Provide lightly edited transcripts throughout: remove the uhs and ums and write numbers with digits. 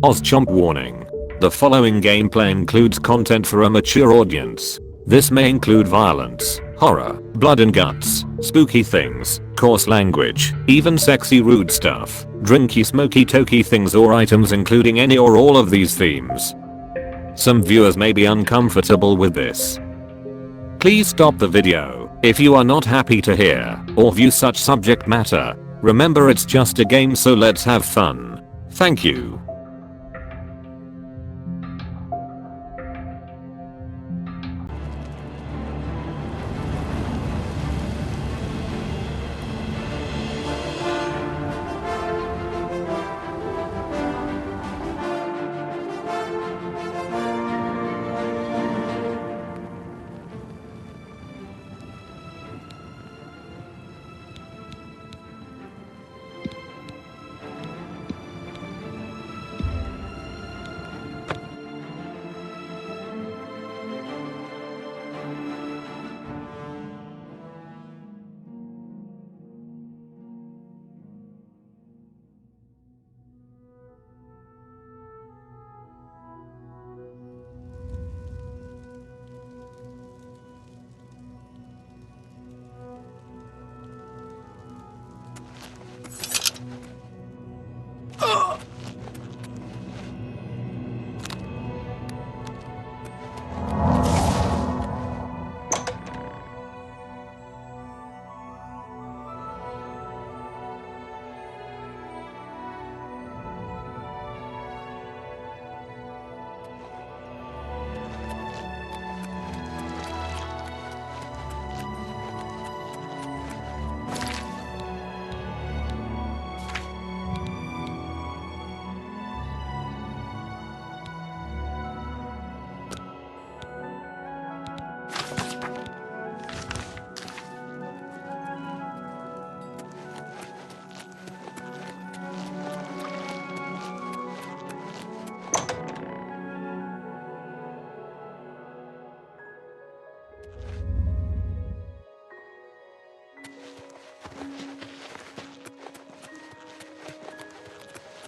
OzChomp warning. The following gameplay includes content for a mature audience. This may include violence, horror, blood and guts, spooky things, coarse language, even sexy rude stuff, drinky smoky tokey things or items including any or all of these themes. Some viewers may be uncomfortable with this. Please stop the video if you are not happy to hear or view such subject matter. Remember, it's just a game, so let's have fun. Thank you.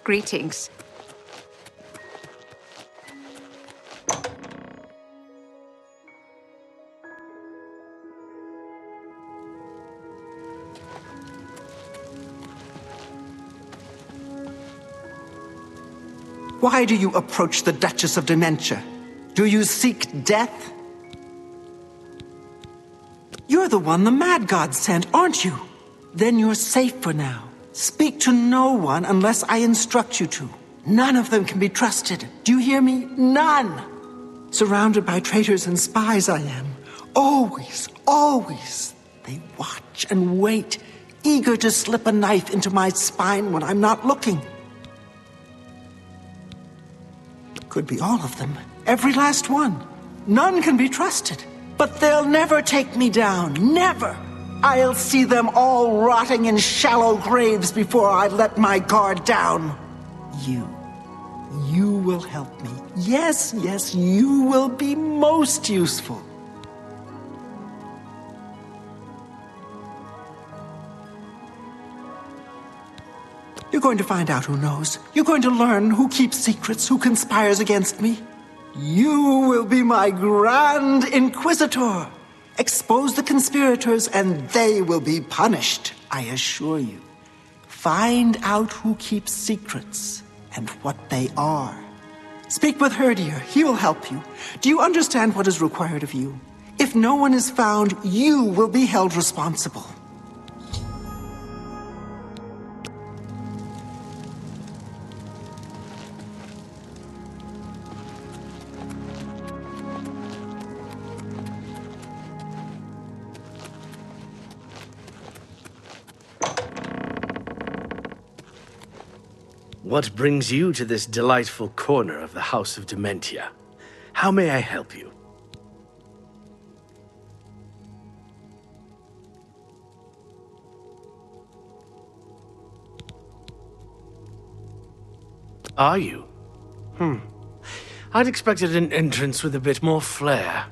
Greetings. Why do you approach the Duchess of Dementia? Do you seek death? You're the one the Mad God sent, aren't you? Then you're safe for now. Speak to no one unless I instruct you to. None of them can be trusted. Do you hear me? None! Surrounded by traitors and spies I am. Always, always. They watch and wait, eager to slip a knife into my spine when I'm not looking. Could be all of them. Every last one. None can be trusted. But they'll never take me down. Never! I'll see them all rotting in shallow graves before I let my guard down. You will help me. Yes, yes, you will be most useful. You're going to find out who knows. You're going to learn who keeps secrets, who conspires against me. You will be my Grand Inquisitor. Expose the conspirators and they will be punished, I assure you. Find out who keeps secrets and what they are. Speak with Herdier, he will help you. Do you understand what is required of you? If no one is found, you will be held responsible. What brings you to this delightful corner of the House of Dementia? How may I help you? Are you? I'd expected an entrance with a bit more flair.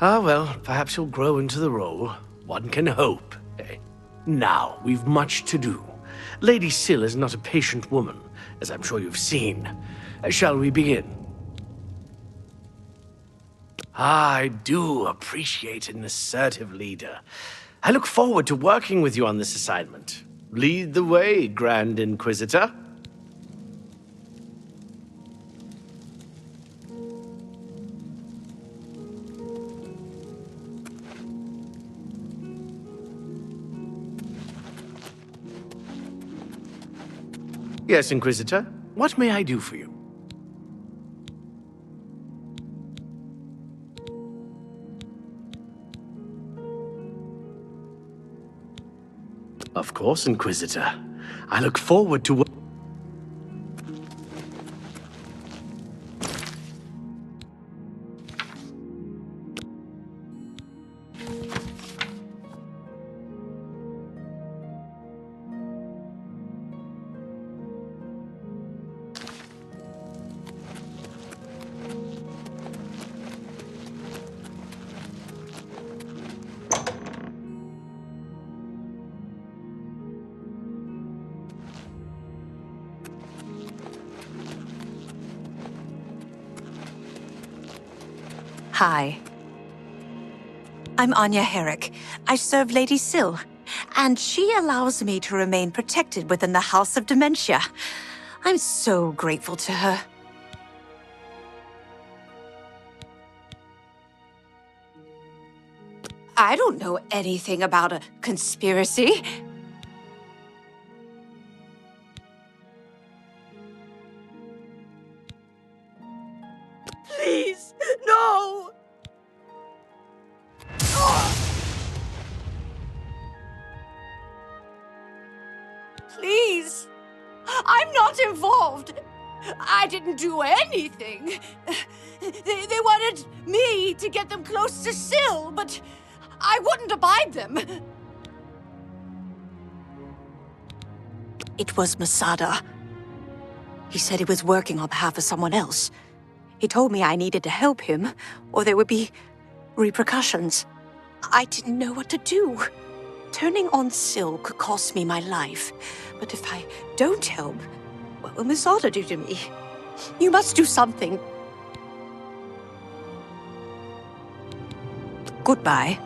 Ah, well, perhaps you'll grow into the role. One can hope. Now, we've much to do. Lady Syl is not a patient woman, as I'm sure you've seen. Shall we begin? I do appreciate an assertive leader. I look forward to working with you on this assignment. Lead the way, Grand Inquisitor. Yes, Inquisitor. What may I do for you? Of course, Inquisitor. I look forward to Hi. I'm Anya Herrick. I serve Lady Syl, and she allows me to remain protected within the House of Dementia. I'm so grateful to her. I don't know anything about a conspiracy. Please, no! Please! I'm not involved! I didn't do anything! They wanted me to get them close to Syl, but I wouldn't abide them! It was Masada. He said he was working on behalf of someone else. He told me I needed to help him, or there would be repercussions. I didn't know what to do. Turning on Syl could cost me my life. But if I don't help, what will Masada do to me? You must do something. Goodbye.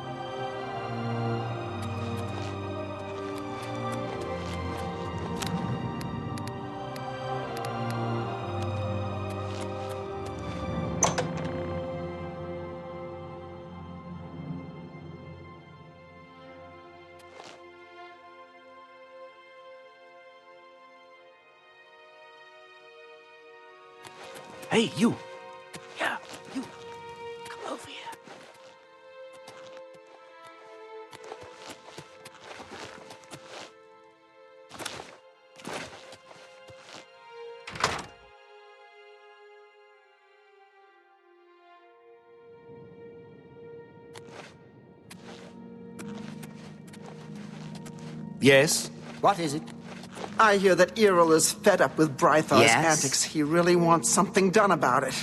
Hey, you! Yeah, you! Come over here. Yes? What is it? I hear that Errol is fed up with Brythar's Yes? antics. He really wants something done about it.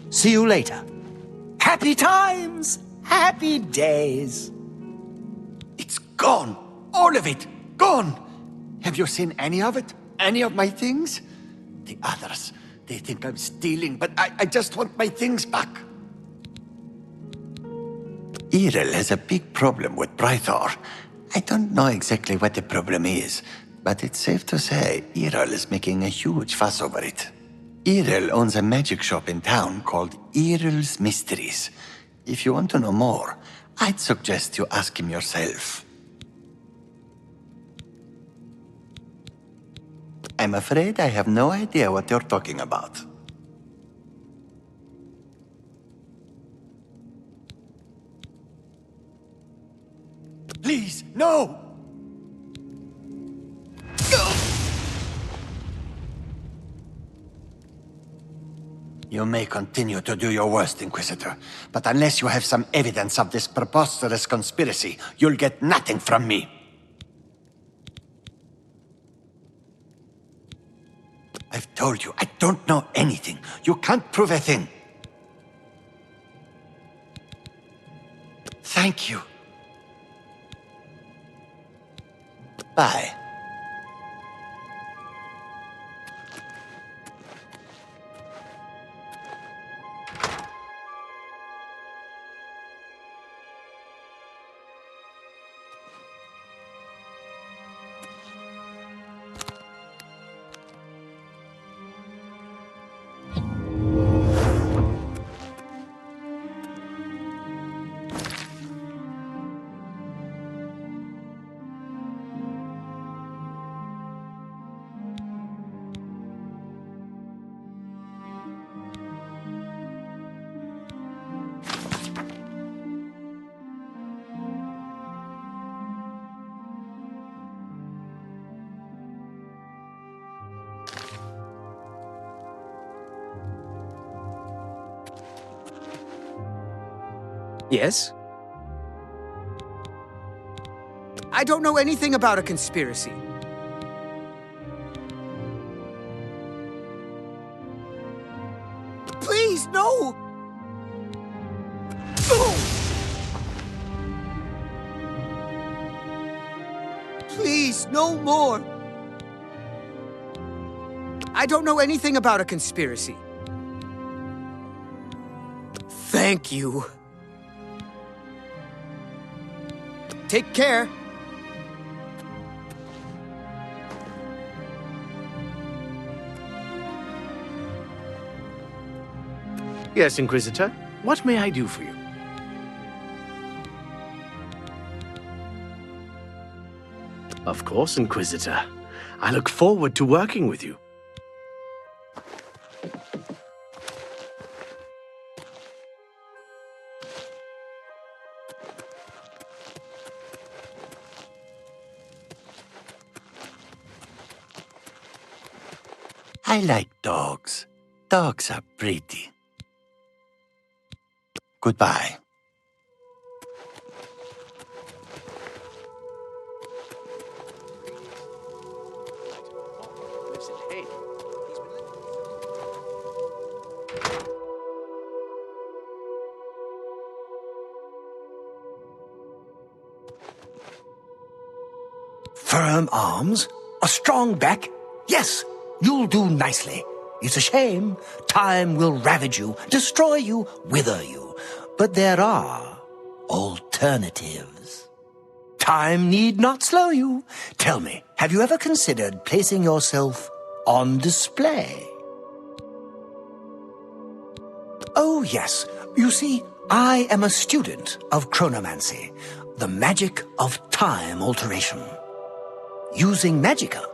See you later. Happy times! Happy days! It's gone! All of it! Gone! Have you seen any of it? Any of my things? The others, they think I'm stealing, but I just want my things back. Errol has a big problem with Brythar. I don't know exactly what the problem is, but it's safe to say Errol is making a huge fuss over it. Errol owns a magic shop in town called Errol's Mysteries. If you want to know more, I'd suggest you ask him yourself. I'm afraid I have no idea what you're talking about. Please, no! You may continue to do your worst, Inquisitor, but unless you have some evidence of this preposterous conspiracy, you'll get nothing from me. I've told you, I don't know anything. You can't prove a thing. Thank you. Bye. Yes? I don't know anything about a conspiracy. Please, no! Please, no more! I don't know anything about a conspiracy. Thank you. Take care. Yes, Inquisitor. What may I do for you? Of course, Inquisitor. I look forward to working with you. I like dogs. Dogs are pretty. Goodbye. Firm arms? A strong back? Yes, you'll do nicely. It's a shame. Time will ravage you, destroy you, wither you. But there are alternatives. Time need not slow you. Tell me, have you ever considered placing yourself on display? Oh, yes. You see, I am a student of chronomancy, the magic of time alteration. Using magicka,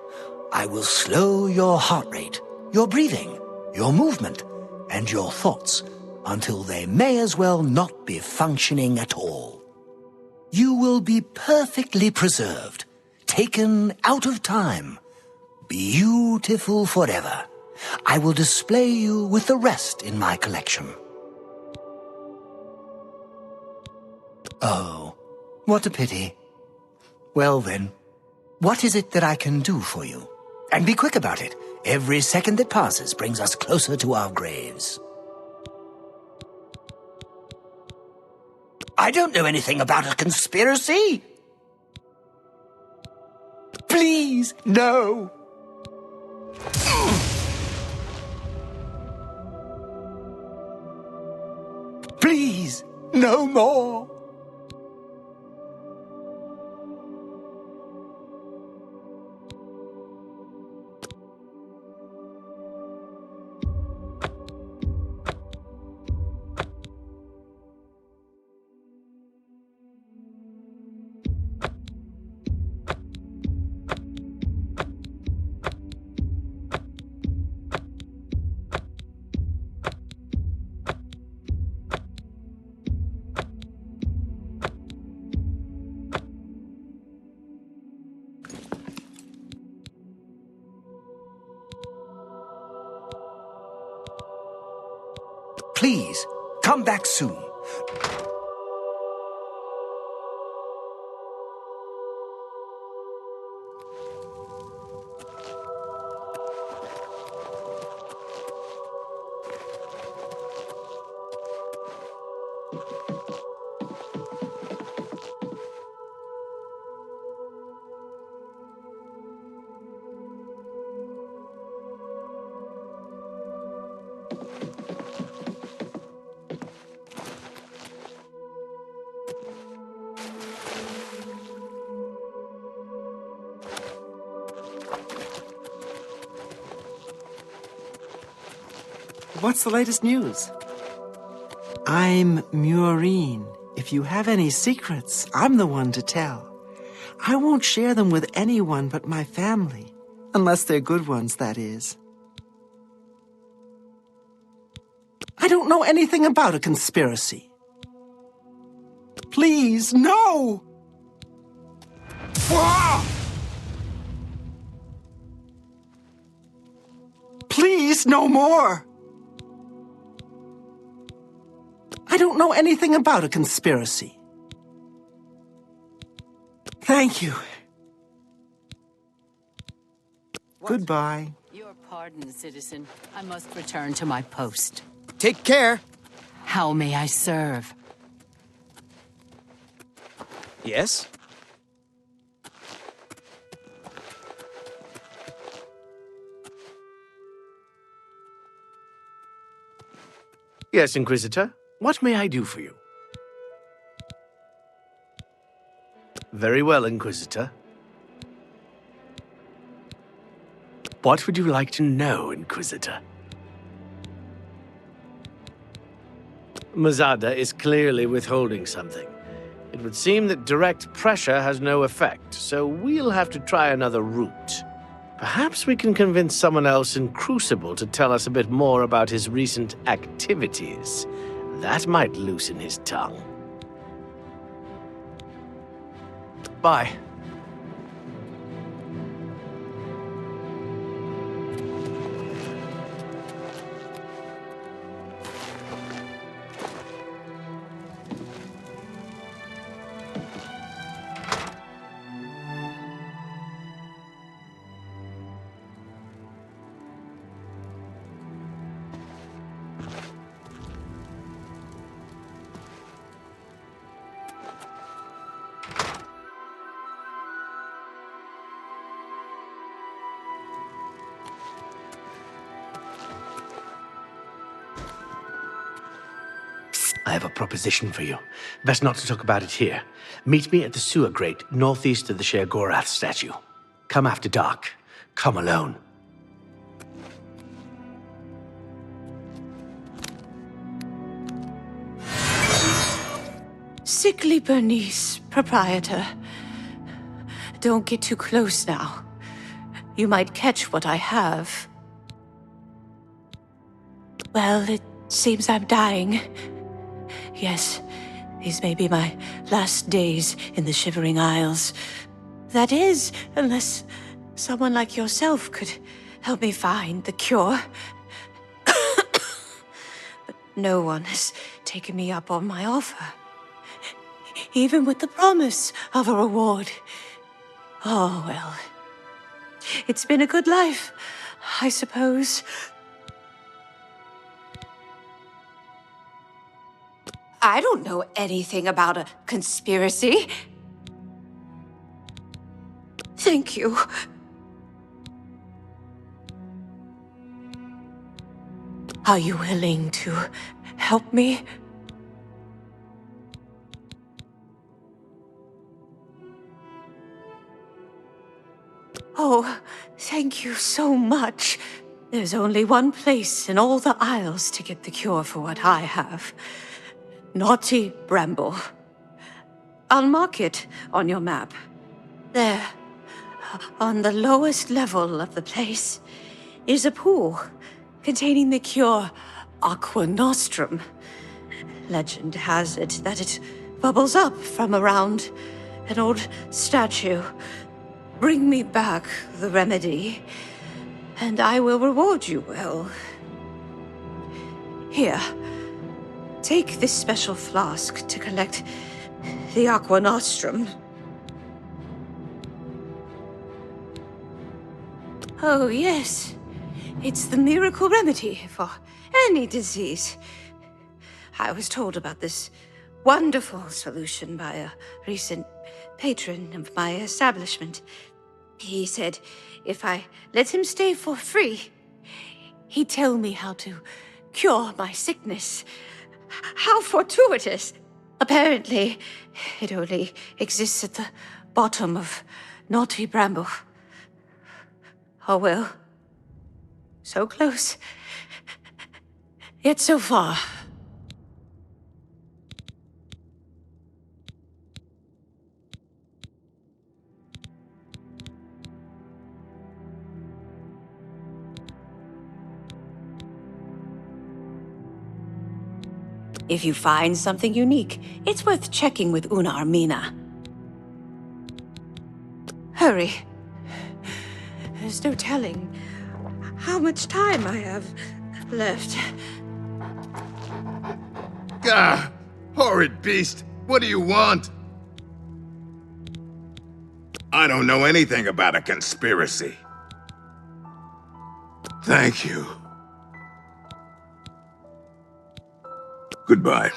I will slow your heart rate, your breathing, your movement, and your thoughts until they may as well not be functioning at all. You will be perfectly preserved, taken out of time, beautiful forever. I will display you with the rest in my collection. Oh, what a pity. Well then, what is it that I can do for you? And be quick about it. Every second that passes brings us closer to our graves. I don't know anything about a conspiracy. Please, no. Please, no more. Please, come back soon. What's the latest news? I'm Maureen. If you have any secrets, I'm the one to tell. I won't share them with anyone but my family. Unless they're good ones, that is. I don't know anything about a conspiracy. Please, no! Please, no more! I don't know anything about a conspiracy. Thank you. Goodbye. Your pardon, citizen. I must return to my post. Take care. How may I serve? Yes? Yes, Inquisitor. What may I do for you? Very well, Inquisitor. What would you like to know, Inquisitor? Mazada is clearly withholding something. It would seem that direct pressure has no effect, so we'll have to try another route. Perhaps we can convince someone else in Crucible to tell us a bit more about his recent activities. That might loosen his tongue. Bye. I have a proposition for you. Best not to talk about it here. Meet me at the sewer grate, northeast of the Sher-Gorath statue. Come after dark. Come alone. Sickly Bernice, proprietor. Don't get too close now. You might catch what I have. Well, it seems I'm dying. Yes, these may be my last days in the Shivering Isles. That is, unless someone like yourself could help me find the cure. But no one has taken me up on my offer. Even with the promise of a reward. Oh, well. It's been a good life, I suppose. I don't know anything about a conspiracy. Thank you. Are you willing to help me? Oh, thank you so much. There's only one place in all the Isles to get the cure for what I have. Naughty Bramble. I'll mark it on your map. There, on the lowest level of the place, is a pool containing the cure Aqua Nostrum. Legend has it that it bubbles up from around an old statue. Bring me back the remedy, and I will reward you well. Here. Take this special flask to collect the Aqua Nostrum. Oh, yes. It's the miracle remedy for any disease. I was told about this wonderful solution by a recent patron of my establishment. He said if I let him stay for free, he'd tell me how to cure my sickness. How fortuitous! Apparently, it only exists at the bottom of Naughty Bramble. Oh well. So close. Yet so far. If you find something unique, it's worth checking with Una Armina. Hurry. There's no telling how much time I have left. Gah! Horrid beast! What do you want? I don't know anything about a conspiracy. Thank you. Goodbye.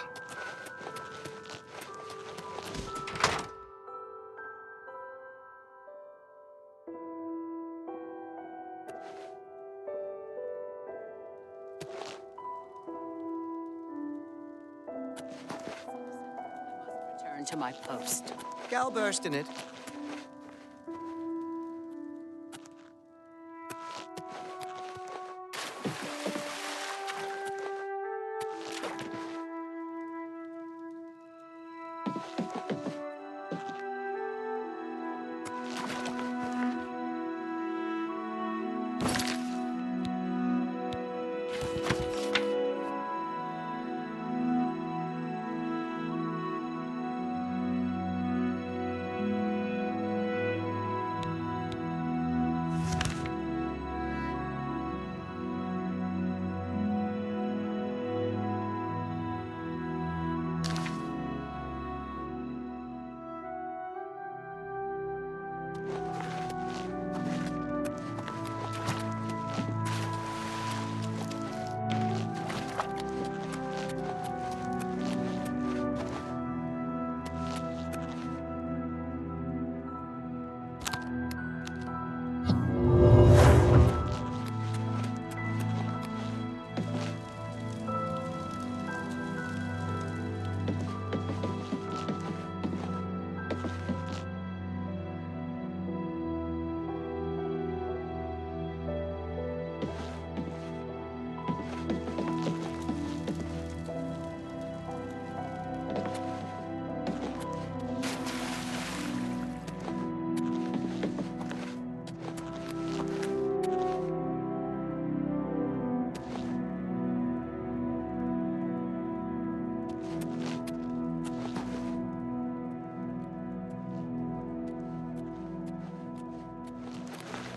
Return to my post. Gal burst in it.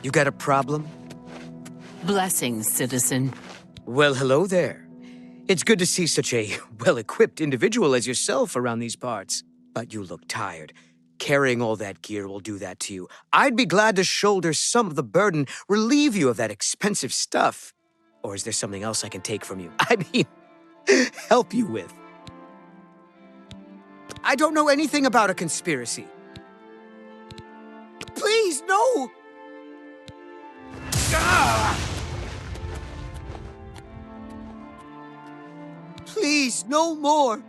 You got a problem? Blessings, citizen. Well, hello there. It's good to see such a well-equipped individual as yourself around these parts. But you look tired. Carrying all that gear will do that to you. I'd be glad to shoulder some of the burden, relieve you of that expensive stuff. Or is there something else I can take from you? I mean, help you with. I don't know anything about a conspiracy. Please, no! Please, no more.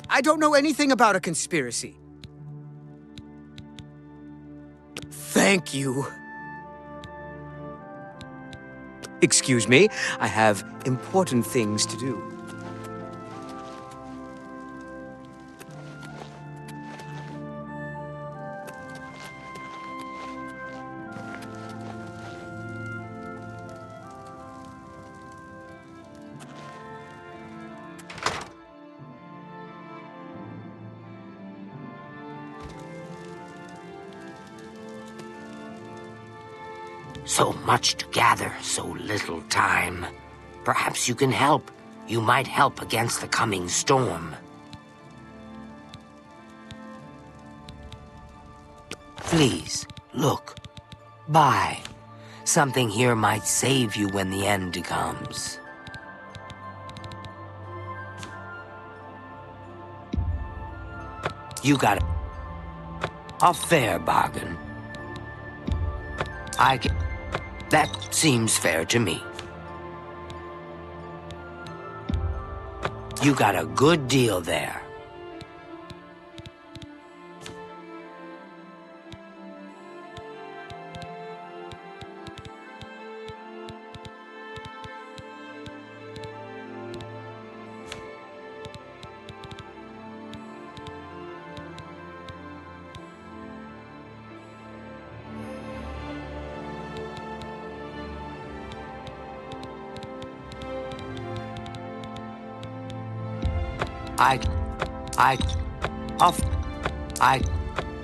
I don't know anything about a conspiracy. Thank you. Excuse me, I have important things to do. So much to gather, so little time. Perhaps you can help. You might help against the coming storm. Please, look. Buy. Something here might save you when the end comes. You got a fair bargain. That seems fair to me. You got a good deal there.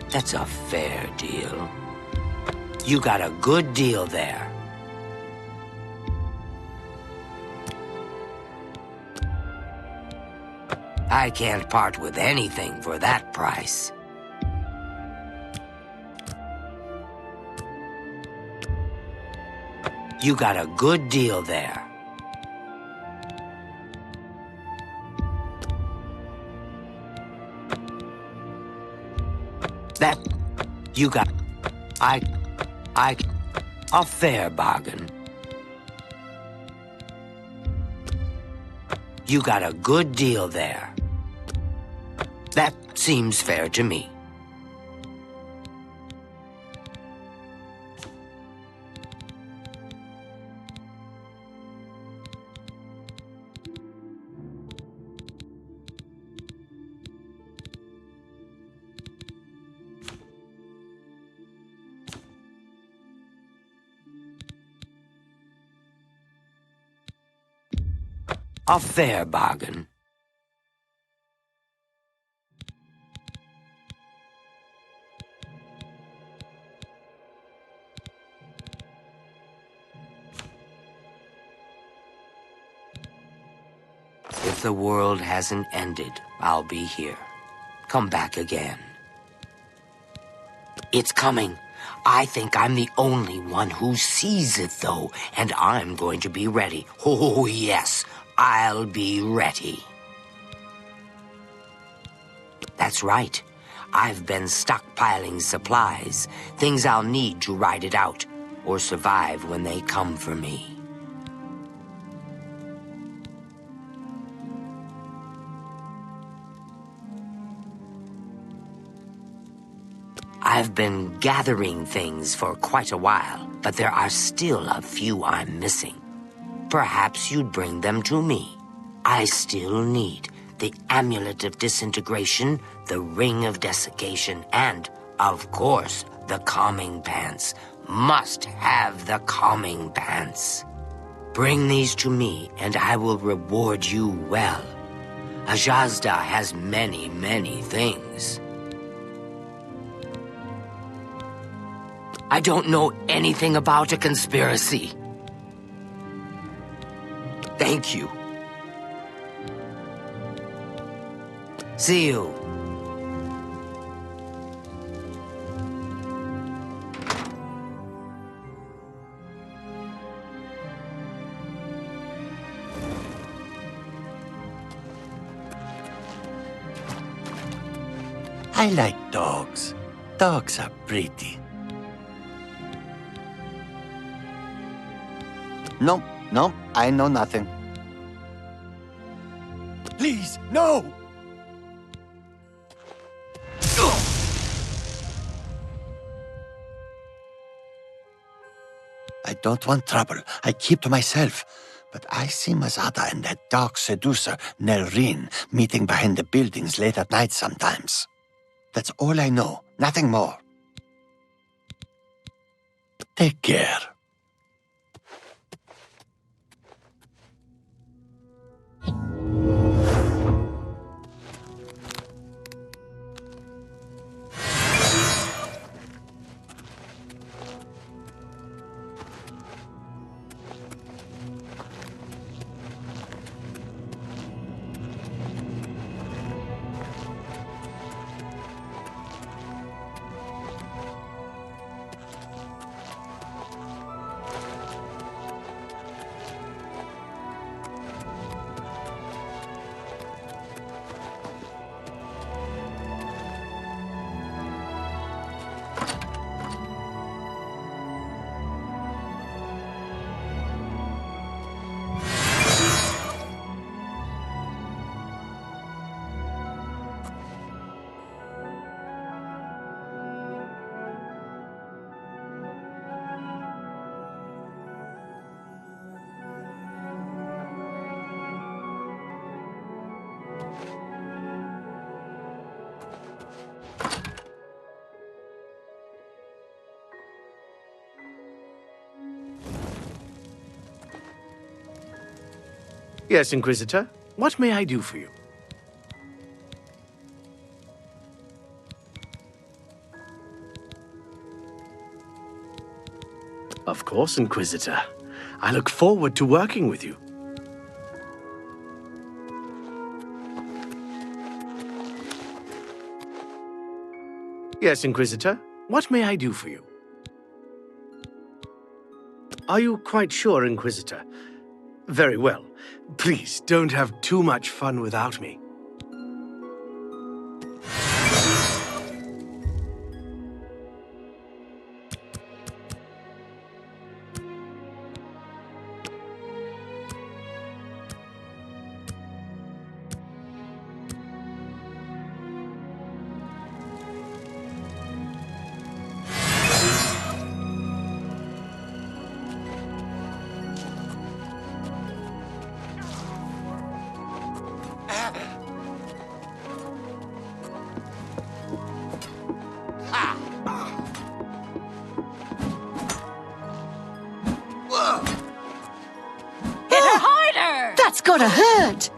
That's a fair deal. You got a good deal there. I can't part with anything for that price. You got a good deal there. That you got a fair bargain. You got a good deal there. That seems fair to me. A fair bargain. If the world hasn't ended, I'll be here. Come back again. It's coming. I think I'm the only one who sees it, though, and I'm going to be ready. Oh, yes, I'll be ready. That's right. I've been stockpiling supplies, things I'll need to ride it out, or survive when they come for me. I've been gathering things for quite a while, but there are still a few I'm missing. Perhaps you'd bring them to me. I still need the Amulet of Disintegration, the Ring of Desiccation, and, of course, the Calming Pants. Must have the Calming Pants. Bring these to me, and I will reward you well. Ajazda has many, many things. I don't know anything about a conspiracy. Thank you. See you. I like dogs. Dogs are pretty. No, I know nothing. Please, no! I don't want trouble. I keep to myself. But I see Mazada and that dark seducer, Nelrine, meeting behind the buildings late at night sometimes. That's all I know, nothing more. Take care. Yes, Inquisitor. What may I do for you? Of course, Inquisitor. I look forward to working with you. Yes, Inquisitor. What may I do for you? Are you quite sure, Inquisitor? Very well. Please, don't have too much fun without me. Hit her harder! That's gotta hurt!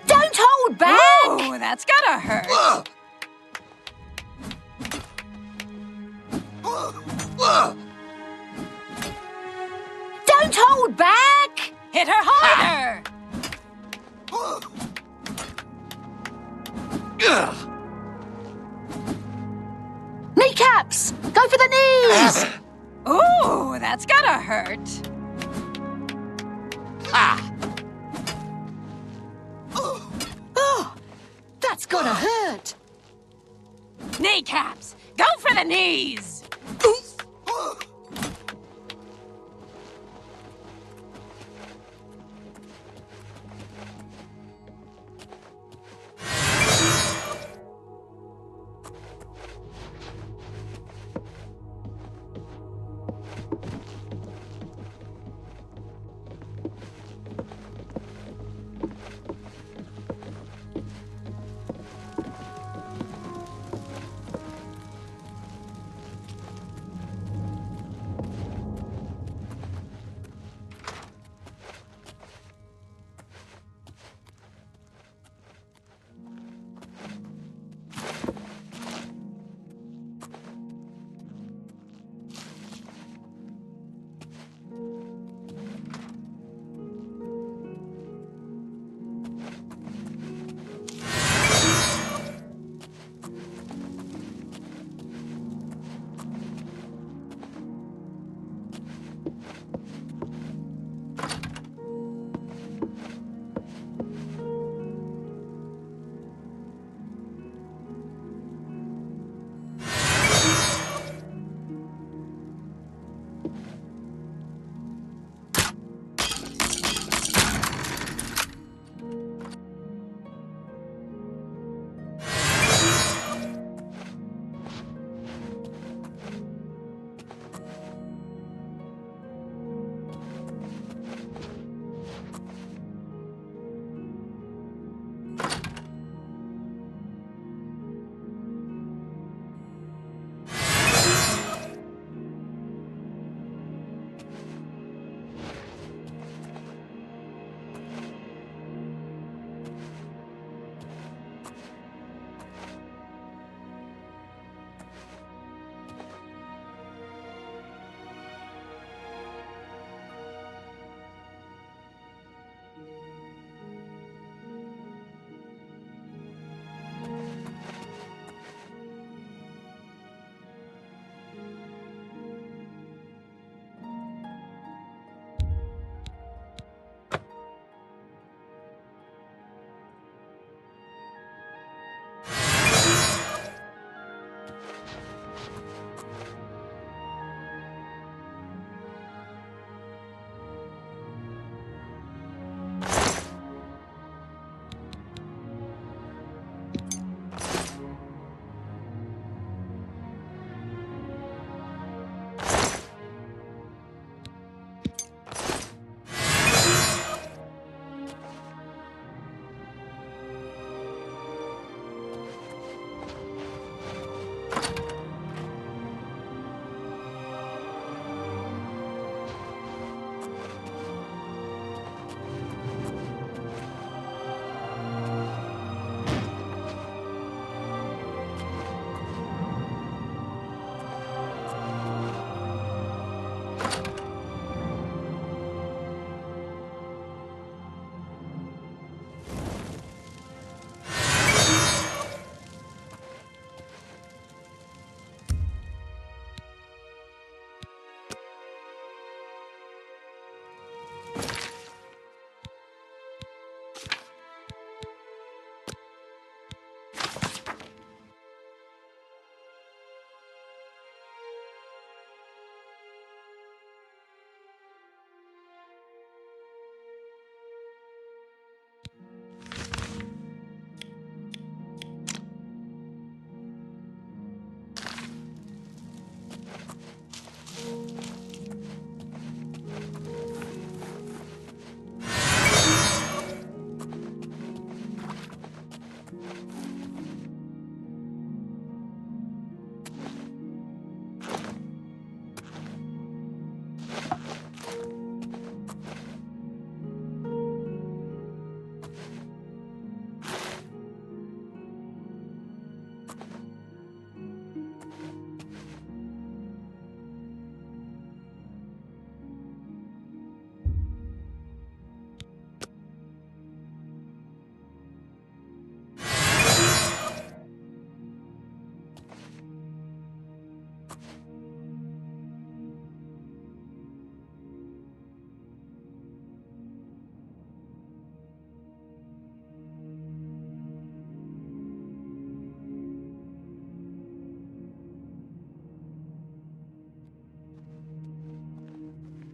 Don't hold back! Oh, that's gotta hurt. Don't hold back! Hit her harder! Kneecaps! Go for the knees! Ooh, that's gotta hurt. Oh, that's gotta hurt! Kneecaps! Go for the knees!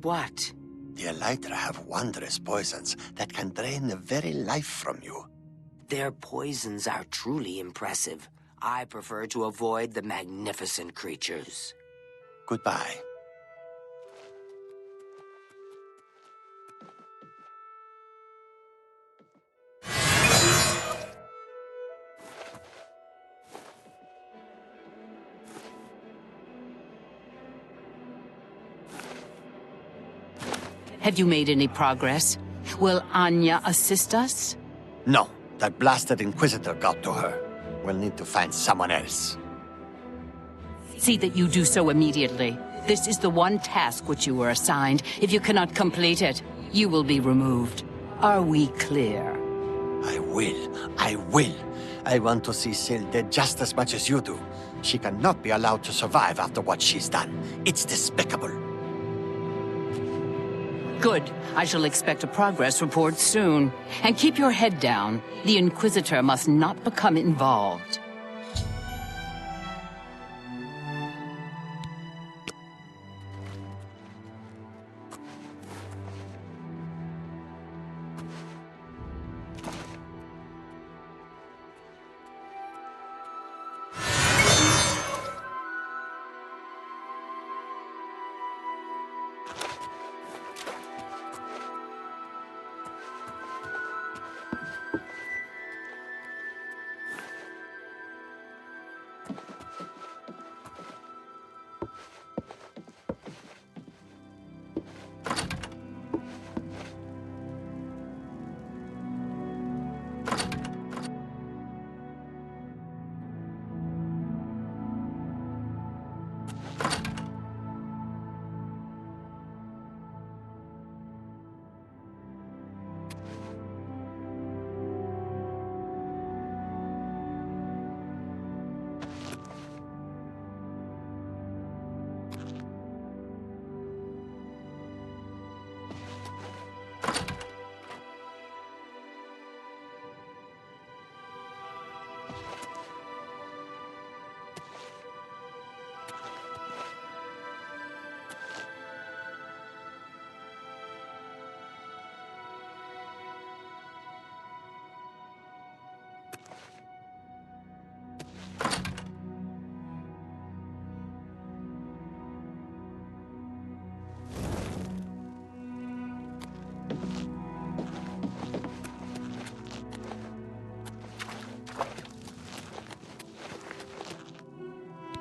What? The Elytra have wondrous poisons that can drain the very life from you. Their poisons are truly impressive. I prefer to avoid the magnificent creatures. Goodbye. Have you made any progress? Will Anya assist us? No, that blasted Inquisitor got to her. We'll need to find someone else. See that you do so immediately. This is the one task which you were assigned. If you cannot complete it, you will be removed. Are we clear? I will. I will. I want to see Syl dead just as much as you do. She cannot be allowed to survive after what she's done. It's despicable. Good. I shall expect a progress report soon. And keep your head down. The Inquisitor must not become involved.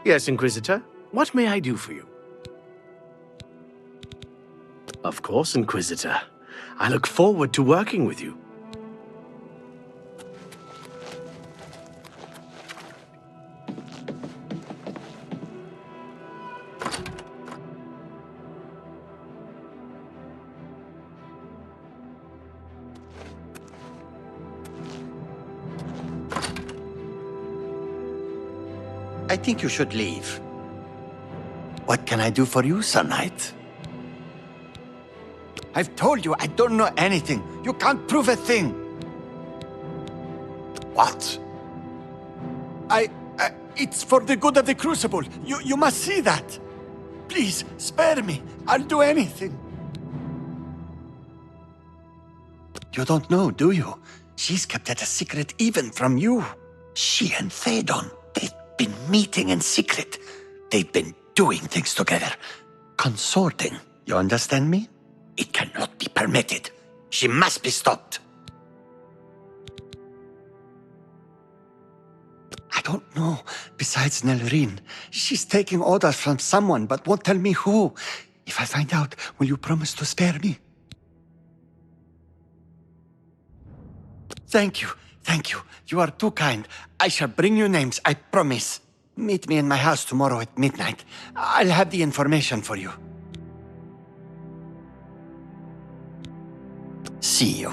Yes, Inquisitor. What may I do for you? Of course, Inquisitor. I look forward to working with you. I think you should leave. What can I do for you, Sir Knight? I've told you I don't know anything. You can't prove a thing. What? It's for the good of the Crucible. You must see that. Please, spare me. I'll do anything. You don't know, do you? She's kept it a secret even from you. She and Théodon, they've been meeting in secret. They've been doing things together. Consorting. You understand me? It cannot be permitted. She must be stopped. I don't know. Besides Nelrine, she's taking orders from someone, but won't tell me who. If I find out, will you promise to spare me? Thank you. Thank you. You are too kind. I shall bring you names, I promise. Meet me in my house tomorrow at midnight. I'll have the information for you. See you.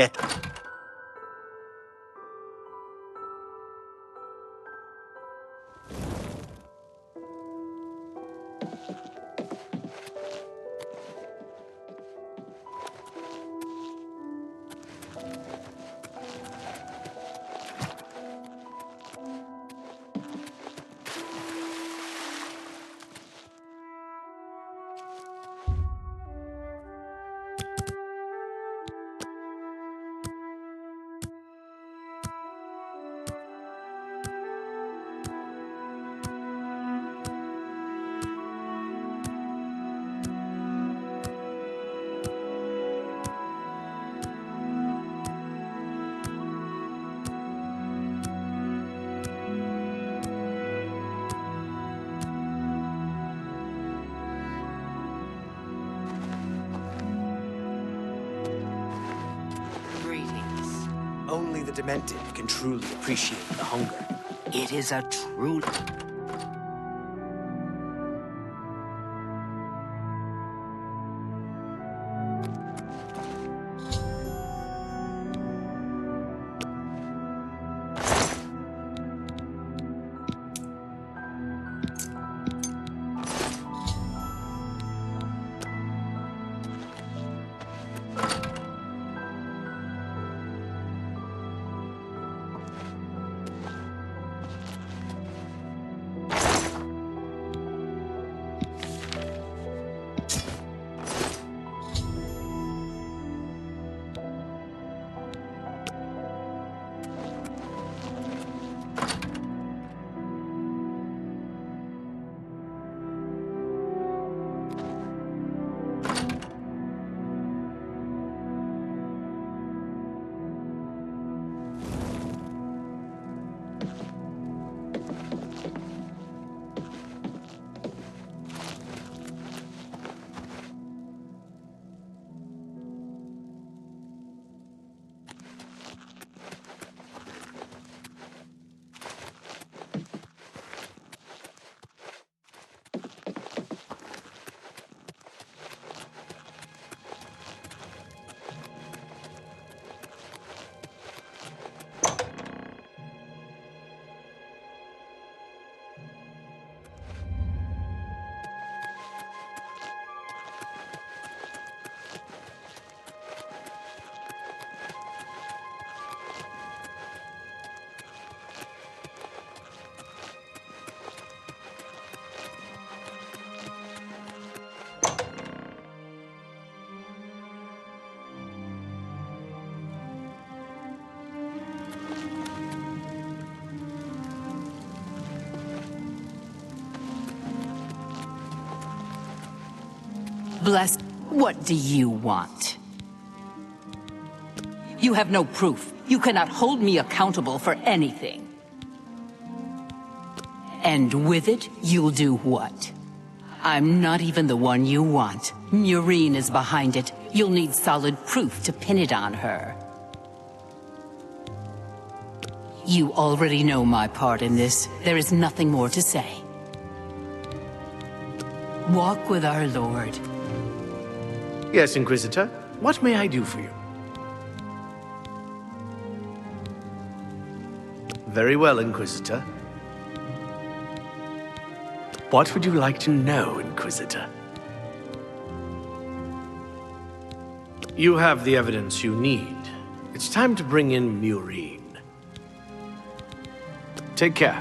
Get... Greetings. Only the demented can truly appreciate the hunger. It is a true... Bless. What do you want? You have no proof. You cannot hold me accountable for anything. And with it, you'll do what? I'm not even the one you want. Murine is behind it. You'll need solid proof to pin it on her. You already know my part in this. There is nothing more to say. Walk with our Lord. Yes, Inquisitor. What may I do for you? Very well, Inquisitor. What would you like to know, Inquisitor? You have the evidence you need. It's time to bring in Murine. Take care.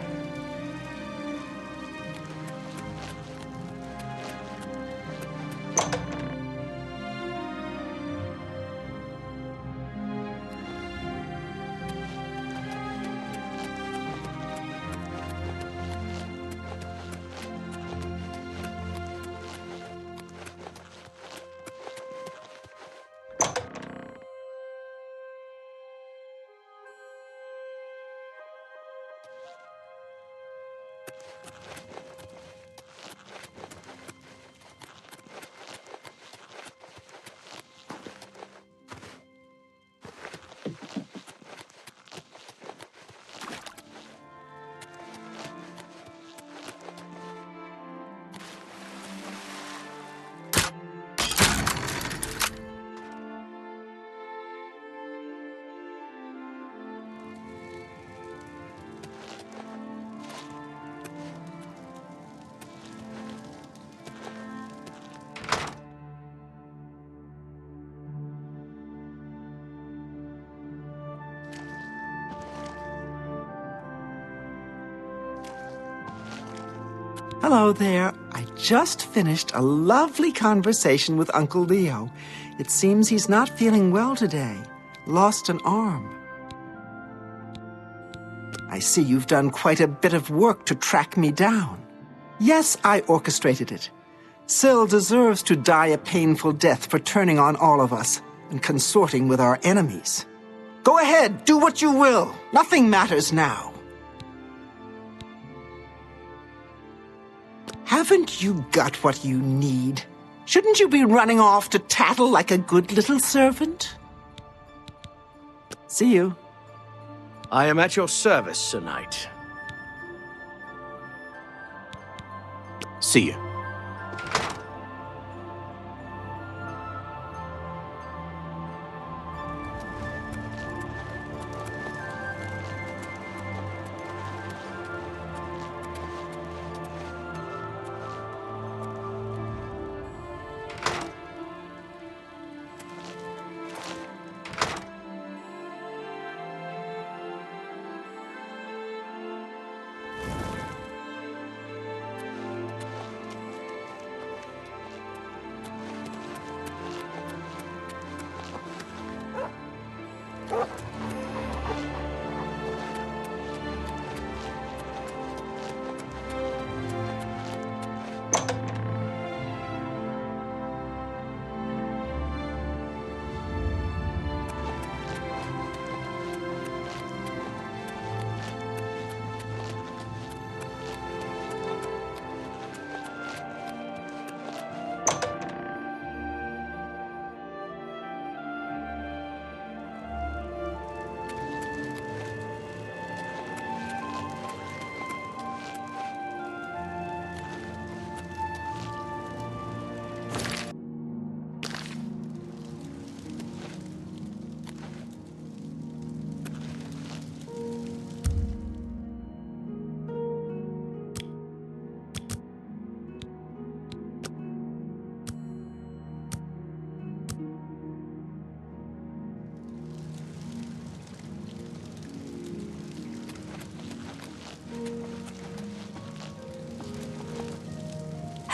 Hello there. I just finished a lovely conversation with Uncle Leo. It seems he's not feeling well today. Lost an arm. I see you've done quite a bit of work to track me down. Yes, I orchestrated it. Syl deserves to die a painful death for turning on all of us and consorting with our enemies. Go ahead, do what you will. Nothing matters now. Haven't you got what you need? Shouldn't you be running off to tattle like a good little servant? See you. I am at your service, Sir Knight. See you.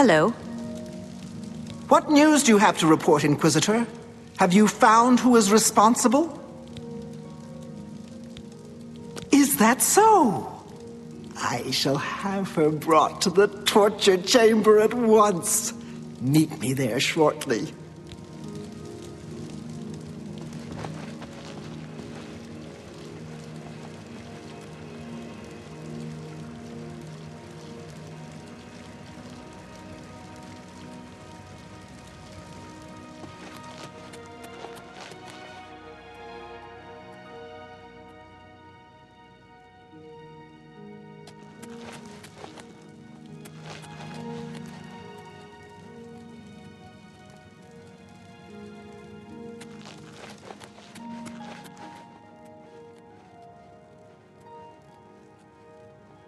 Hello. What news do you have to report, Inquisitor? Have you found who is responsible? Is that so? I shall have her brought to the torture chamber at once. Meet me there shortly.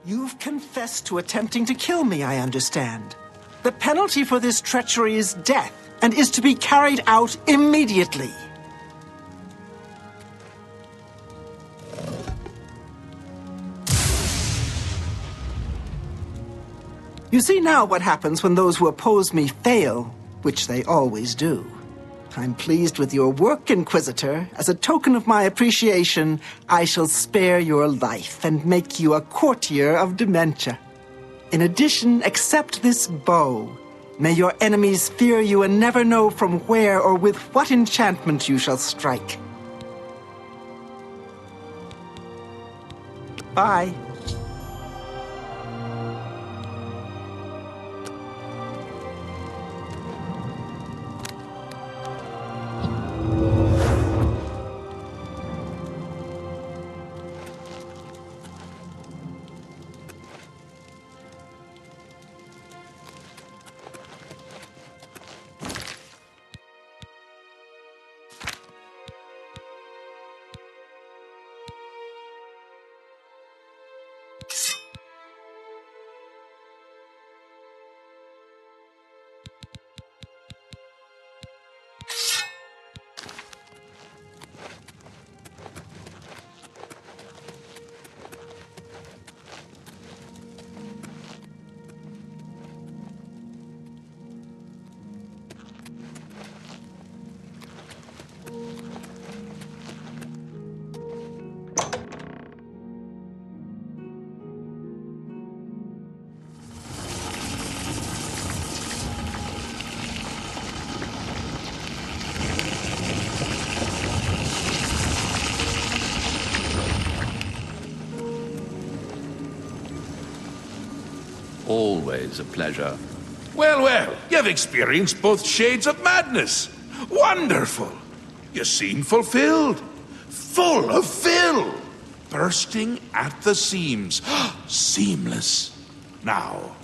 You've confessed to attempting to kill me, I understand. The penalty for this treachery is death, and is to be carried out immediately. You see now what happens when those who oppose me fail, which they always do. I'm pleased with your work, Inquisitor. As a token of my appreciation, I shall spare your life and make you a courtier of dementia. In addition, accept this bow. May your enemies fear you and never know from where or with what enchantment you shall strike. Bye. Always a pleasure. Well, well, you've experienced both shades of madness. Wonderful. You seem fulfilled. Full of fill. Bursting at the seams. Seamless. Now,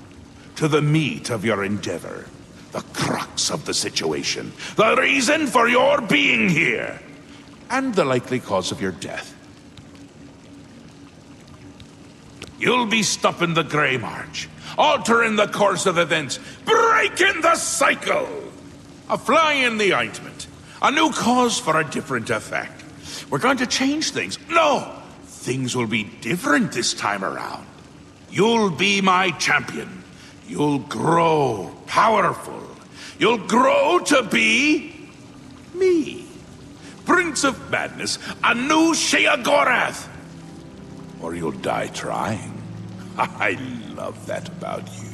to the meat of your endeavor. The crux of the situation. The reason for your being here. And the likely cause of your death. You'll be stopping the Grey March. Altering the course of events. Breaking the cycle. A fly in the ointment. A new cause for a different effect. We're going to change things. No! Things will be different this time around. You'll be my champion. You'll grow powerful. You'll grow to be... me. Prince of Madness, a new Sheogorath. Or you'll die trying. I love that about you.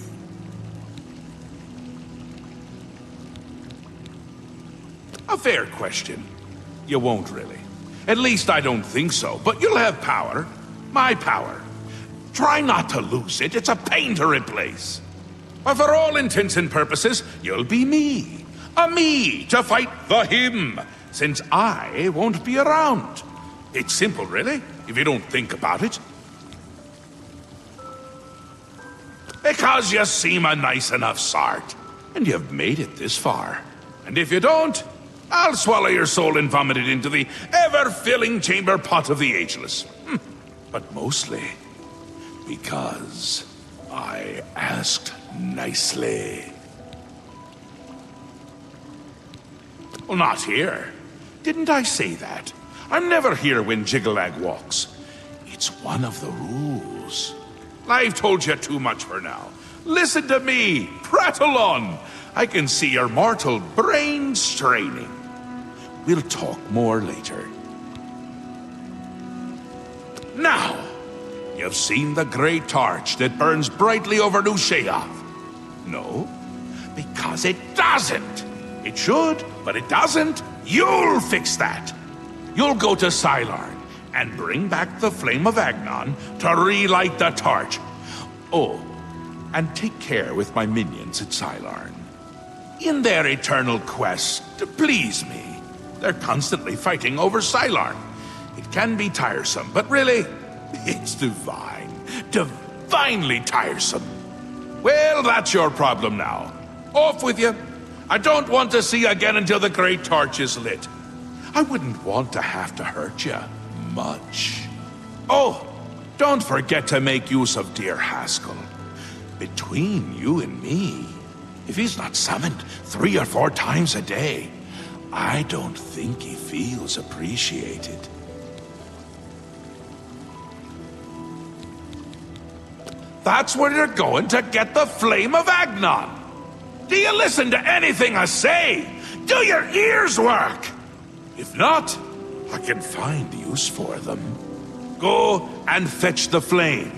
A fair question. You won't really. At least I don't think so, but you'll have power. My power. Try not to lose it, it's a pain to replace. But for all intents and purposes, you'll be me. A me to fight the him, since I won't be around. It's simple, really, if you don't think about it. Because you seem a nice enough sort, and you've made it this far. And if you don't, I'll swallow your soul and vomit it into the ever-filling chamber pot of the ageless. But mostly because I asked nicely. Well, not here. Didn't I say that? I'm never here when Jiggalag walks. It's one of the rules. I've told you too much for now. Listen to me. Prattle on. I can see your mortal brain straining. We'll talk more later. Now, you've seen the great torch that burns brightly over New Sheoth. No, because it doesn't. It should, but it doesn't. You'll fix that. You'll go to Sylarn and bring back the Flame of Agnon to relight the torch. Oh, and take care with my minions at Sylarn. In their eternal quest to please me, they're constantly fighting over Sylarn. It can be tiresome, but really, it's divine. Divinely tiresome. Well, that's your problem now. Off with you. I don't want to see you again until the great torch is lit. I wouldn't want to have to hurt you much. Oh, don't forget to make use of dear Haskell. Between you and me, if he's not summoned 3 or 4 times a day, I don't think he feels appreciated. That's where you're going to get the Flame of Agnon. Do you listen to anything I say? Do your ears work? If not, I can find use for them. Go and fetch the flame.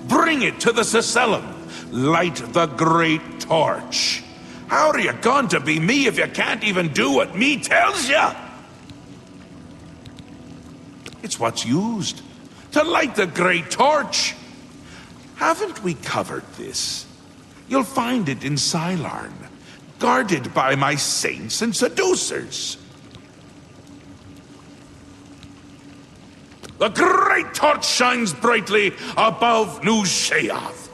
Bring it to the Cecellum. Light the great torch. How are you going to be me if you can't even do what me tells you? It's what's used to light the great torch. Haven't we covered this? You'll find it in Sylarn, guarded by my saints and seducers. The great torch shines brightly above New Sheoth,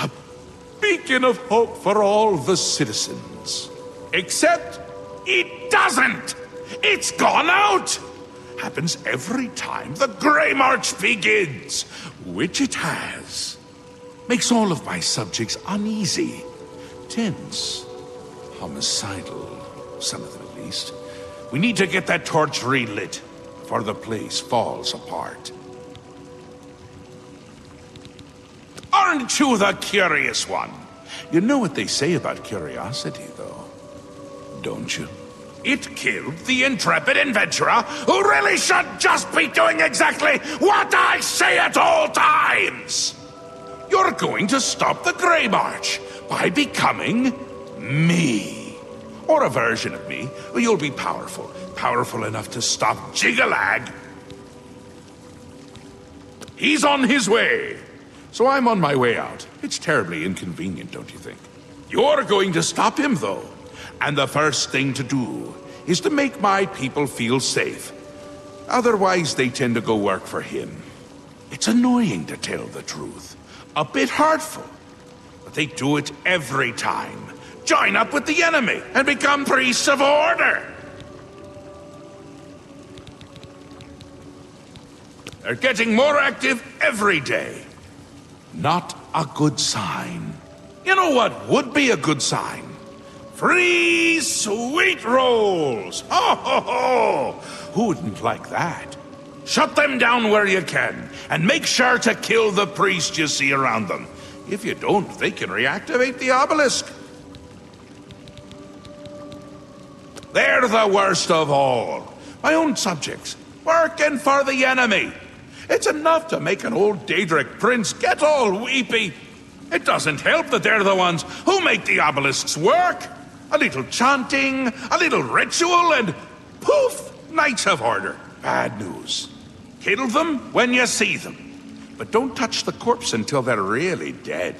a beacon of hope for all the citizens. Except it doesn't! It's gone out! Happens every time the Grey March begins, which it has. Makes all of my subjects uneasy, tense, homicidal, some of them at least. We need to get that torch relit before the place falls apart. Aren't you the curious one? You know what they say about curiosity, though, don't you? It killed the intrepid adventurer who really should just be doing exactly what I say at all times! You're going to stop the Grey March by becoming me. Or a version of me. You'll be powerful. Powerful enough to stop Jiggalag. He's on his way. so I'm on my way out. It's terribly inconvenient, don't you think? You're going to stop him, though. And the first thing to do is to make my people feel safe. Otherwise, they tend to go work for him. It's annoying, to tell the truth. A bit hurtful. But they do it every time. Join up with the enemy and become priests of order. They're getting more active every day. Not a good sign. You know what would be a good sign? Free sweet rolls! Ho ho ho! Who wouldn't like that? Shut them down where you can, and make sure to kill the priest you see around them. If you don't, they can reactivate the obelisk. They're the worst of all. My own subjects, working for the enemy. It's enough to make an old Daedric prince get all weepy. It doesn't help that they're the ones who make the obelisks work. A little chanting, a little ritual, and poof, knights of order. Bad news. Kill them when you see them. But don't touch the corpse until they're really dead.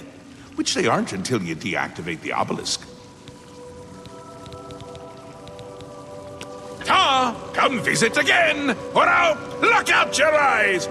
Which they aren't until you deactivate the obelisk. Ta! Come visit again! Or I'll pluck out your eyes!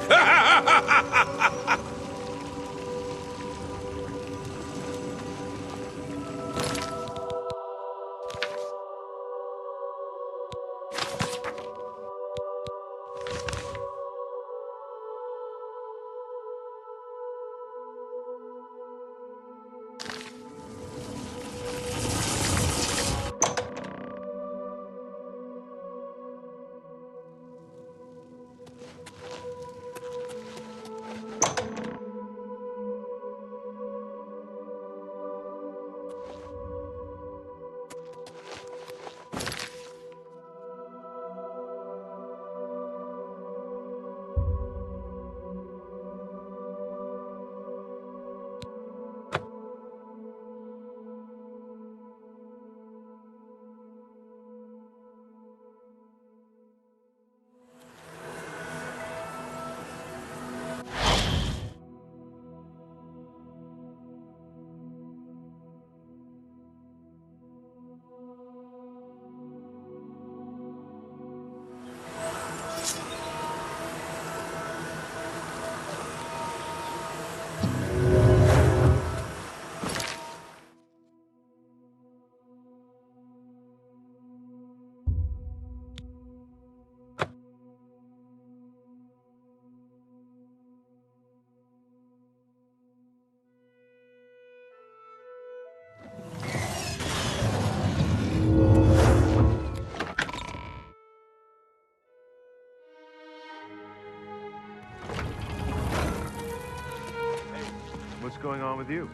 What's going on with you?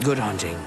Good hunting.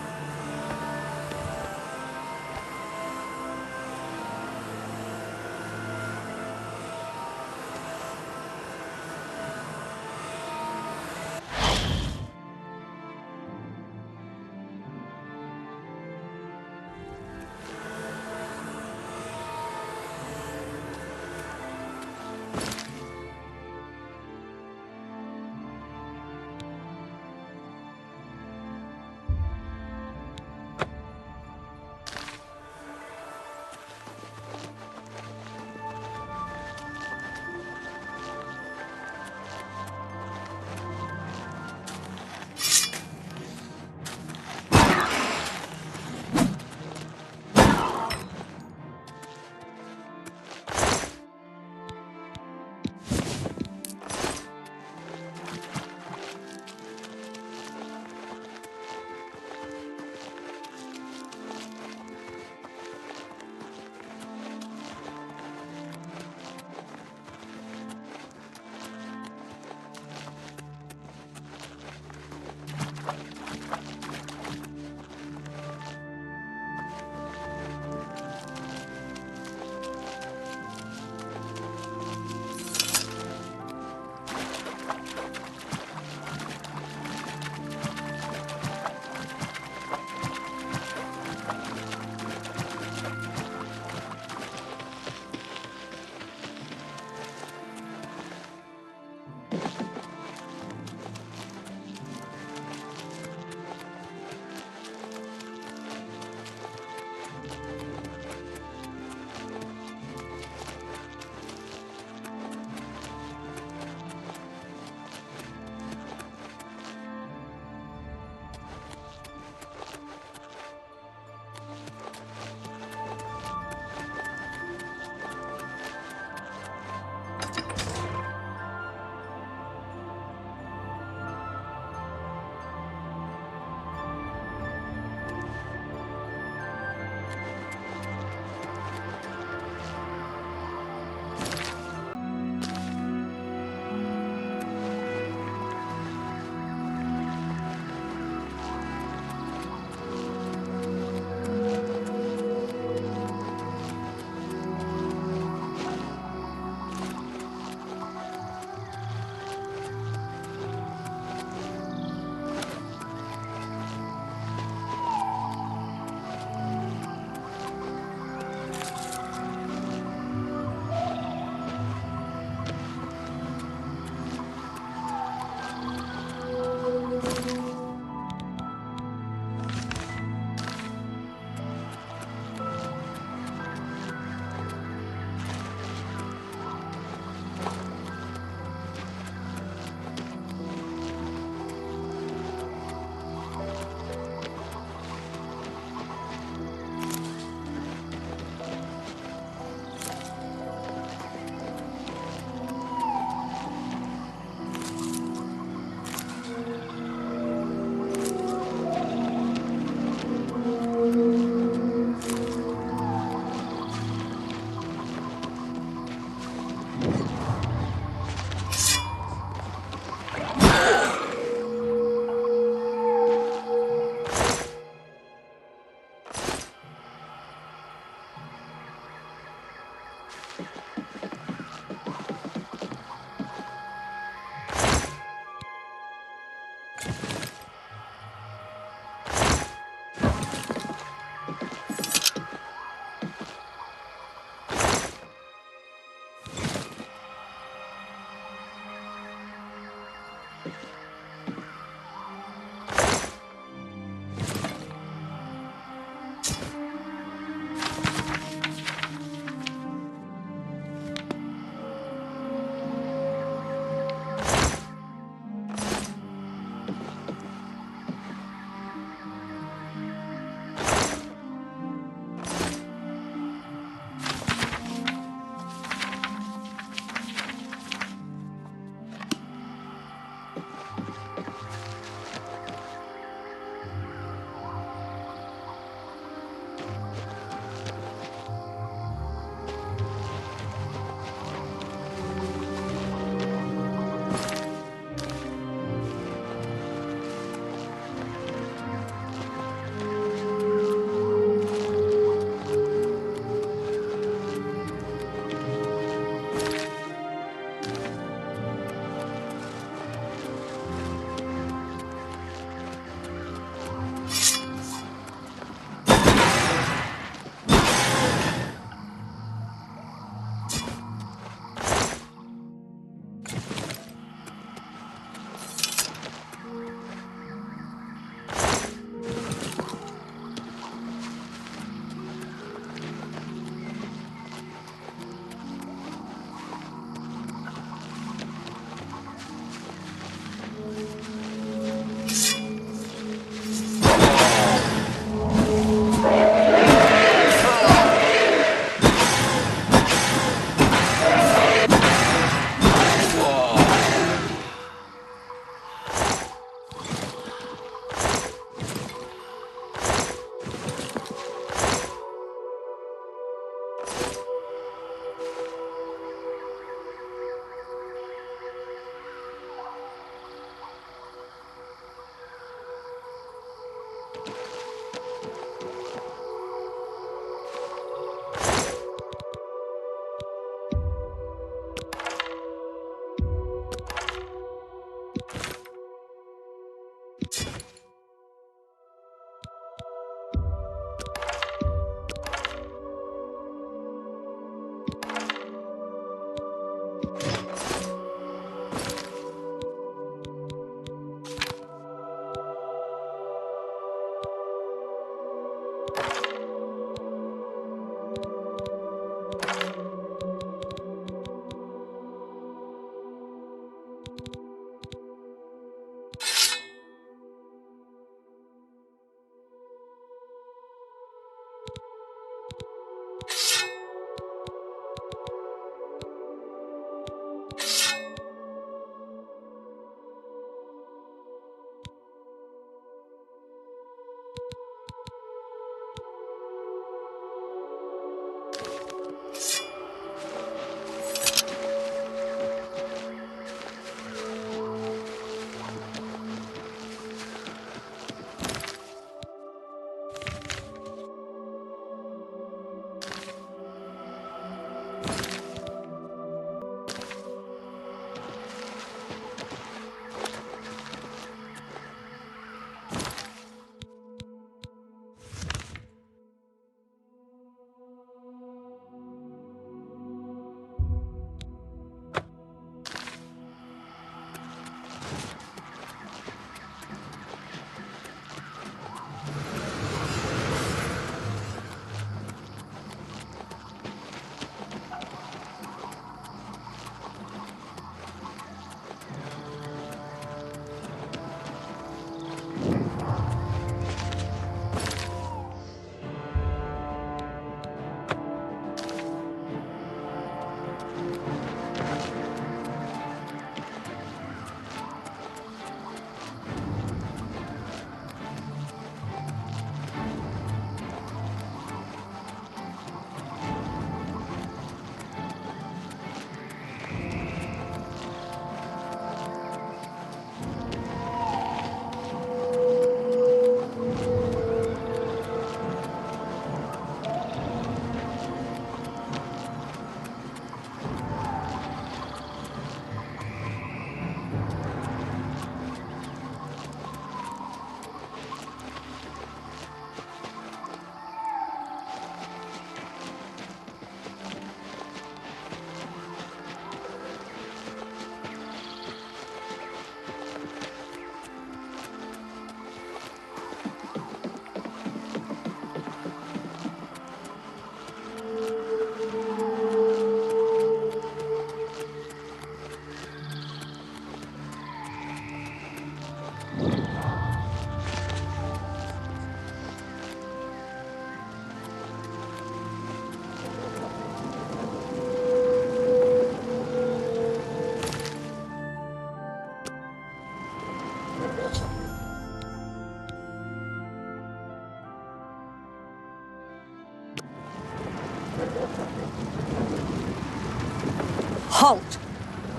Halt!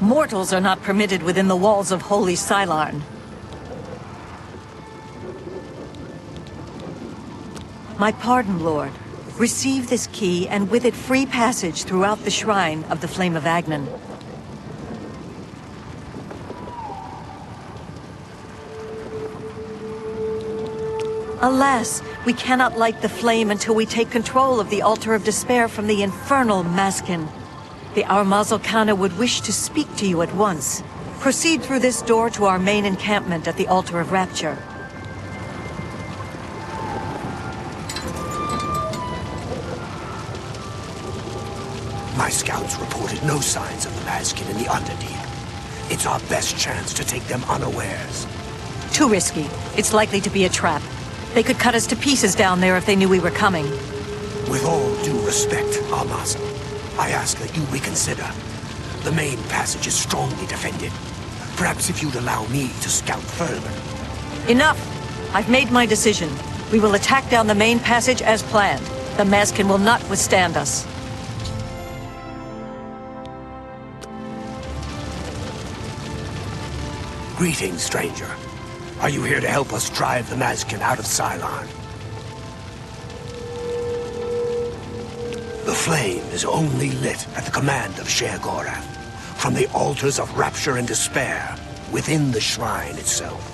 Mortals are not permitted within the walls of Holy Cylon. My pardon, Lord. Receive this key, and with it free passage throughout the shrine of the Flame of Agnan. Alas, we cannot light the flame until we take control of the Altar of Despair from the infernal Maskin. The Armazel Kana would wish to speak to you at once. Proceed through this door to our main encampment at the Altar of Rapture. My scouts reported no signs of the Maskin in the Underdeep. It's our best chance to take them unawares. Too risky. It's likely to be a trap. They could cut us to pieces down there if they knew we were coming. With all due respect, Armazel, I ask that you reconsider. The main passage is strongly defended. Perhaps if you'd allow me to scout further. Enough! I've made my decision. We will attack down the main passage as planned. The Maskin will not withstand us. Greetings, stranger. Are you here to help us drive the Maskin out of Cylon? The flame is only lit at the command of Sheogorath, from the altars of Rapture and Despair, within the shrine itself.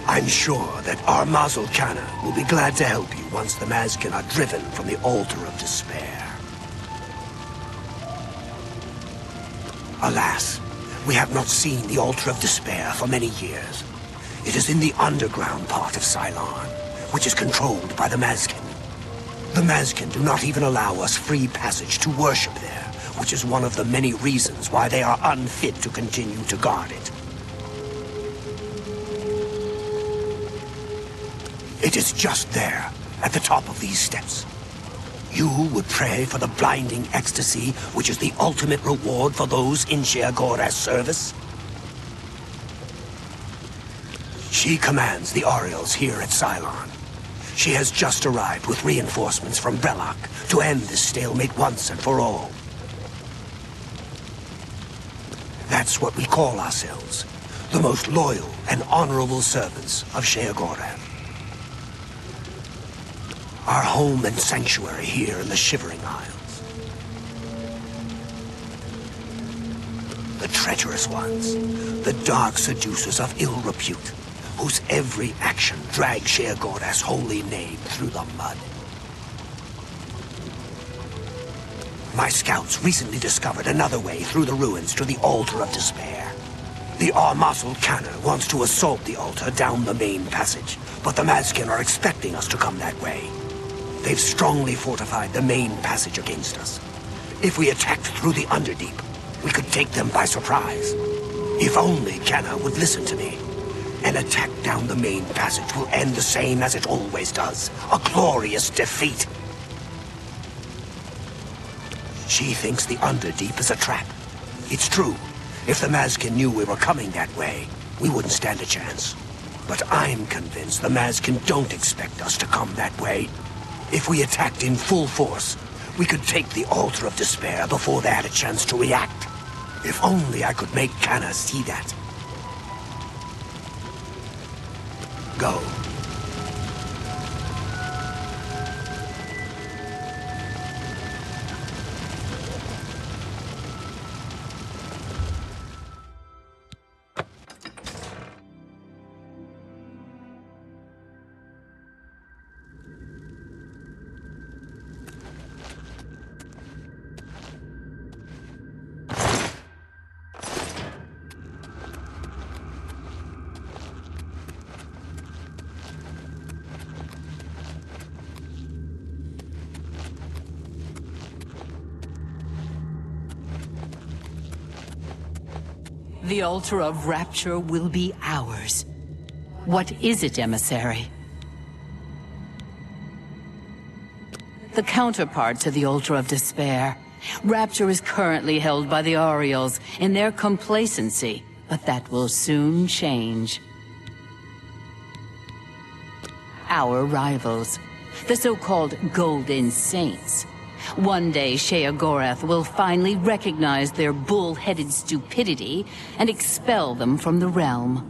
I'm sure that Armazel Kana will be glad to help you once the Maskin are driven from the Altar of Despair. Alas, we have not seen the Altar of Despair for many years. It is in the underground part of Cylon, which is controlled by the Maskin. The Mazkin do not even allow us free passage to worship there, which is one of the many reasons why they are unfit to continue to guard it. It is just there, at the top of these steps. You would pray for the blinding ecstasy, which is the ultimate reward for those in Sheogorath's service? She commands the Oriels here at Cylon. She has just arrived with reinforcements from Brellock to end this stalemate once and for all. That's what we call ourselves, the most loyal and honorable servants of Sheogorath. Our home and sanctuary here in the Shivering Isles. The treacherous ones, the dark seducers of ill repute, whose every action drags Sheogorath's holy name through the mud. My scouts recently discovered another way through the ruins to the Altar of Despair. The Armasul Canner wants to assault the altar down the main passage, but the Mazkin are expecting us to come that way. They've strongly fortified the main passage against us. If we attacked through the Underdeep, we could take them by surprise. If only Canna would listen to me. An attack down the main passage will end the same as it always does. A glorious defeat. She thinks the Underdeep is a trap. It's true. If the Mazkin knew we were coming that way, we wouldn't stand a chance. But I'm convinced the Mazkin don't expect us to come that way. If we attacked in full force, we could take the Altar of Despair before they had a chance to react. If only I could make Canna see that. Go. The Altar of Rapture will be ours. What is it, emissary? The counterpart to the Altar of Despair. Rapture is currently held by the Oriels in their complacency, but that will soon change. Our rivals, the so-called Golden Saints. One day, Sheogorath will finally recognize their bull-headed stupidity and expel them from the realm.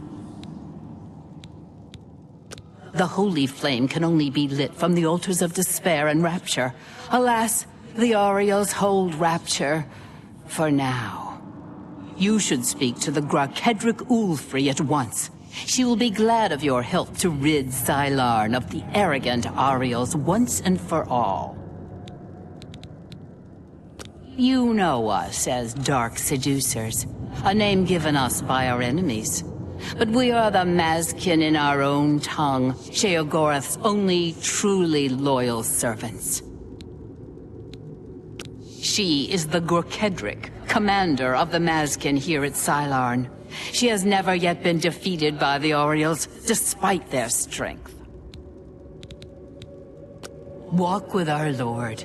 The holy flame can only be lit from the altars of despair and rapture. Alas, the Oriels hold rapture for now. You should speak to the Grakedric Ulfri at once. She will be glad of your help to rid Sylarn of the arrogant Oriels once and for all. You know us as Dark Seducers, a name given us by our enemies. But we are the Mazkin in our own tongue, Sheogorath's only truly loyal servants. She is the Gorkedric, commander of the Mazkin here at Sylarn. She has never yet been defeated by the Oriels, despite their strength. Walk with our lord.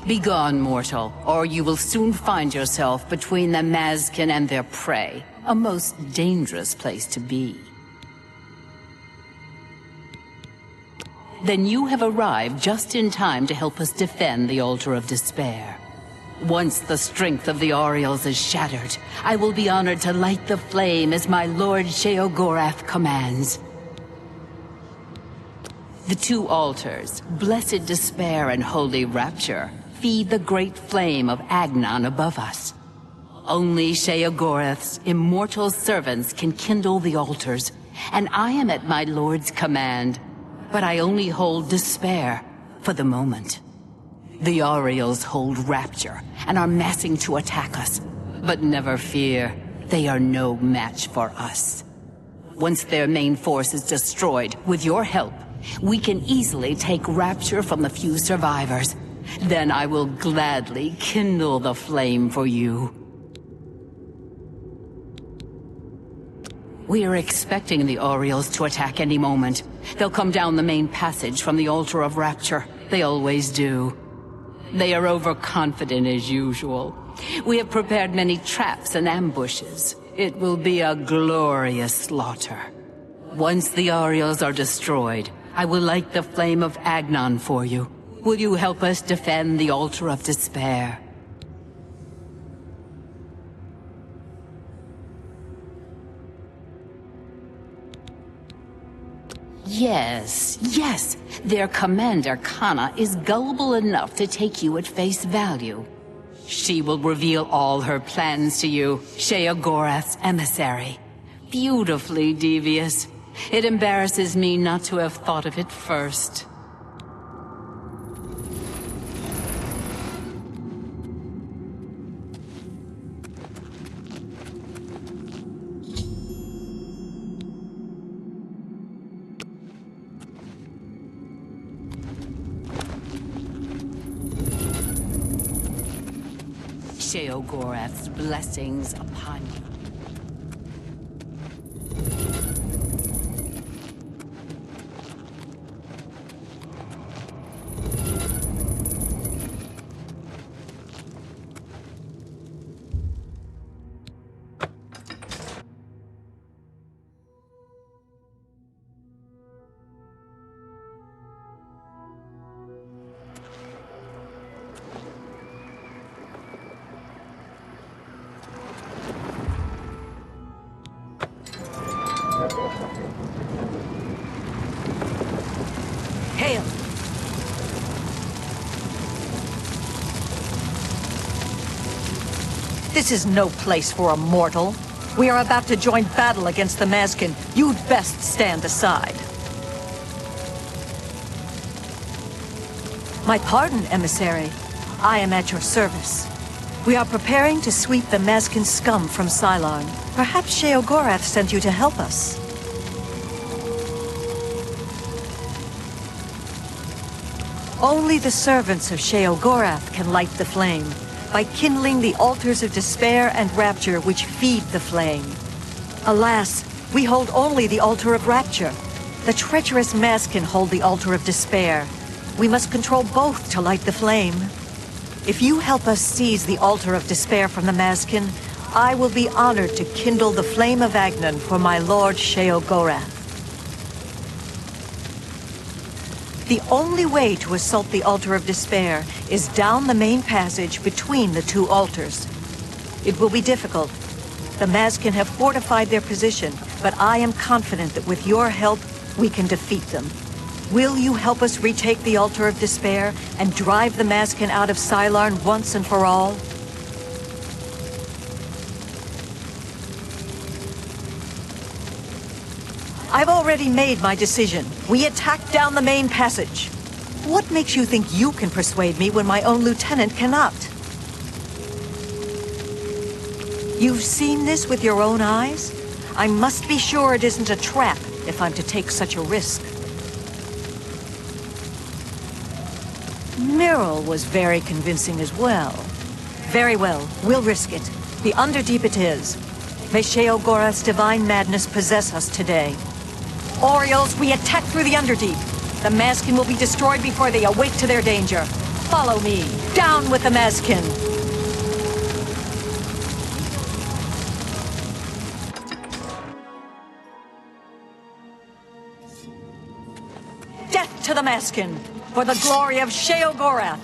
Begone, mortal, or you will soon find yourself between the Mazkin and their prey. A most dangerous place to be. Then you have arrived just in time to help us defend the Altar of Despair. Once the strength of the Oriels is shattered, I will be honored to light the flame as my Lord Sheogorath commands. The two altars, Blessed Despair and Holy Rapture, feed the great flame of Agnon above us. Only Sheogorath's immortal servants can kindle the altars, and I am at my Lord's command. But I only hold Despair for the moment. The Oriels hold Rapture and are massing to attack us. But never fear, they are no match for us. Once their main force is destroyed, with your help, we can easily take Rapture from the few survivors. Then I will gladly kindle the flame for you. We are expecting the Oriels to attack any moment. They'll come down the main passage from the Altar of Rapture. They always do. They are overconfident as usual. We have prepared many traps and ambushes. It will be a glorious slaughter. Once the Oriels are destroyed, I will light the flame of Agnon for you. Will you help us defend the Altar of Despair? Yes. Their commander, Kana, is gullible enough to take you at face value. She will reveal all her plans to you, Sheogorath's emissary. Beautifully devious. It embarrasses me not to have thought of it first. Sheogorath's blessings upon you. Hail! This is no place for a mortal. We are about to join battle against the Mazkin. You'd best stand aside. My pardon, emissary. I am at your service. We are preparing to sweep the Mazkin scum from Cylon. Perhaps Sheogorath sent you to help us. Only the servants of Sheogorath can light the flame, by kindling the altars of despair and rapture which feed the flame. Alas, we hold only the altar of rapture. The treacherous Mazkin hold the altar of despair. We must control both to light the flame. If you help us seize the altar of despair from the Mazkin, I will be honored to kindle the flame of Agnon for my lord Sheogorath. The only way to assault the Altar of Despair is down the main passage between the two altars. It will be difficult. The Mazkin have fortified their position, but I am confident that with your help, we can defeat them. Will you help us retake the Altar of Despair and drive the Mazkin out of Cylon once and for all? I've already made my decision. We attack down the main passage. What makes you think you can persuade me when my own lieutenant cannot? You've seen this with your own eyes? I must be sure it isn't a trap if I'm to take such a risk. Meryl was very convincing as well. Very well, we'll risk it. The Underdeep it is. May Sheogorath's divine madness possess us today. Oriels, we attack through the Underdeep. The Mazkin will be destroyed before they awake to their danger. follow me. Down with the Mazkin. Death to the Mazkin, for the glory of Sheogorath.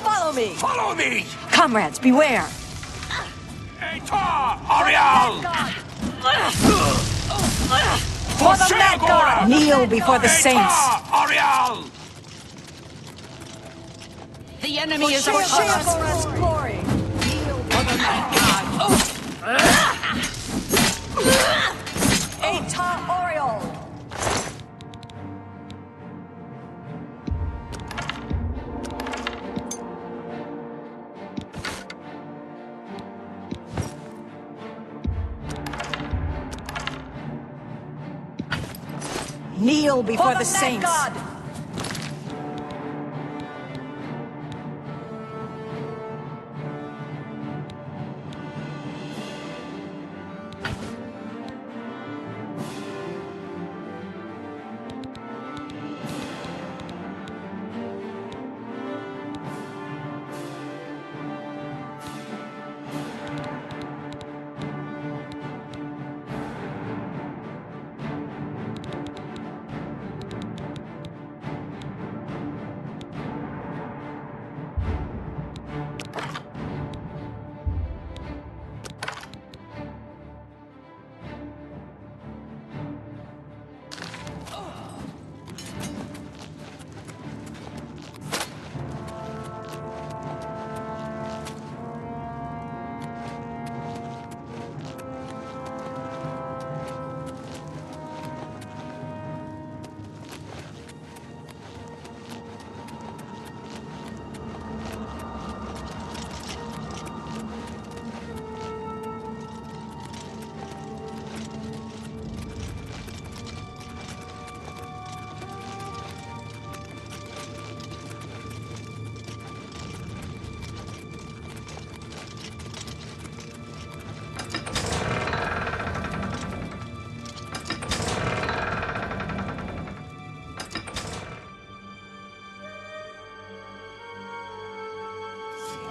Follow me! Follow me! Comrades, beware! Etar! Ariel! For the Mad God! Kneel before the saints! Ariel! The enemy is upon us. Sheogorath's glory! For the Mad God. Etar Oriol! Kneel before the saints! God.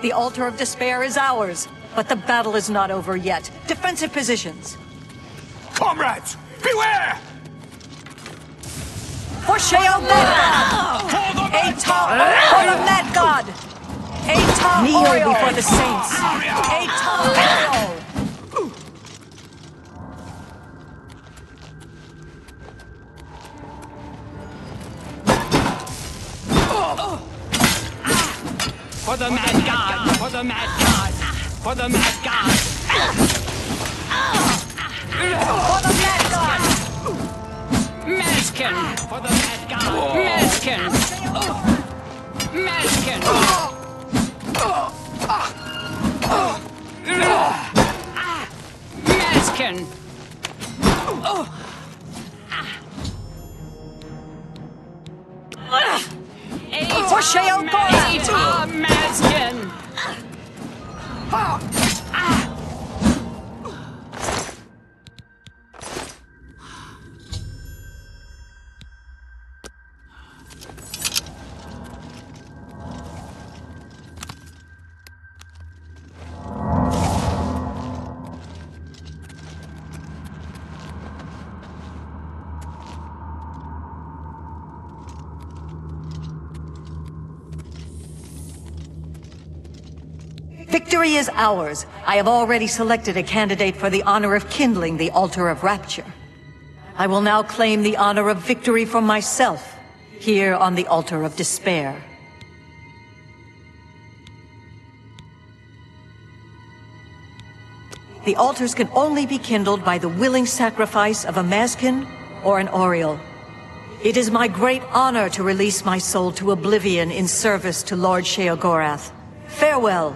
The Altar of Despair is ours, but the battle is not over yet. Defensive positions. Comrades, beware! For Sheogorath! For the Mad God! Etar Kneel before the saints! Etar Oriol! For the Mad God! For the Mad God! For the Mad God! For the Mad God! Mazkin! For the Mad God! Mazkin! Mazkin! Mazkin! For Sheogorath! Etar Mazkin! Victory is ours. I have already selected a candidate for the honor of kindling the Altar of Rapture. I will now claim the honor of victory for myself, here on the Altar of Despair. The altars can only be kindled by the willing sacrifice of a Mazkin or an Oriole. It is my great honor to release my soul to oblivion in service to Lord Sheogorath. Farewell.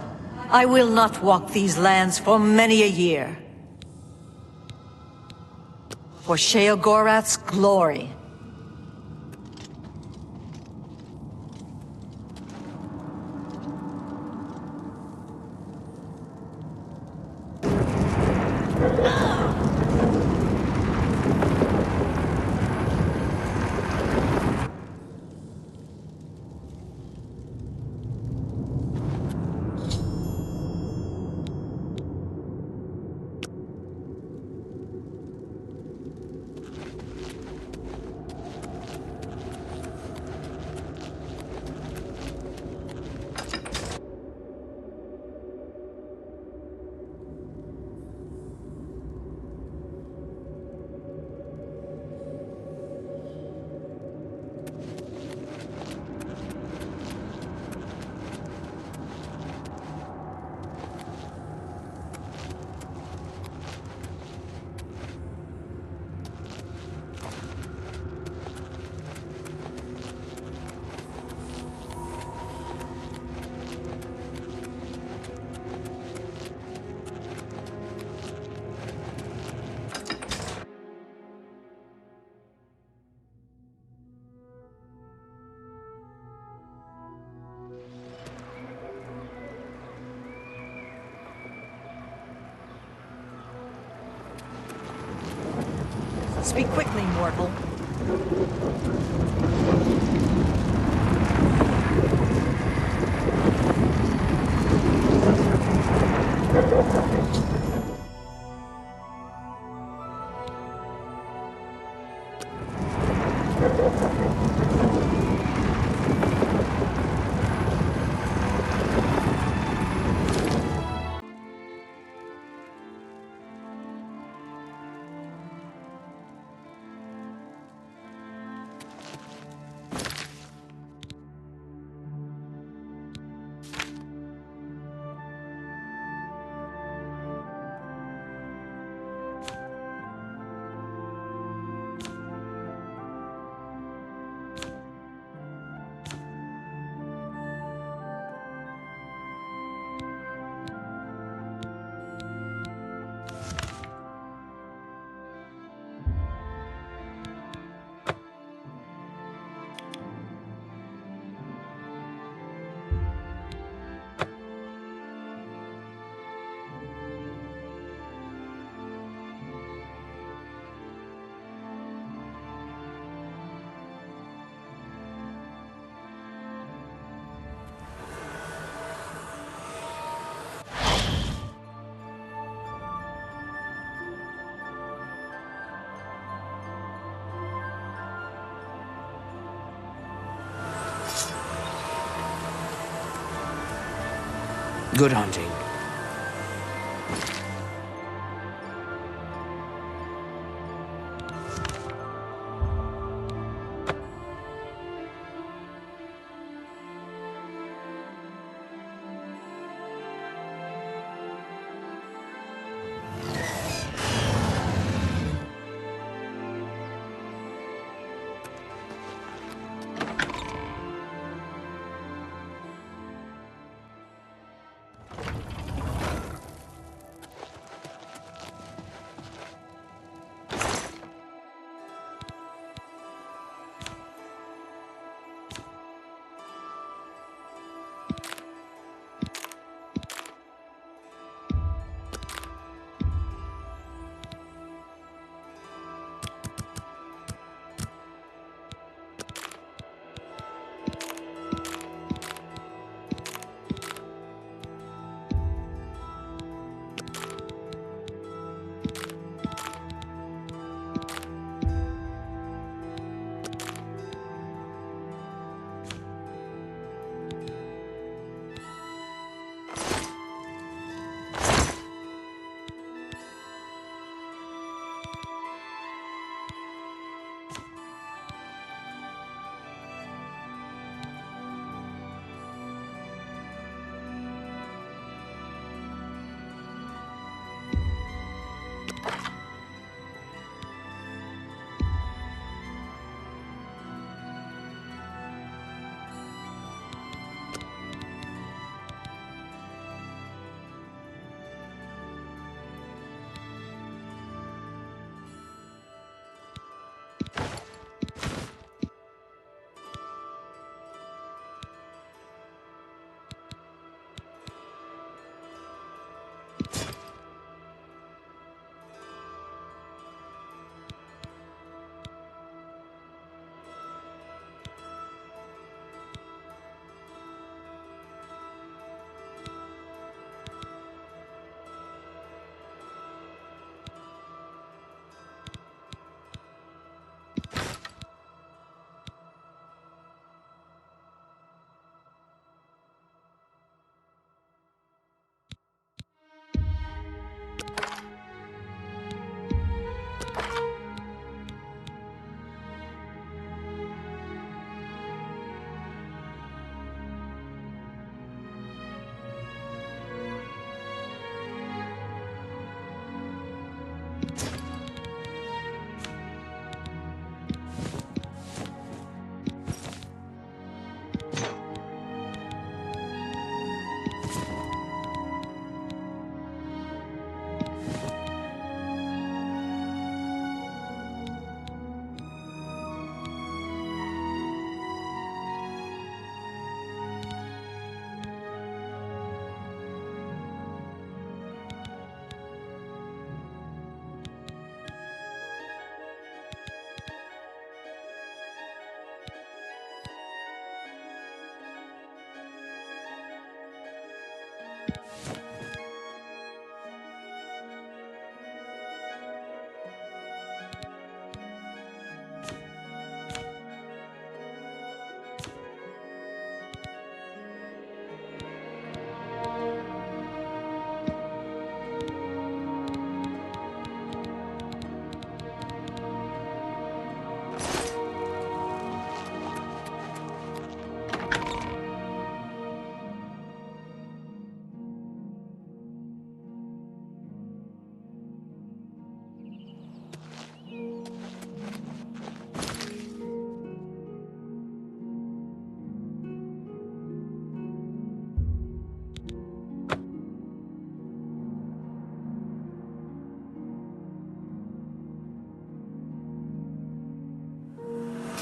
I will not walk these lands for many a year. For Sheogorath's glory. Speak quickly, mortal. Good hunting.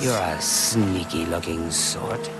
You're a sneaky-looking sort.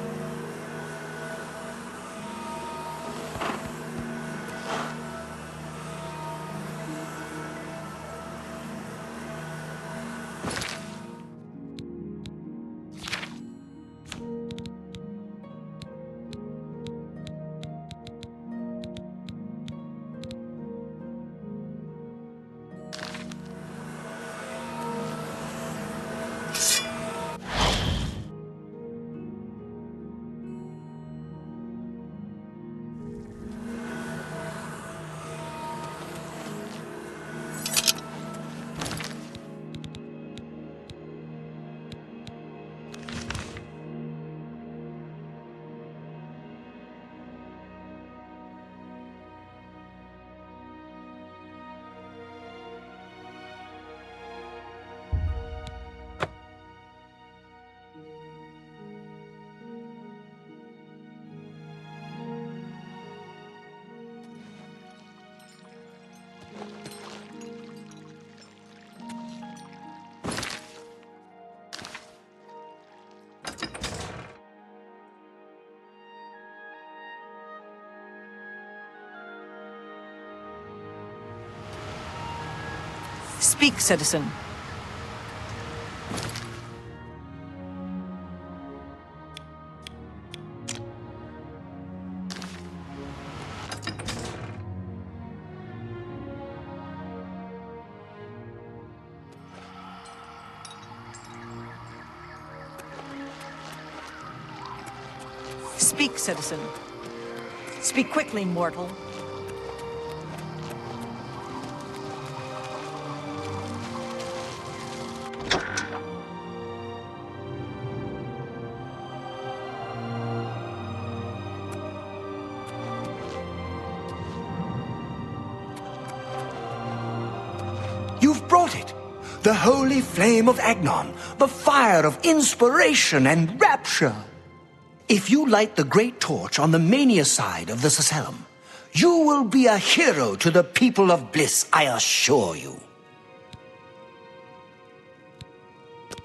Speak, citizen. Speak, citizen. Speak quickly, mortal. You've brought it! The holy flame of Agnon, the fire of inspiration and rapture. If you light the great torch on the mania side of the Sacellum, you will be a hero to the people of Bliss, I assure you.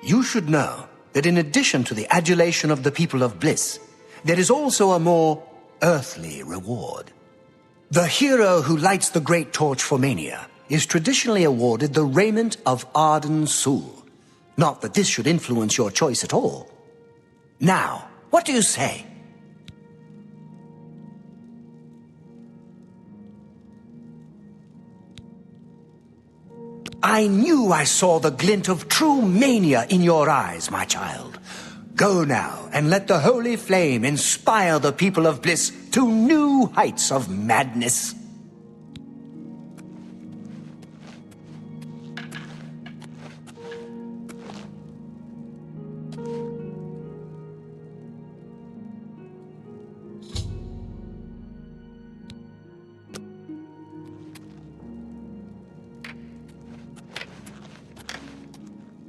You should know that in addition to the adulation of the people of Bliss, there is also a more earthly reward. The hero who lights the great torch for mania is traditionally awarded the raiment of Arden Sul. Not that this should influence your choice at all. Now, what do you say? I knew I saw the glint of true mania in your eyes, my child. Go now and let the holy flame inspire the people of Bliss to new heights of madness.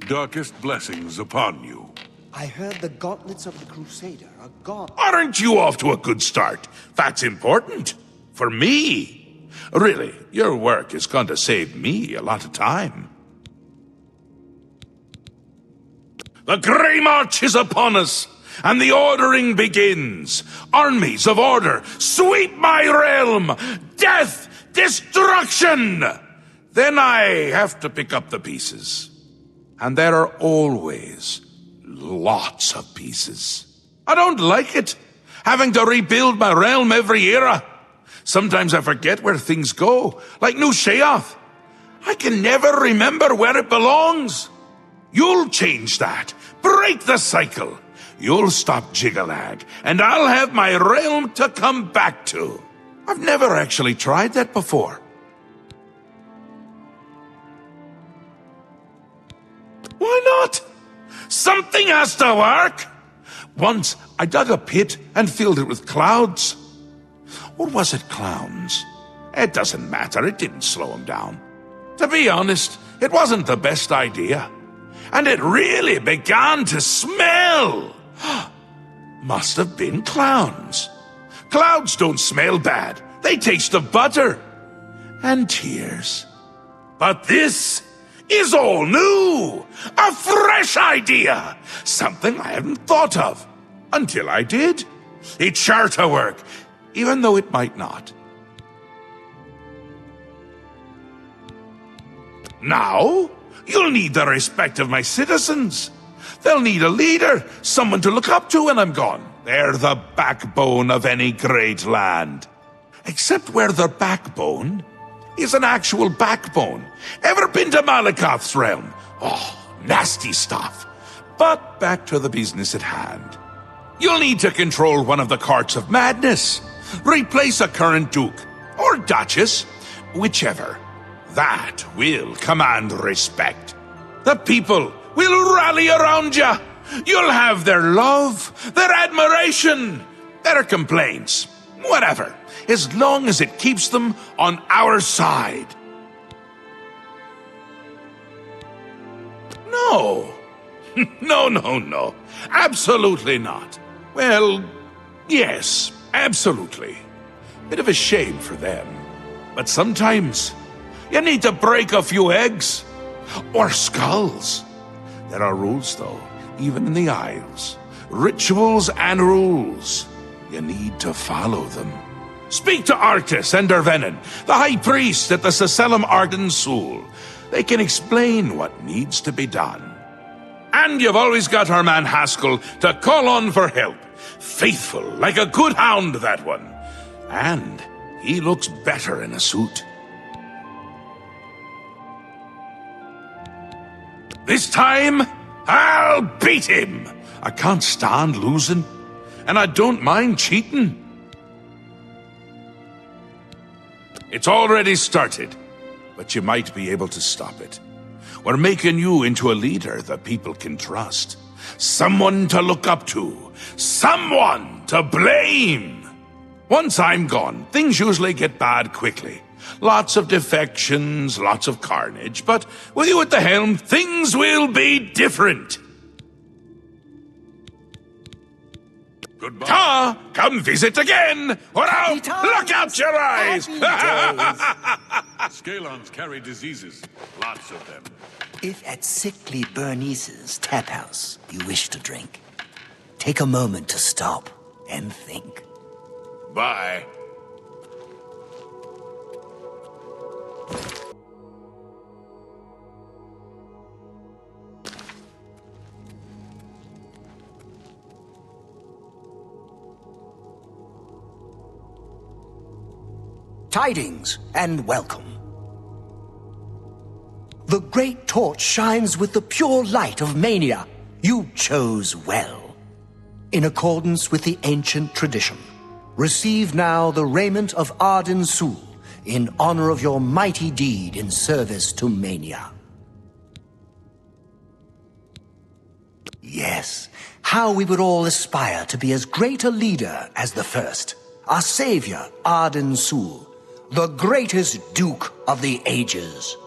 Darkest blessings upon you. I heard the gauntlets of the Crusader are gone. Aren't you off to a good start? That's important. For me. Really, your work is going to save me a lot of time. The Grey March is upon us, and the ordering begins. Armies of order, sweep my realm! Death! Destruction! Then I have to pick up the pieces. And there are always lots of pieces. I don't like it, having to rebuild my realm every era. Sometimes I forget where things go, like New Sheoth. I can never remember where it belongs. You'll change that. Break the cycle. You'll stop Jigalag, and I'll have my realm to come back to. I've never actually tried that before. Why not? Something has to work. Once, I dug a pit and filled it with clouds. Or was it clowns? It doesn't matter, it didn't slow him down. To be honest, it wasn't the best idea. And it really began to smell. Must have been clowns. Clouds don't smell bad. They taste of butter. And tears. But this is all new. A fresh idea. Something I hadn't thought of. Until I did. It's sure to work, even though it might not. Now, you'll need the respect of my citizens. They'll need a leader, someone to look up to when I'm gone. They're the backbone of any great land. Except where their backbone is an actual backbone. Ever been to Malakoth's realm? Oh, nasty stuff. But back to the business at hand. You'll need to control one of the courts of madness. Replace a current duke, or duchess, whichever. That will command respect. The people will rally around you. You'll have their love, their admiration, their complaints, whatever, as long as it keeps them on our side. No. No. Absolutely not. Well, yes, absolutely. Bit of a shame for them. But sometimes you need to break a few eggs. Or skulls. There are rules, though, even in the Isles. Rituals and rules. You need to follow them. Speak to Artis and Dervenin, the High Priest at the Sacellum Arden Sul. They can explain what needs to be done. And you've always got our man Haskell to call on for help. Faithful, like a good hound, that one. And he looks better in a suit. This time, I'll beat him. I can't stand losing, and I don't mind cheating. It's already started, but you might be able to stop it. We're making you into a leader the people can trust. Someone to look up to. Someone to blame. Once I'm gone, things usually get bad quickly. Lots of defections, lots of carnage, but with you at the helm, things will be different. Goodbye. Ta! Come visit again, or I'll look out your eyes! Scalons carry diseases, lots of them. If at sickly Bernice's tap house you wish to drink, take a moment to stop and think. Bye. Tidings and welcome. The great torch shines with the pure light of mania. You chose well. In accordance with the ancient tradition, receive now the raiment of Arden Sul in honor of your mighty deed in service to mania. Yes, how we would all aspire to be as great a leader as the first, our savior, Arden Sul, the greatest Duke of the Ages.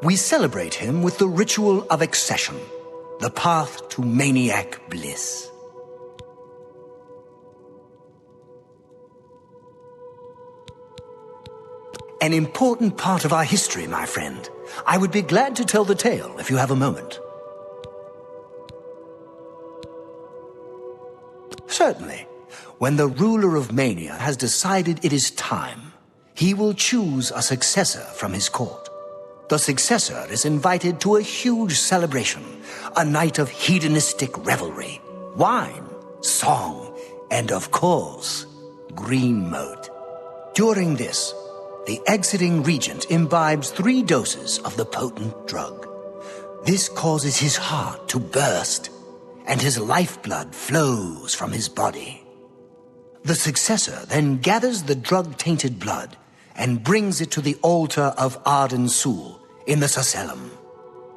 We celebrate him with the ritual of accession, the path to maniac bliss. An important part of our history, my friend. I would be glad to tell the tale if you have a moment. Certainly. When the ruler of Mania has decided it is time, he will choose a successor from his court. The successor is invited to a huge celebration, a night of hedonistic revelry, wine, song, and of course, green moat. During this, the exiting regent imbibes 3 doses of the potent drug. This causes his heart to burst, and his lifeblood flows from his body. The successor then gathers the drug-tainted blood and brings it to the altar of Arden Sul in the Sacellum.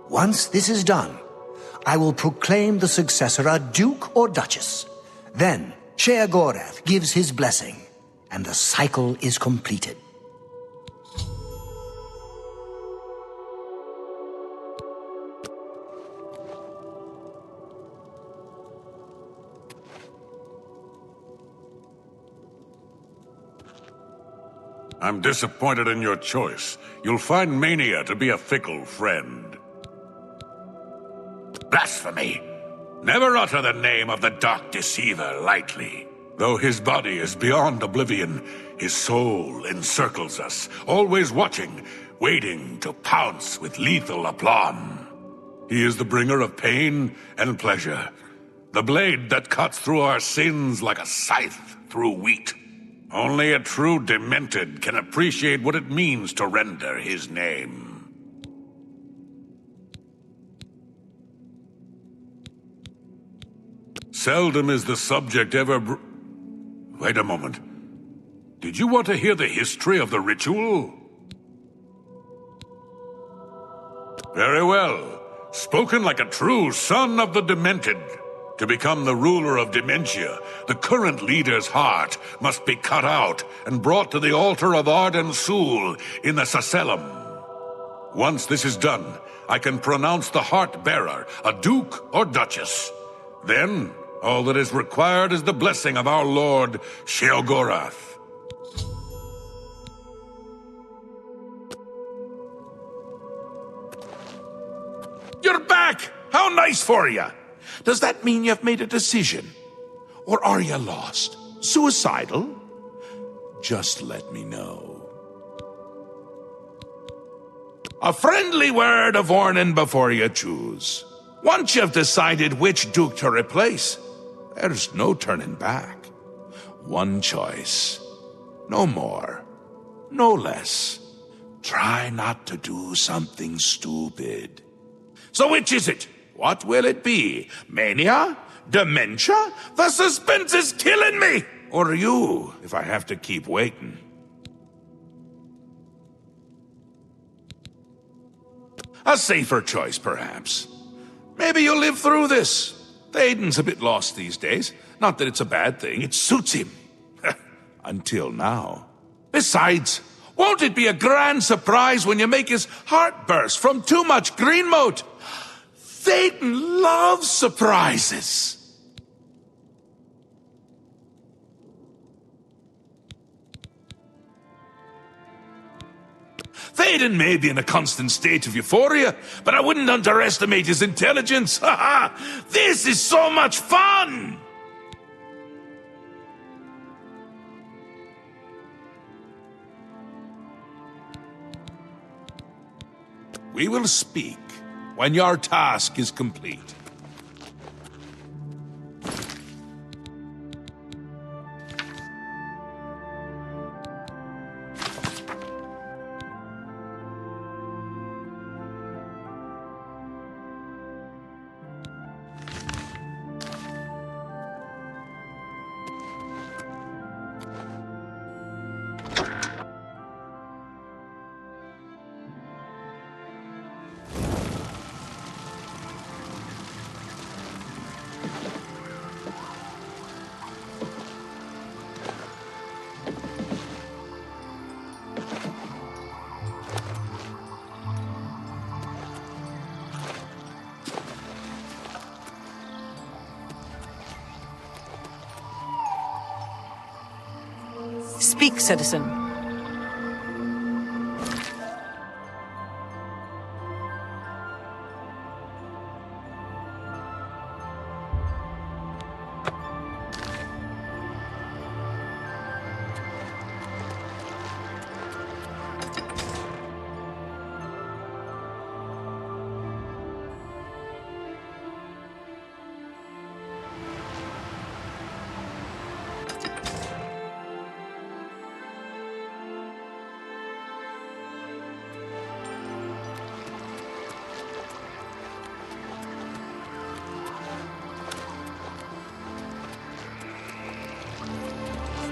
Once this is done, I will proclaim the successor a duke or duchess. Then Sheogorath gives his blessing, and the cycle is completed. I'm disappointed in your choice. You'll find mania to be a fickle friend. Blasphemy! Never utter the name of the Dark Deceiver lightly. Though his body is beyond oblivion, his soul encircles us, always watching, waiting to pounce with lethal aplomb. He is the bringer of pain and pleasure, the blade that cuts through our sins like a scythe through wheat. Only a true demented can appreciate what it means to render his name. Seldom is the subject ever Wait a moment. Did you want to hear the history of the ritual? Very well. Spoken like a true son of the demented. To become the ruler of dementia, the current leader's heart must be cut out and brought to the altar of Arden Sul in the Sacellum. Once this is done, I can pronounce the heart bearer a duke or duchess. Then, all that is required is the blessing of our Lord Sheogorath. You're back! How nice for you! Does that mean you've made a decision? Or are you lost? Suicidal? Just let me know. A friendly word of warning before you choose. Once you've decided which duke to replace, there's no turning back. One choice. No more. No less. Try not to do something stupid. So which is it? What will it be? Mania? Dementia? The suspense is killing me! Or you, if I have to keep waiting. A safer choice, perhaps. Maybe you'll live through this. Théoden's a bit lost these days. Not that it's a bad thing, it suits him. Until now. Besides, won't it be a grand surprise when you make his heart burst from too much green moat? Théoden loves surprises. Théoden may be in a constant state of euphoria, but I wouldn't underestimate his intelligence. Ha ha! This is so much fun! We will speak when your task is complete. Speak, citizen.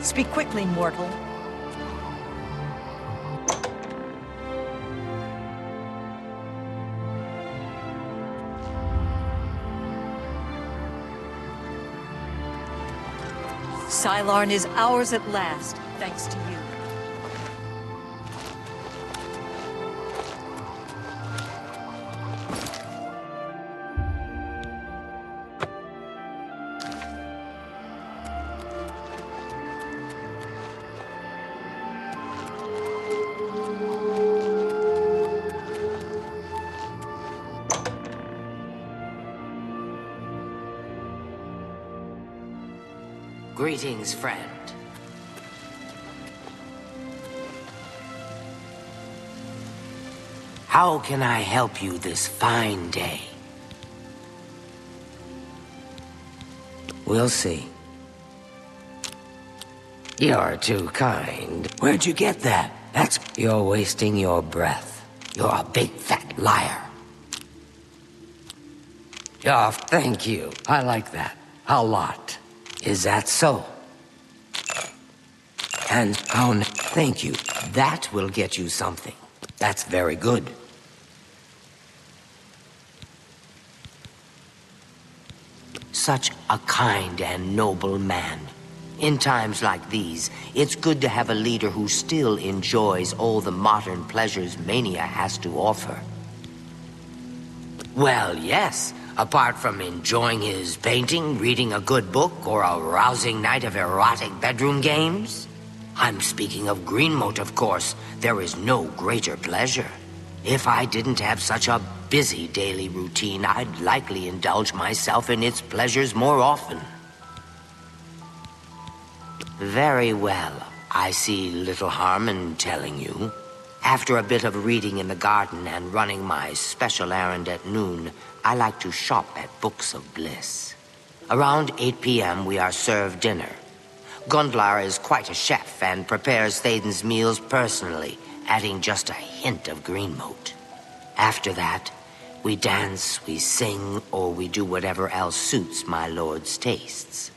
Speak quickly, mortal. Sylarn is ours at last, thanks to you. Greetings, friend. How can I help you this fine day? We'll see. You're too kind. Where'd you get that? You're wasting your breath. You're a big fat liar. Oh, thank you. I like that. A lot. Is that so? And, thank you. That will get you something. That's very good. Such a kind and noble man. In times like these, it's good to have a leader who still enjoys all the modern pleasures Mania has to offer. Well, yes. Apart from enjoying his painting, reading a good book, or a rousing night of erotic bedroom games. I'm speaking of Greenmote, of course. There is no greater pleasure. If I didn't have such a busy daily routine, I'd likely indulge myself in its pleasures more often. Very well. I see little harm in telling you. After a bit of reading in the garden and running my special errand at noon, I like to shop at Books of Bliss. Around 8 p.m. we are served dinner. Gundlar is quite a chef and prepares Thaden's meals personally, adding just a hint of Greenmote. After that, we dance, we sing, or we do whatever else suits my lord's tastes.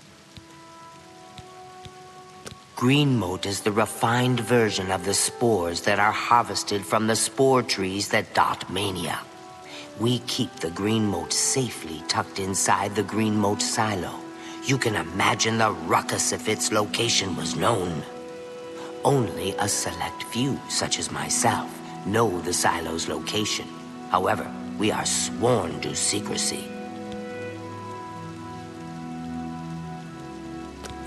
Greenmote is the refined version of the spores that are harvested from the spore trees that dot Mania. We keep the Greenmote safely tucked inside the Greenmote silo. You can imagine the ruckus if its location was known. Only a select few, such as myself, know the silo's location. However, we are sworn to secrecy.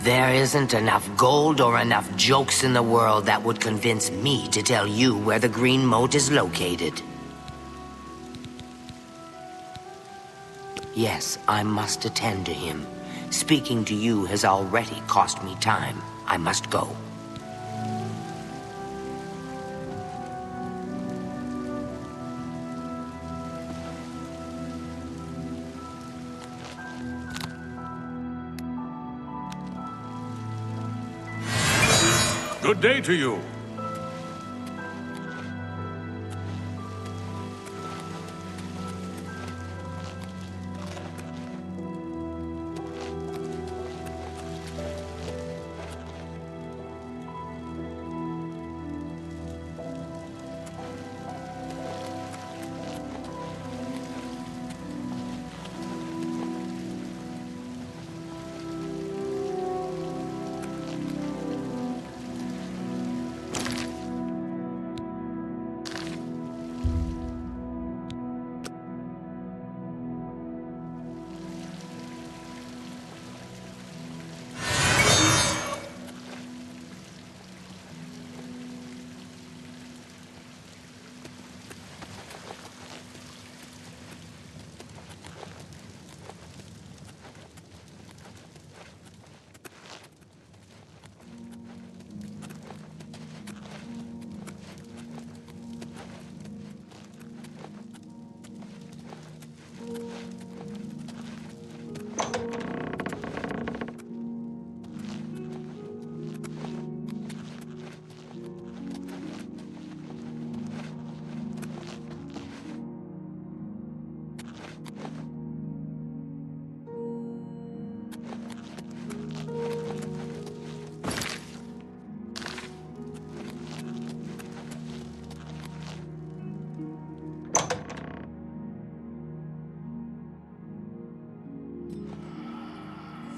There isn't enough gold or enough jokes in the world that would convince me to tell you where the Greenmote is located. Yes, I must attend to him. Speaking to you has already cost me time. I must go. Good day to you.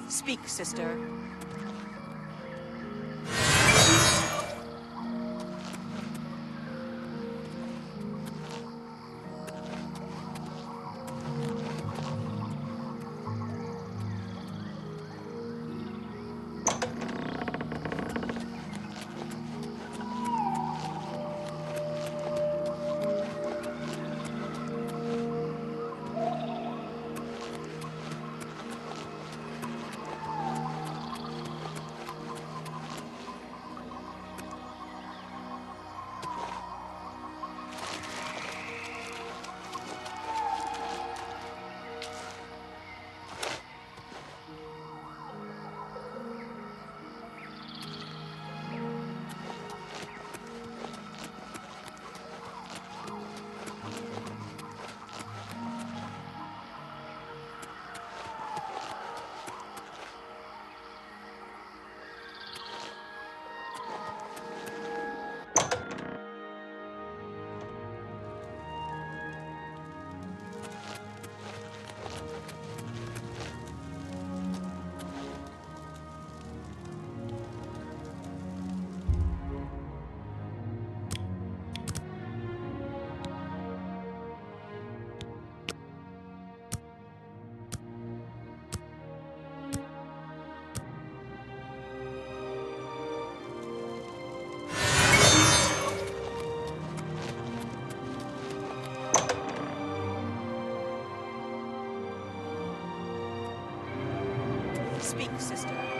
Speak, sister. Speak, sister.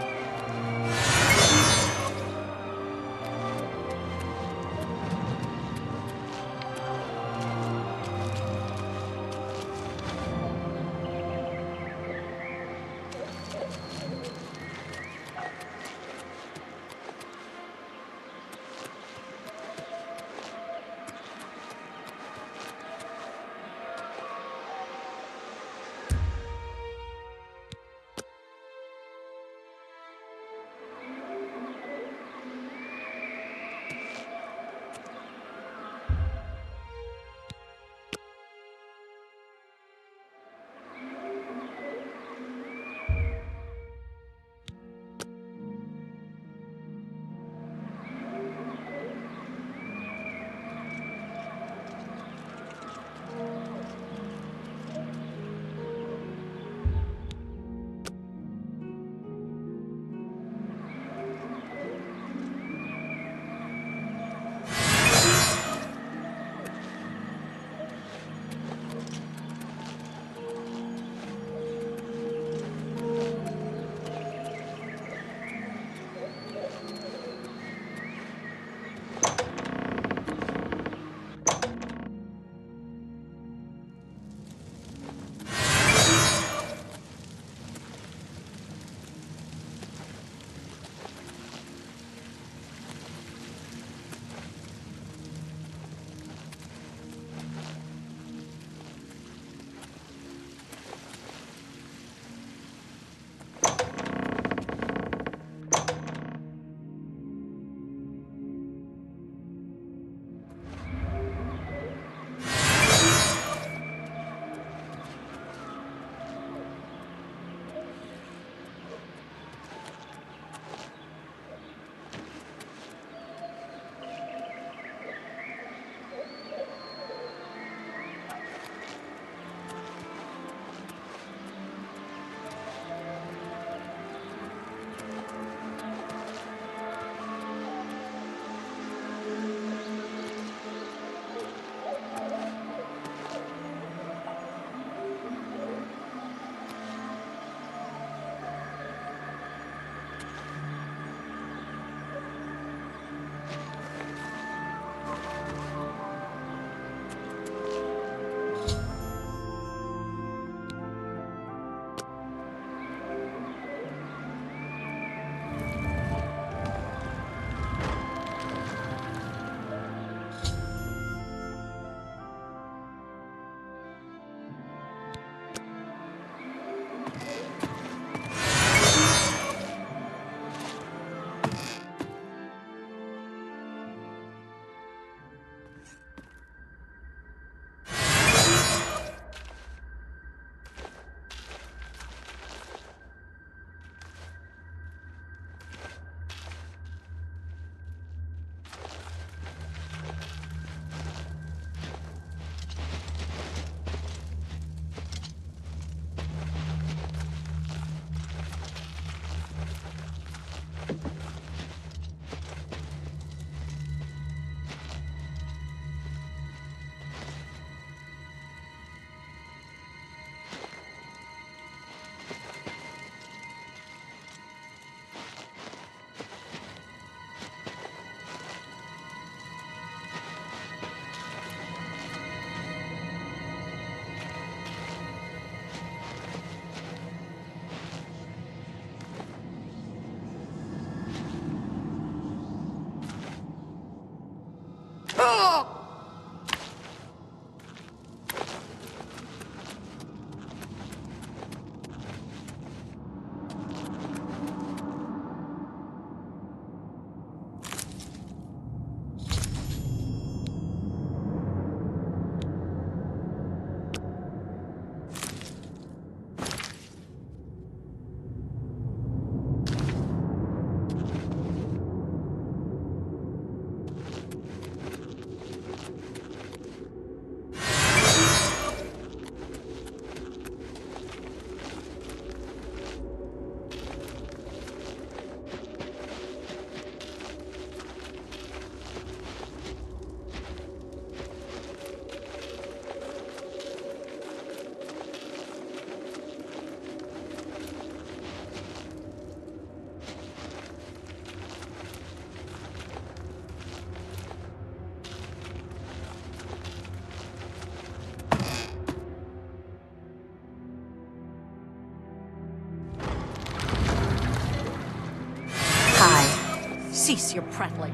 Cease your prattling.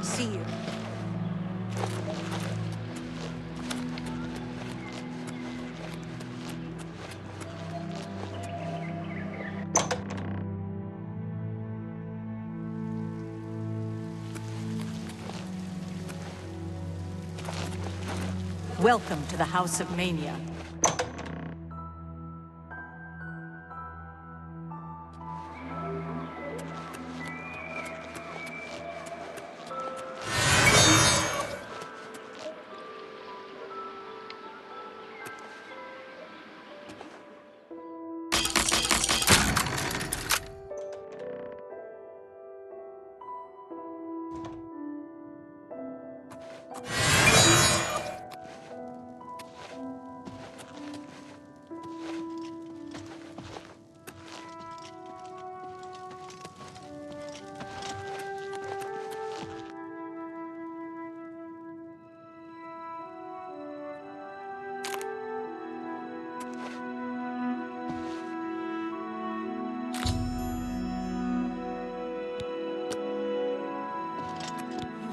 See you. Welcome to the House of Mania.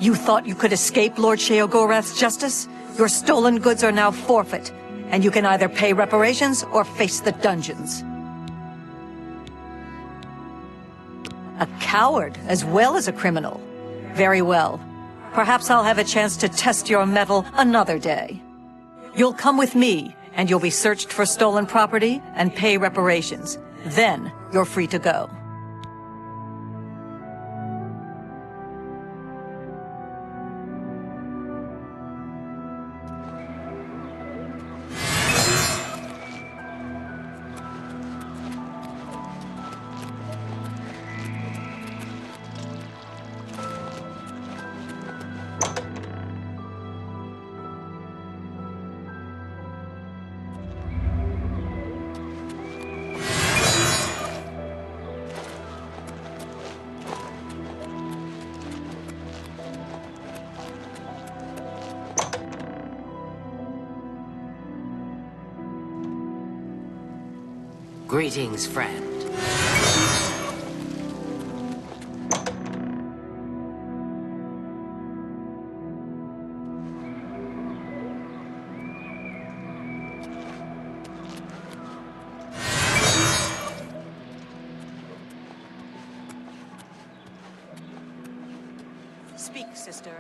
You thought you could escape Lord Sheogorath's justice? Your stolen goods are now forfeit, and you can either pay reparations or face the dungeons. A coward as well as a criminal. Very well. Perhaps I'll have a chance to test your mettle another day. You'll come with me, and you'll be searched for stolen property and pay reparations. Then you're free to go. Greetings, friend. Speak, sister.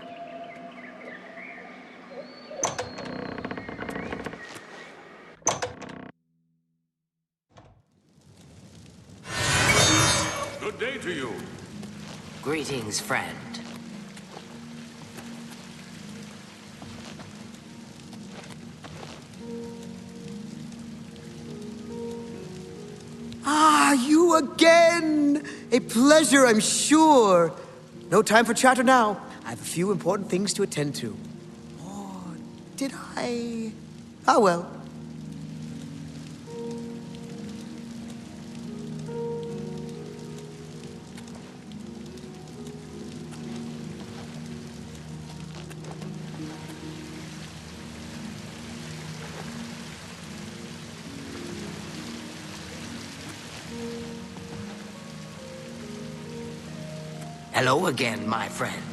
Good day to you. Greetings, friend. Ah, you again! A pleasure, I'm sure. No time for chatter now. I have a few important things to attend to. Or did I? Ah, well. Hello again, my friend.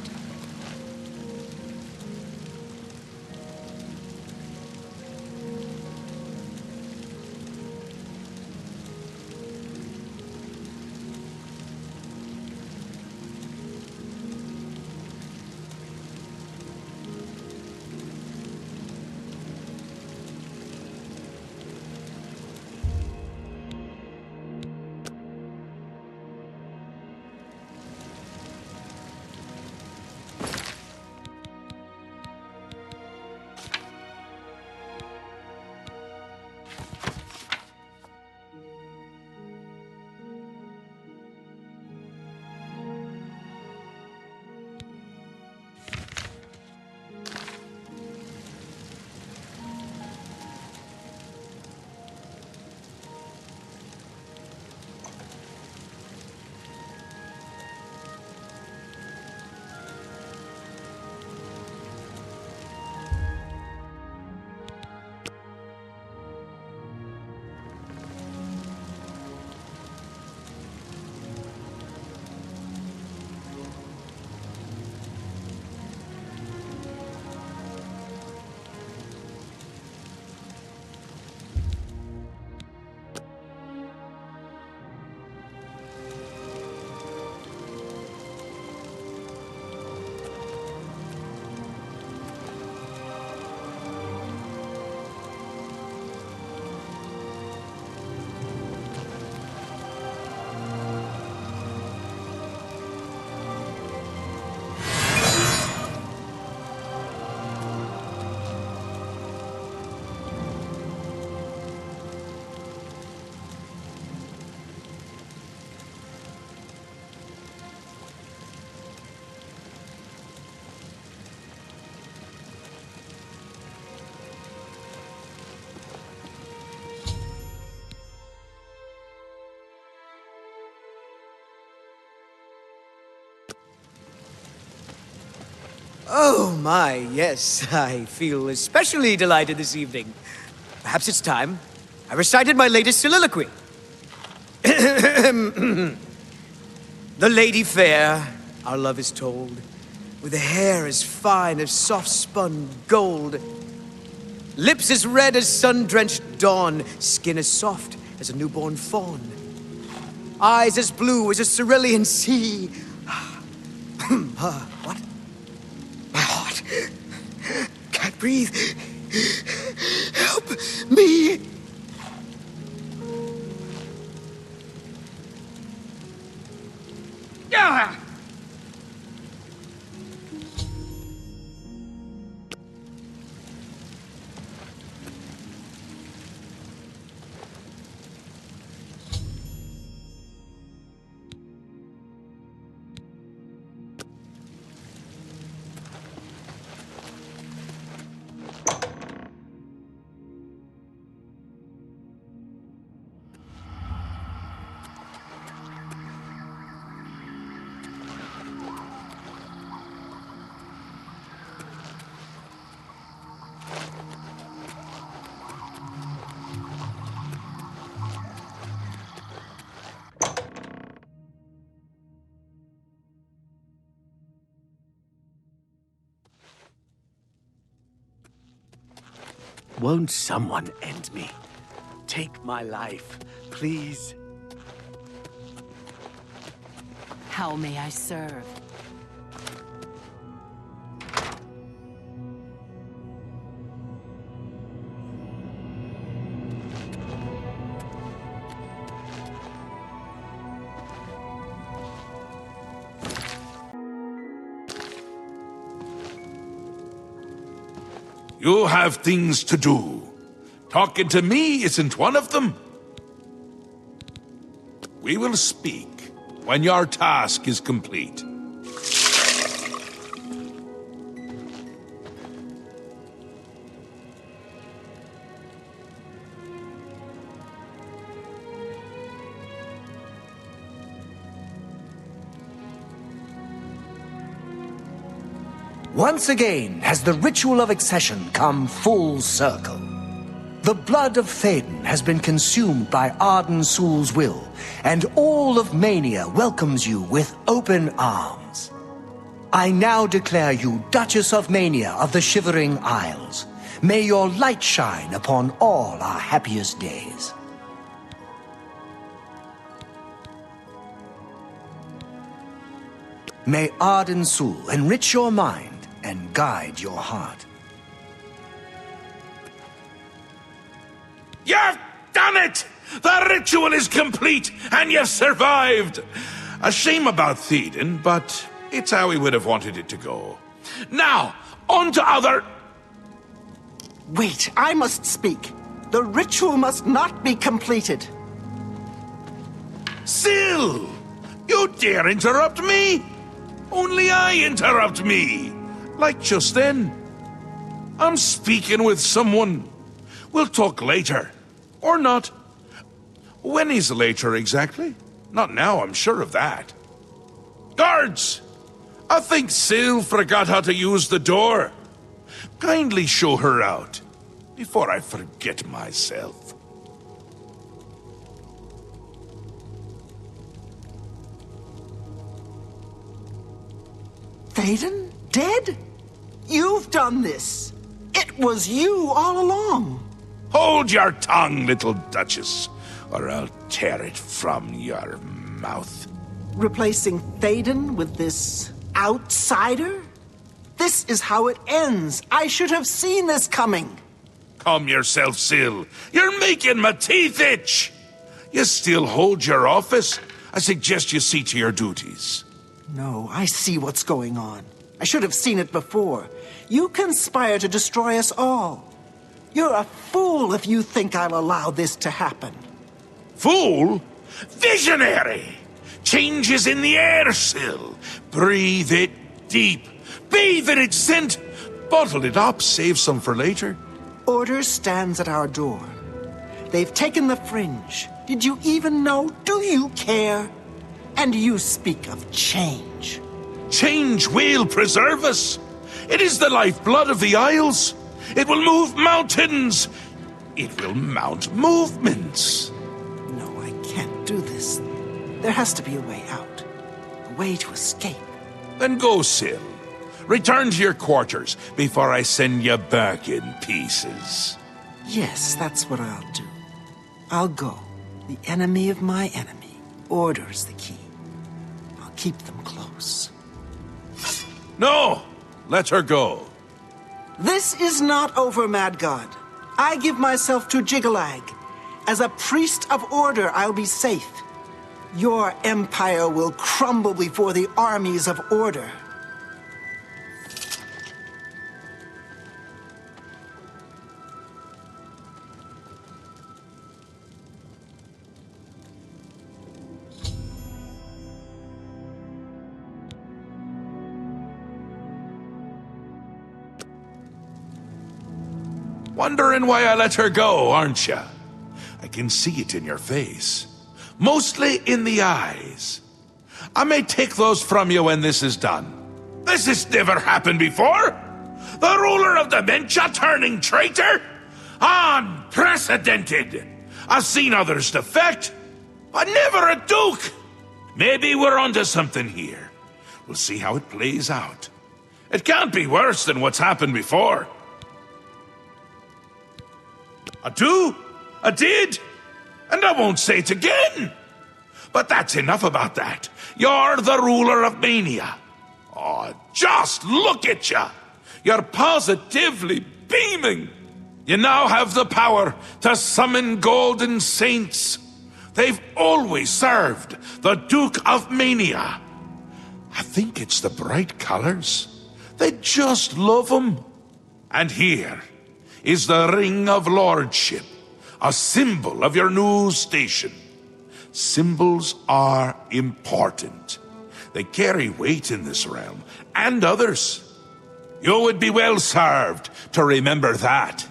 Oh my, yes. I feel especially delighted this evening. Perhaps it's time I recited my latest soliloquy. The lady fair, our love is told, with a hair as fine as soft-spun gold, lips as red as sun-drenched dawn, skin as soft as a newborn fawn, eyes as blue as a cerulean sea. What? My heart can't breathe. Help me! Yeah! Won't someone end me? Take my life, please. How may I serve? You have things to do. Talking to me isn't one of them. We will speak when your task is complete. Once again has the ritual of accession come full circle. The blood of Théoden has been consumed by Arden Sul's will, and all of Mania welcomes you with open arms. I now declare you Duchess of Mania of the Shivering Isles. May your light shine upon all our happiest days. May Arden Sul enrich your mind and guide your heart. You've done it! The ritual is complete, and you've survived! A shame about Théoden, but it's how he would have wanted it to go. Now, on to other... Wait, I must speak. The ritual must not be completed. Syl! You dare interrupt me? Only I interrupt me! Like just then. I'm speaking with someone. We'll talk later. Or not. When is later exactly? Not now, I'm sure of that. Guards! I think Syl forgot how to use the door. Kindly show her out, before I forget myself. Théoden? Dead? You've done this. It was you all along. Hold your tongue, little Duchess, or I'll tear it from your mouth. Replacing Théoden with this outsider? This is how it ends. I should have seen this coming. Calm yourself, Syl. You're making my teeth itch. You still hold your office? I suggest you see to your duties. No, I see what's going on. I should have seen it before. You conspire to destroy us all. You're a fool if you think I'll allow this to happen. Fool? Visionary! Change is in the air, Syl. Breathe it deep. Bathe in its scent. Bottle it up, save some for later. Order stands at our door. They've taken the fringe. Did you even know? Do you care? And you speak of change. Change will preserve us. It is the lifeblood of the Isles. It will move mountains. It will mount movements. No, I can't do this. There has to be a way out. A way to escape. Then go, Syl. Return to your quarters before I send you back in pieces. Yes, that's what I'll do. I'll go. The enemy of my enemy orders the key. I'll keep them close. No! Let her go. This is not over, Mad God. I give myself to Jiggalag. As a priest of order, I'll be safe. Your empire will crumble before the armies of order. Wondering why I let her go, aren't you? I can see it in your face. Mostly in the eyes. I may take those from you when this is done. This has never happened before. The ruler of dementia turning traitor? Unprecedented. I've seen others defect, but never a duke. Maybe we're onto something here. We'll see how it plays out. It can't be worse than what's happened before. I do, I did, and I won't say it again. But that's enough about that. You're the ruler of Mania. Oh, just look at you. You're positively beaming. You now have the power to summon golden saints. They've always served the Duke of Mania. I think it's the bright colors. They just love them. And here is the Ring of Lordship, a symbol of your new station. Symbols are important. They carry weight in this realm, and others. You would be well served to remember that.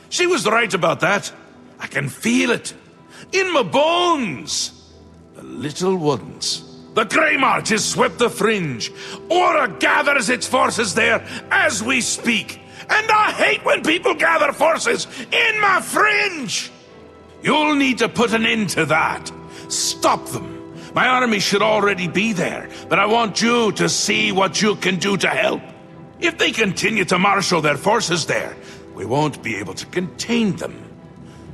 She was right about that. I can feel it. In my bones. The little ones. The Grey March has swept the Fringe. Aura gathers its forces there as we speak. And I hate when people gather forces in my Fringe! You'll need to put an end to that. Stop them. My army should already be there, but I want you to see what you can do to help. If they continue to marshal their forces there, we won't be able to contain them.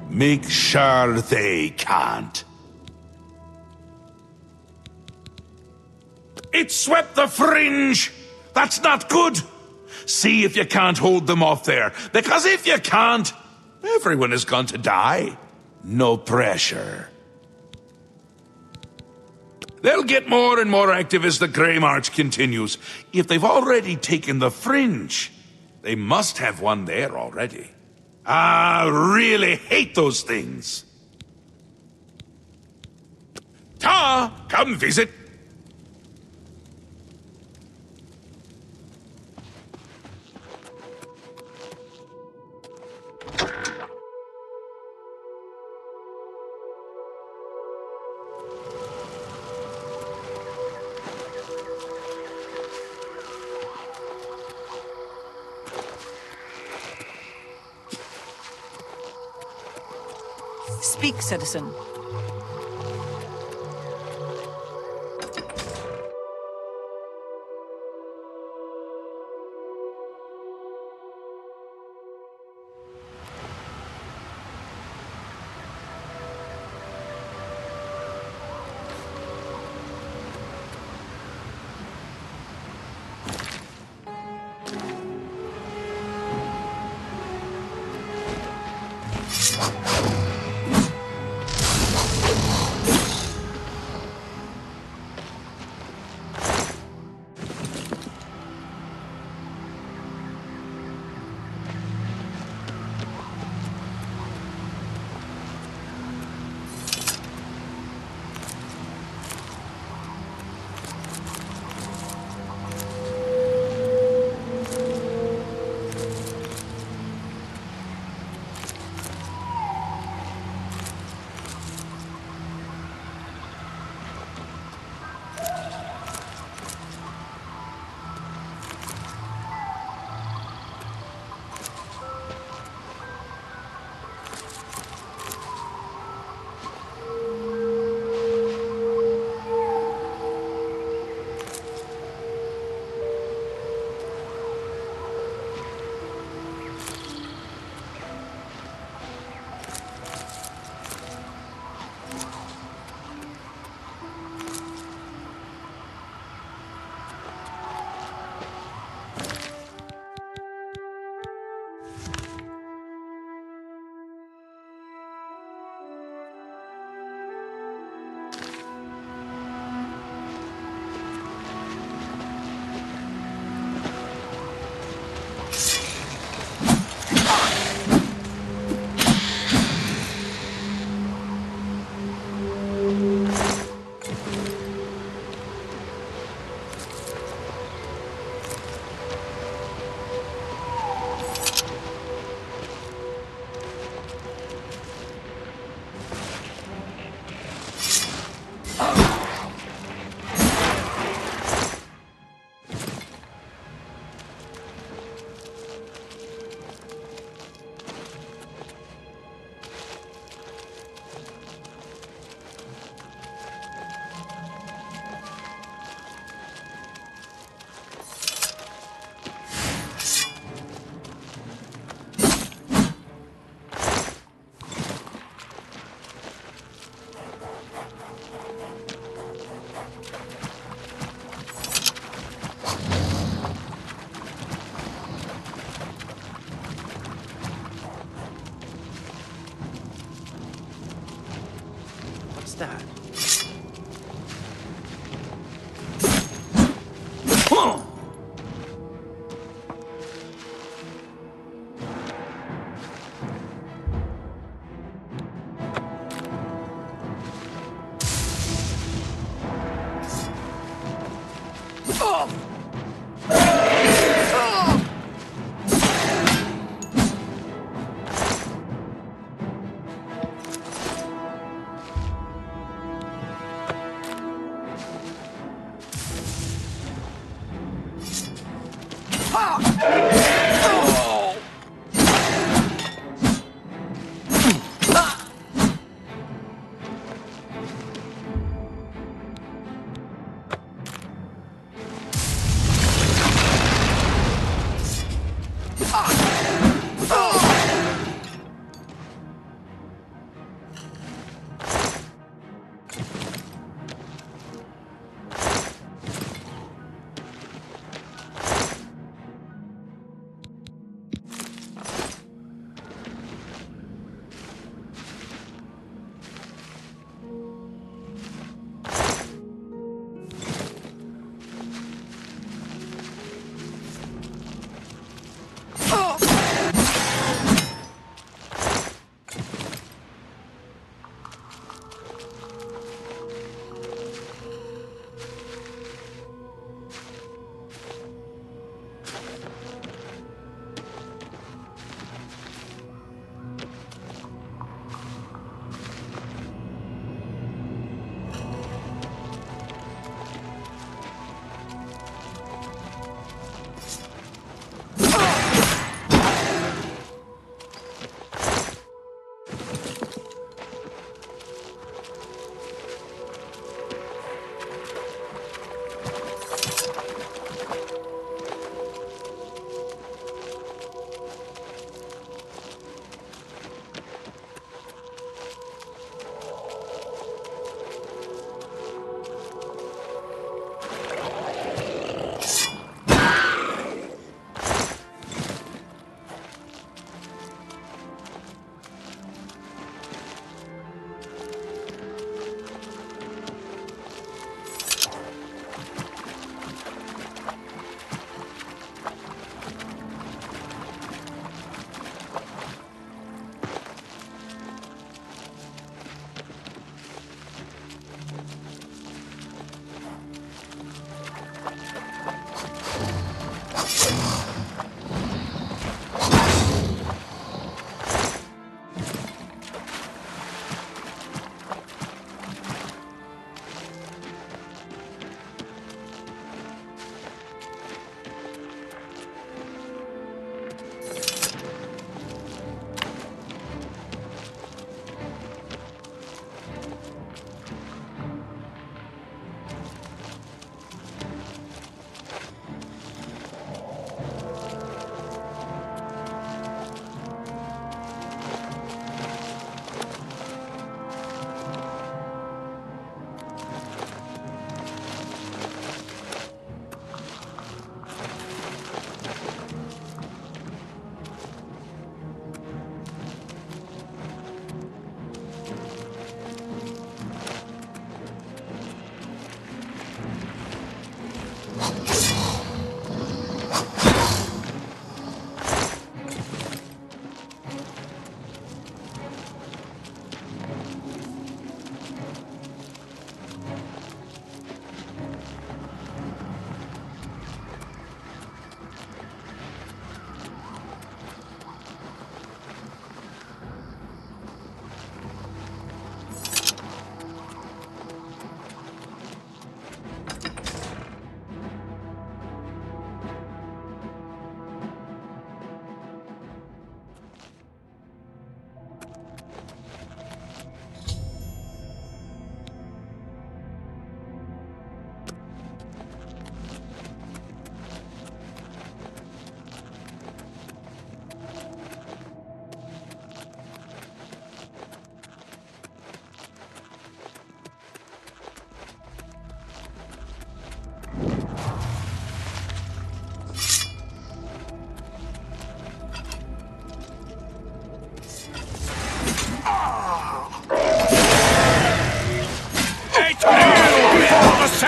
Make sure they can't. It swept the Fringe! That's not good! See if you can't hold them off there, because if you can't, everyone is going to die. No pressure. They'll get more and more active as the Grey March continues. If they've already taken the Fringe, they must have one there already. I really hate those things. Ta! Come visit. Speak, citizen. that?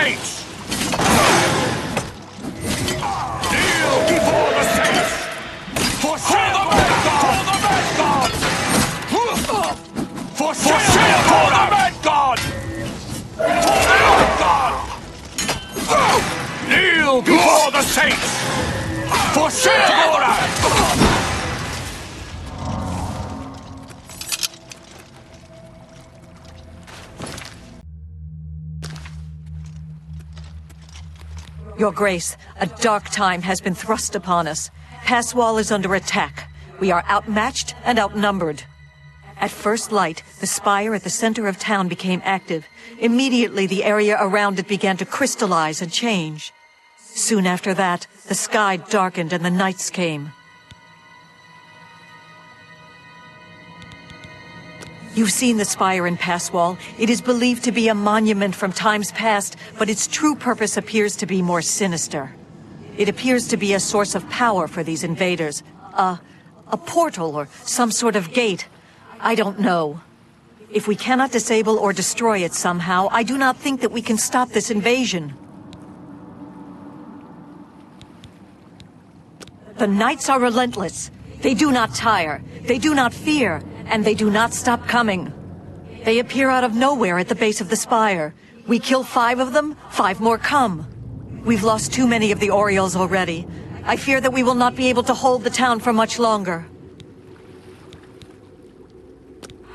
saints! Kneel before the saints! For the Vanguard! For the Vanguard! For the Vanguard! Kneel before the saints! For Sheogorath! Your Grace, a dark time has been thrust upon us. Passwall is under attack. We are outmatched and outnumbered. At first light, the spire at the center of town became active. Immediately, the area around it began to crystallize and change. Soon after that, the sky darkened and the nights came. You've seen the spire in Passwall. It is believed to be a monument from times past, but its true purpose appears to be more sinister. It appears to be a source of power for these invaders. A portal or some sort of gate. I don't know. If we cannot disable or destroy it somehow, I do not think that we can stop this invasion. The Knights are relentless. They do not tire. They do not fear. And they do not stop coming. They appear out of nowhere at the base of the spire. We kill 5 of them, 5 more come. We've lost too many of the Orioles already. I fear that we will not be able to hold the town for much longer.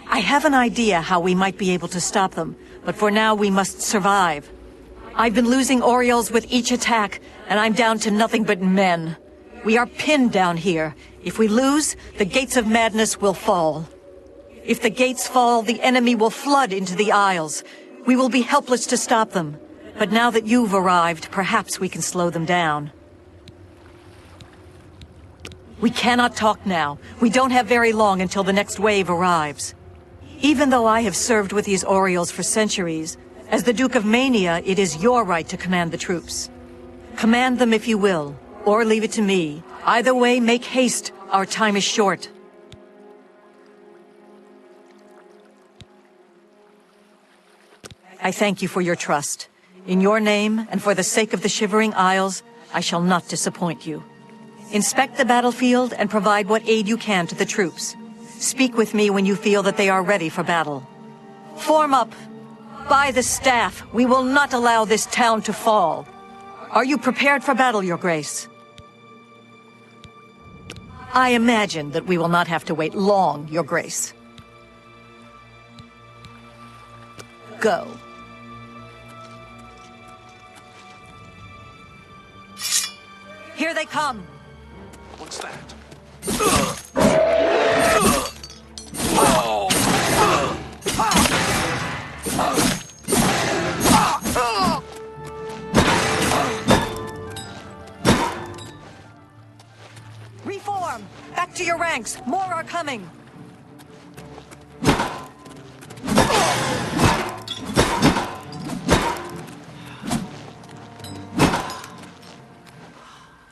I have an idea how we might be able to stop them, but for now we must survive. I've been losing Orioles with each attack, and I'm down to nothing but men. We are pinned down here. If we lose, the gates of madness will fall. If the gates fall, the enemy will flood into the Isles. We will be helpless to stop them. But now that you've arrived, perhaps we can slow them down. We cannot talk now. We don't have very long until the next wave arrives. Even though I have served with these Orioles for centuries, as the Duke of Mania, it is your right to command the troops. Command them if you will, or leave it to me. Either way, make haste. Our time is short. I thank you for your trust. In your name, and for the sake of the Shivering Isles, I shall not disappoint you. Inspect the battlefield and provide what aid you can to the troops. Speak with me when you feel that they are ready for battle. Form up! By the staff, we will not allow this town to fall. Are you prepared for battle, Your Grace? I imagine that we will not have to wait long, Your Grace. Go. Here they come! What's that? Reform! Back to your ranks! More are coming!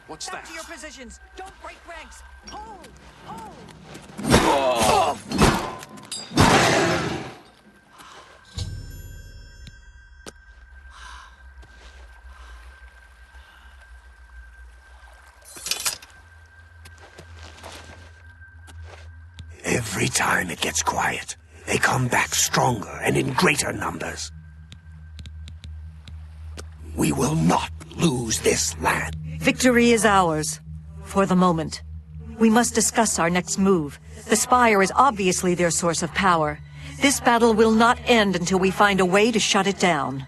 What's Back that? to your positions! Don't break ranks! Hold! Hold! Every time it gets quiet, they come back stronger and in greater numbers. We will not lose this land. Victory is ours. For the moment. We must discuss our next move. The Spire is obviously their source of power. This battle will not end until we find a way to shut it down.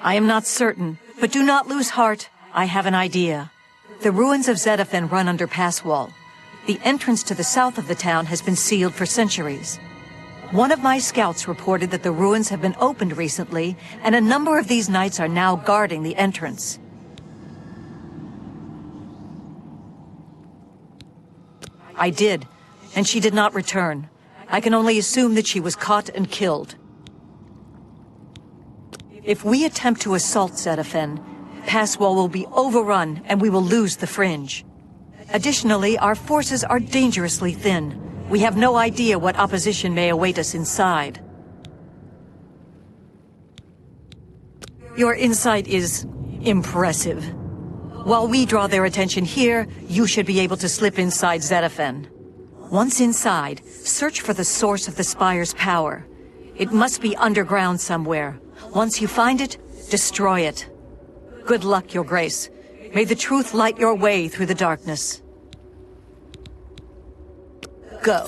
I am not certain, but do not lose heart. I have an idea. The ruins of Zedaphen run under Passwall. The entrance to the south of the town has been sealed for centuries. One of my scouts reported that the ruins have been opened recently, and a number of these knights are now guarding the entrance. I did, and she did not return. I can only assume that she was caught and killed. If we attempt to assault Zedaphen, Passwall will be overrun and we will lose the Fringe. Additionally, our forces are dangerously thin. We have no idea what opposition may await us inside. Your insight is impressive. While we draw their attention here, you should be able to slip inside Zetaphen. Once inside, search for the source of the Spire's power. It must be underground somewhere. Once you find it, destroy it. Good luck, Your Grace. May the truth light your way through the darkness. Go.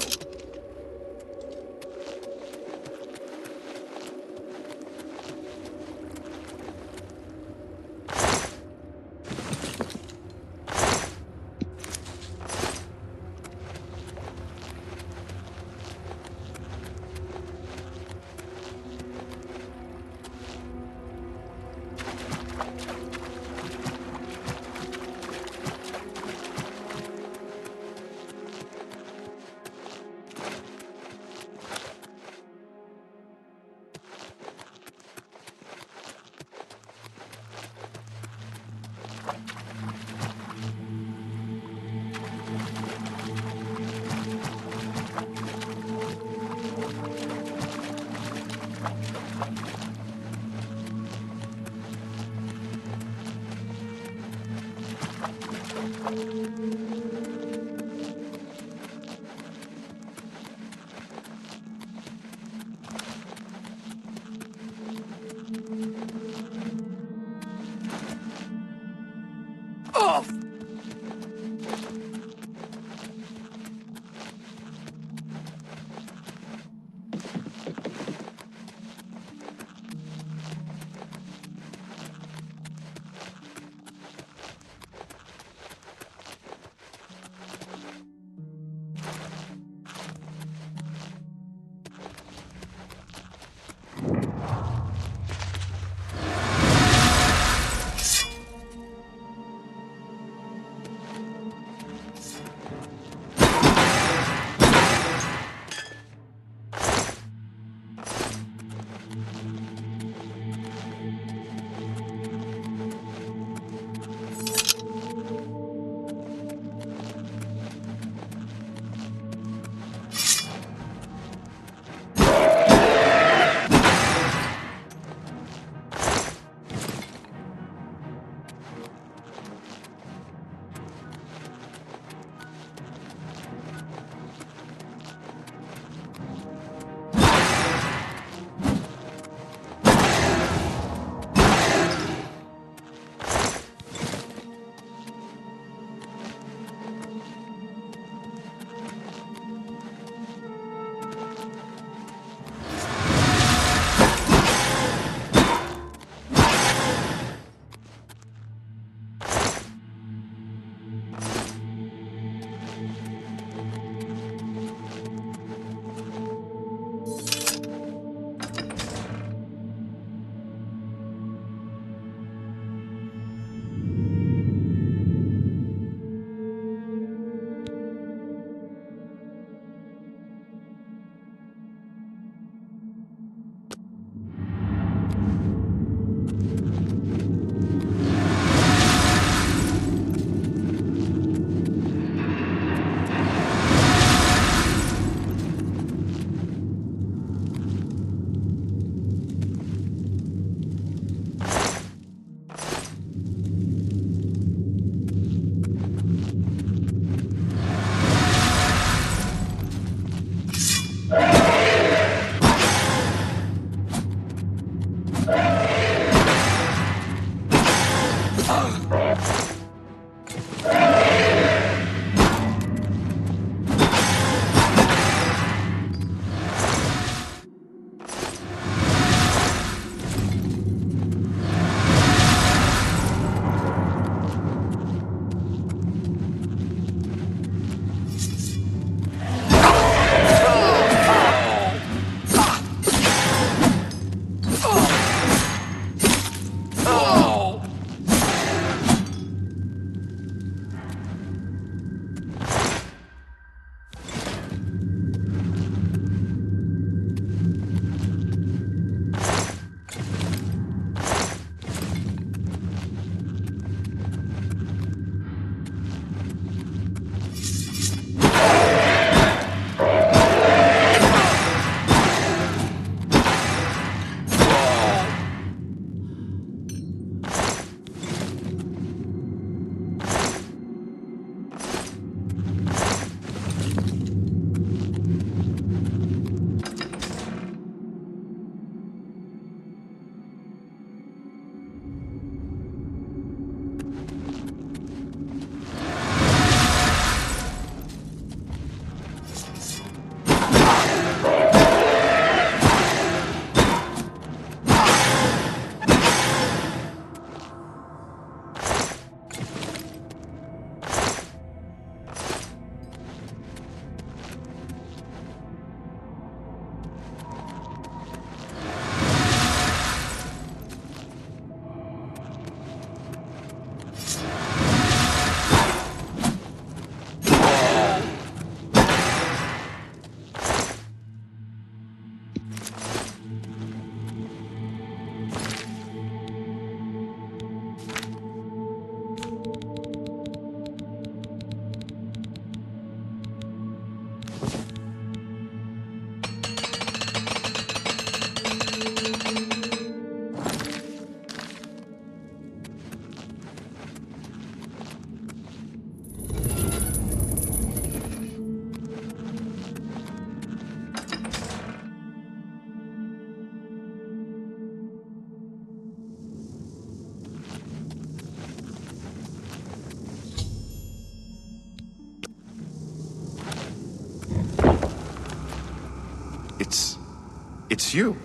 It's you.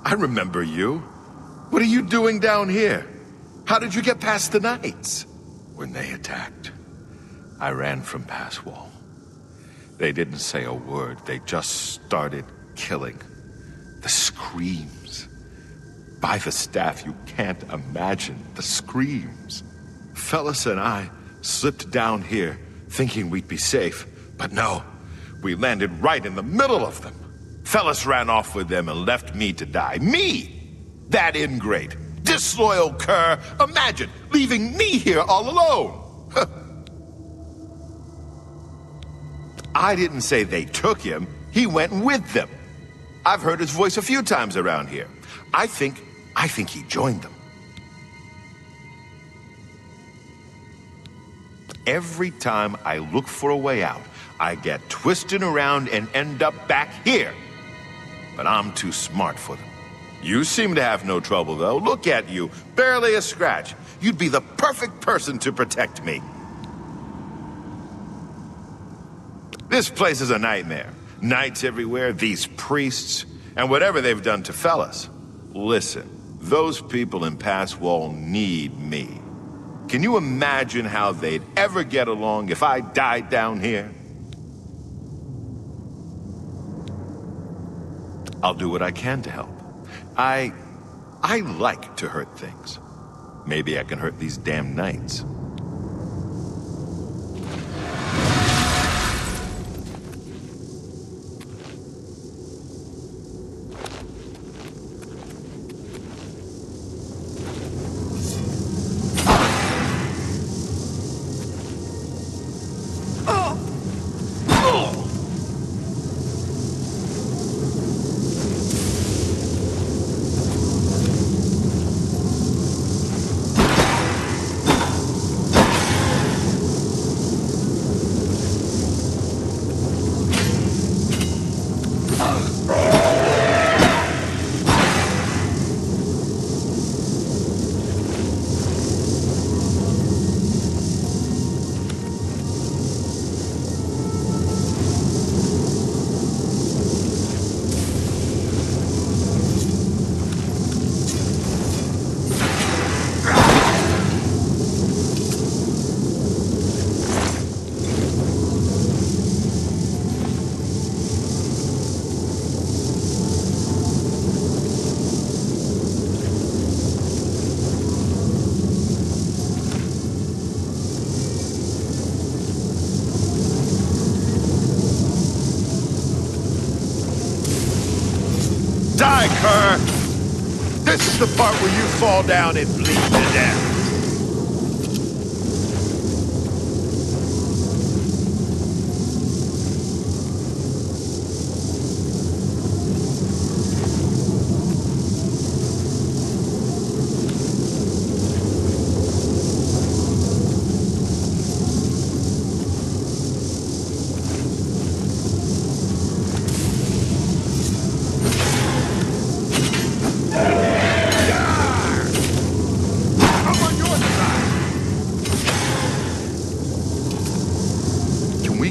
I remember you. What are you doing down here? How did you get past the knights? When they attacked, I ran from Pass Wall. They didn't say a word. They just started killing. The screams. By the staff, you can't imagine the screams. Fellas and I slipped down here thinking we'd be safe, but no, we landed right in the middle of them. Fellas ran off with them and left me to die. Me! That ingrate, disloyal cur. Imagine leaving me here all alone. I didn't say they took him. He went with them. I've heard his voice a few times around here. I think he joined them. Every time I look for a way out, I get twisted around and end up back here. But I'm too smart for them. You seem to have no trouble, though. Look at you, barely a scratch. You'd be the perfect person to protect me. This place is a nightmare. Knights everywhere, these priests, and whatever they've done to fellas. Listen, those people in Pass Wall need me. Can you imagine how they'd ever get along if I died down here? I'll do what I can to help. I like to hurt things. Maybe I can hurt these damn knights. Die, cur! This is the part where you fall down and bleed to death.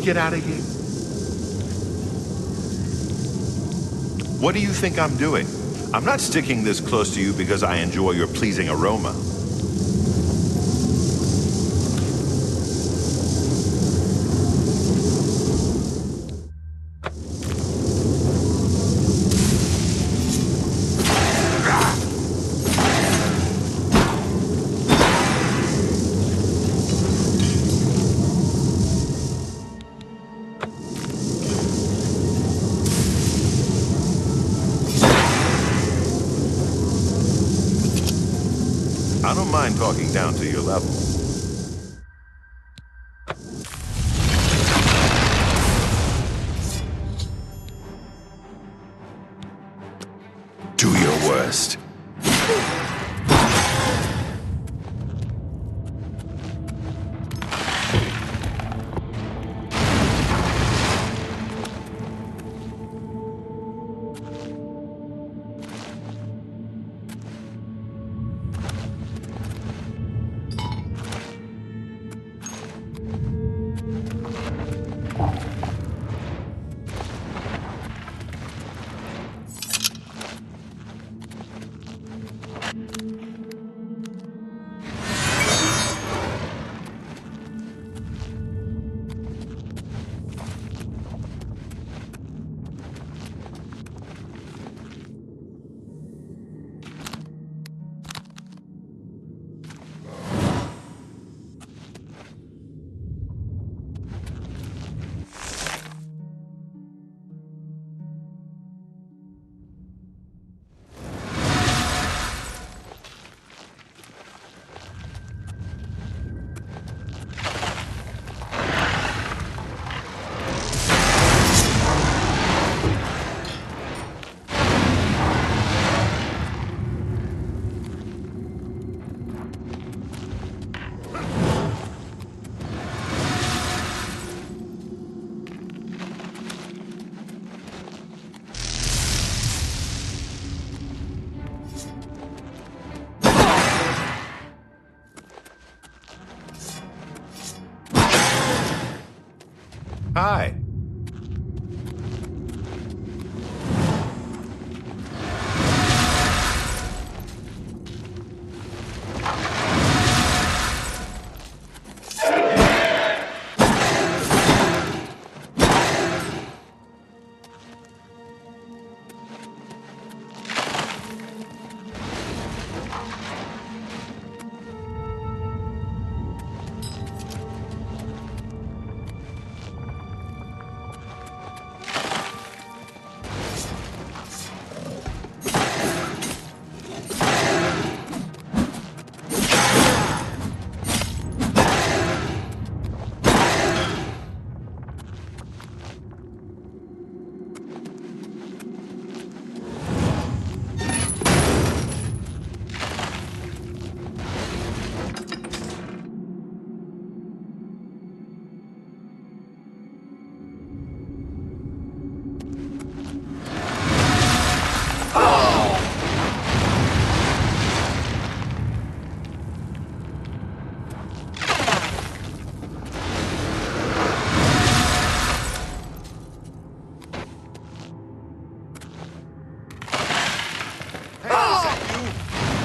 Get out of here? What do you think I'm doing? I'm not sticking this close to you because I enjoy your pleasing aroma. I don't mind talking down to your level. Do your worst. Hi.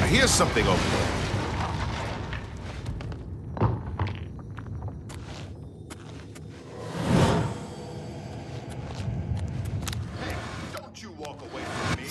I hear something over there. Hey, don't you walk away from me.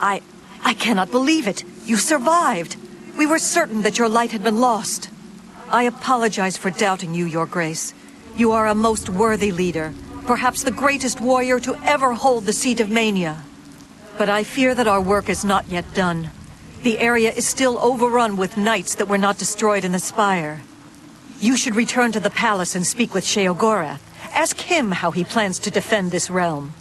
I cannot believe it. You survived. We were certain that your light had been lost. I apologize for doubting you, Your Grace. You are a most worthy leader, perhaps the greatest warrior to ever hold the seat of Mania. But I fear that our work is not yet done. The area is still overrun with knights that were not destroyed in the Spire. You should return to the palace and speak with Sheogorath. Ask him how he plans to defend this realm.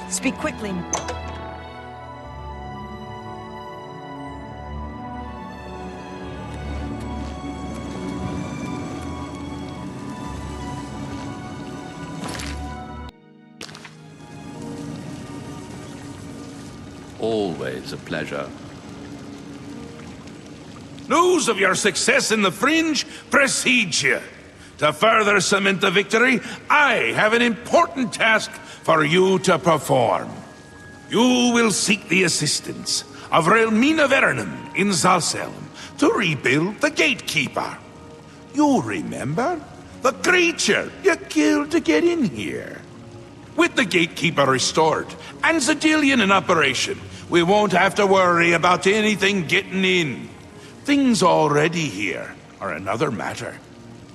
Speak quickly. Always a pleasure. News of your success in the Fringe precedes you. To further cement the victory, I have an important task for you to perform. You will seek the assistance of Relmina Vernum in Zalselm to rebuild the Gatekeeper. You remember? The creature you killed to get in here. With the Gatekeeper restored and Zadillion in operation, we won't have to worry about anything getting in. Things already here are another matter.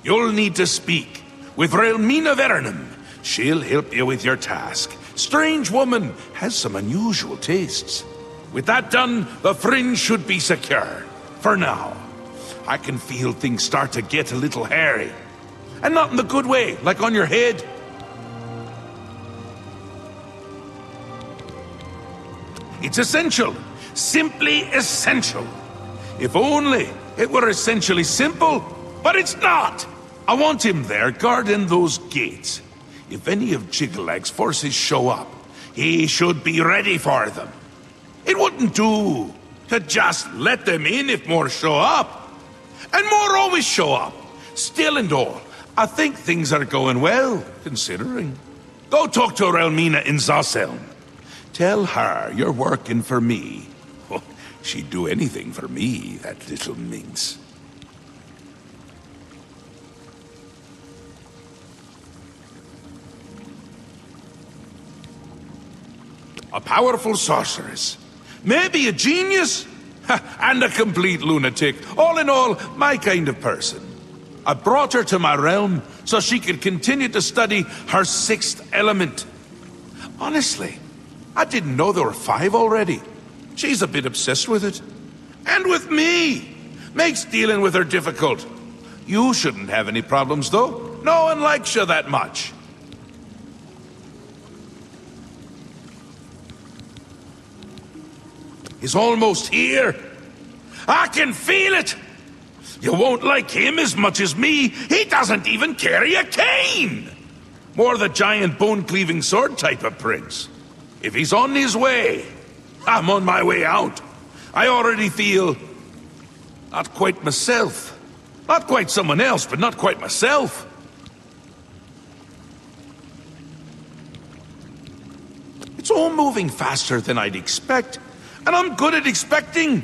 You'll need to speak with Relmina Vernum. She'll help you with your task. Strange woman has some unusual tastes. With that done, the Fringe should be secure. For now. I can feel things start to get a little hairy. And not in the good way, like on your head. It's essential. Simply essential. If only it were essentially simple, but it's not. I want him there guarding those gates. If any of Jigglag's forces show up, he should be ready for them. It wouldn't do to just let them in if more show up. And more always show up. Still and all, I think things are going well, considering. Go talk to Relmina in Zalselm. Tell her you're working for me. Oh, she'd do anything for me, that little minx. A powerful sorceress. Maybe a genius? And a complete lunatic. All in all, my kind of person. I brought her to my realm so she could continue to study her sixth element. Honestly, I didn't know there were 5 already. She's a bit obsessed with it. And with me. Makes dealing with her difficult. You shouldn't have any problems, though. No one likes you that much. He's almost here. I can feel it. You won't like him as much as me. He doesn't even carry a cane. More the giant bone-cleaving sword type of prince. If he's on his way, I'm on my way out. I already feel not quite myself. Not quite someone else, but not quite myself. It's all moving faster than I'd expect. And I'm good at expecting.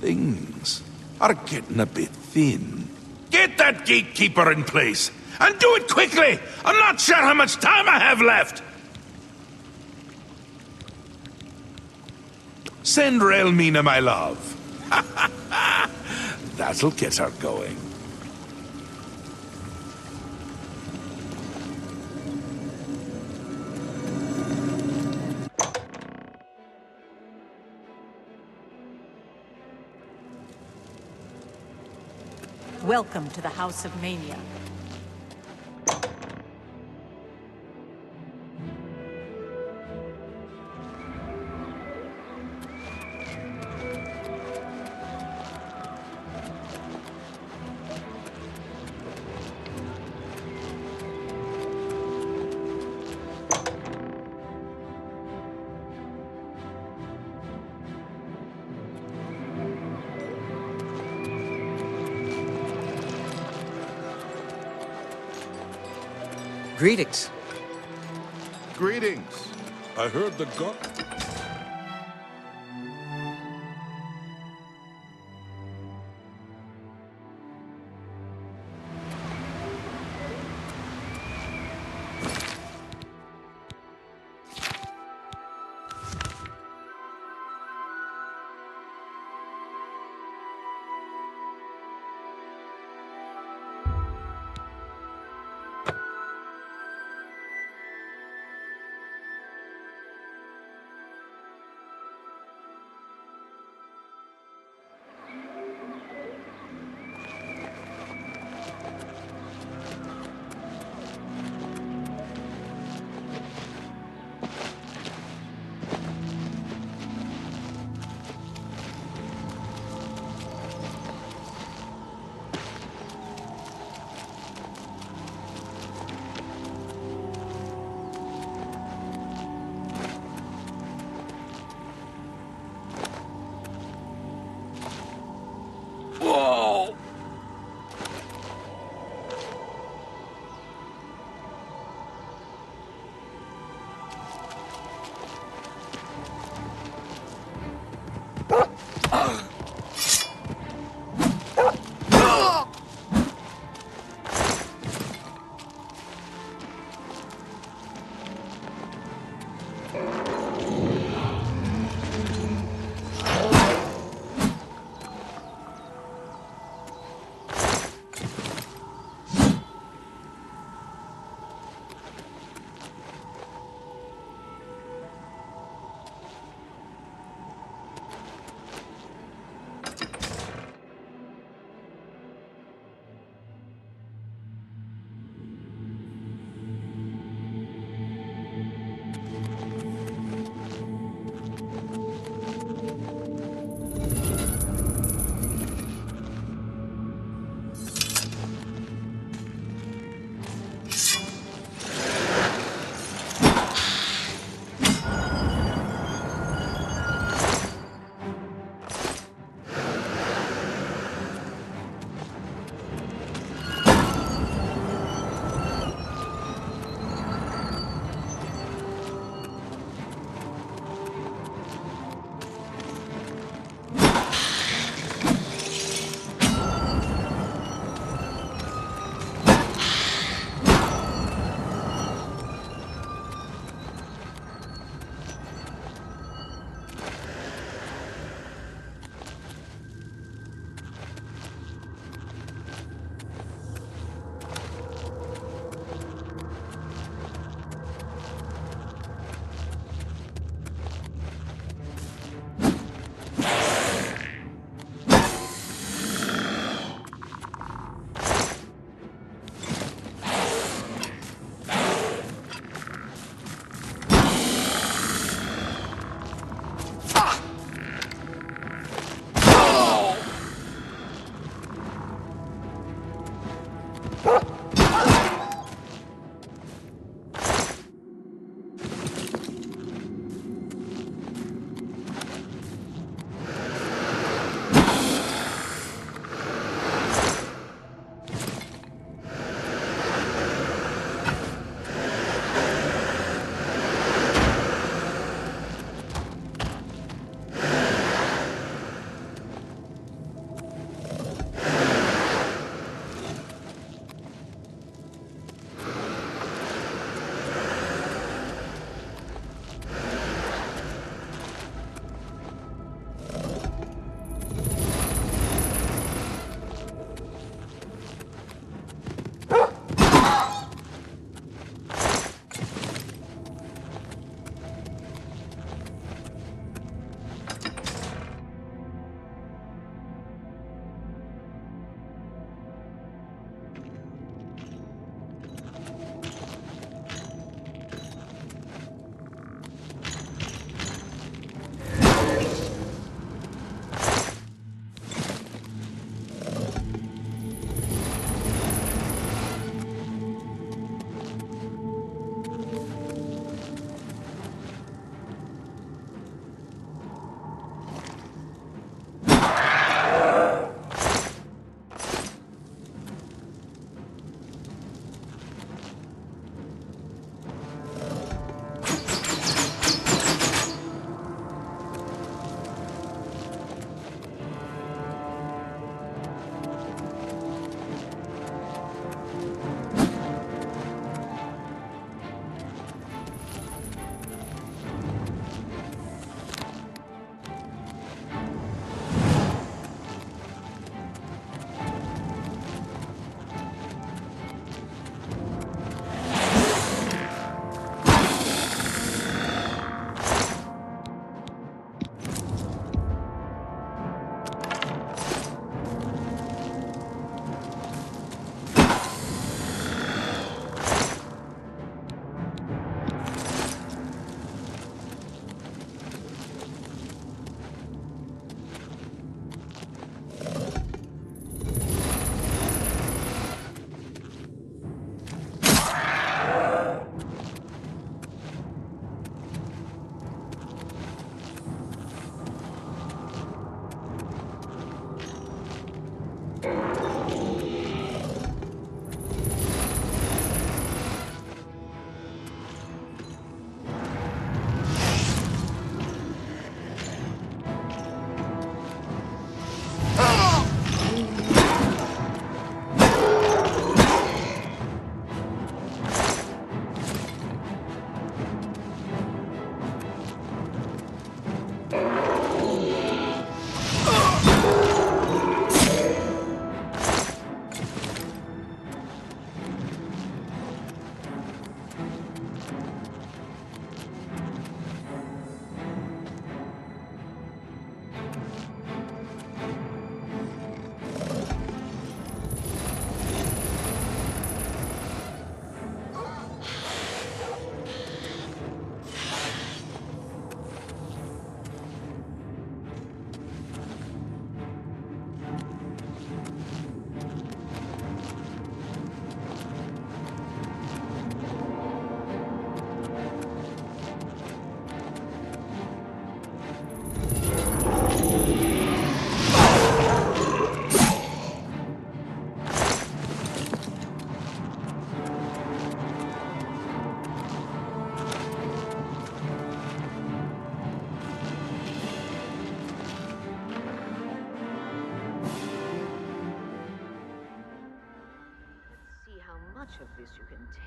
Things are getting a bit thin. Get that Gatekeeper in place. And do it quickly! I'm not sure how much time I have left! Send Relmina my love. That'll get her going. Welcome to the House of Mania. Greetings. Greetings. I heard the god.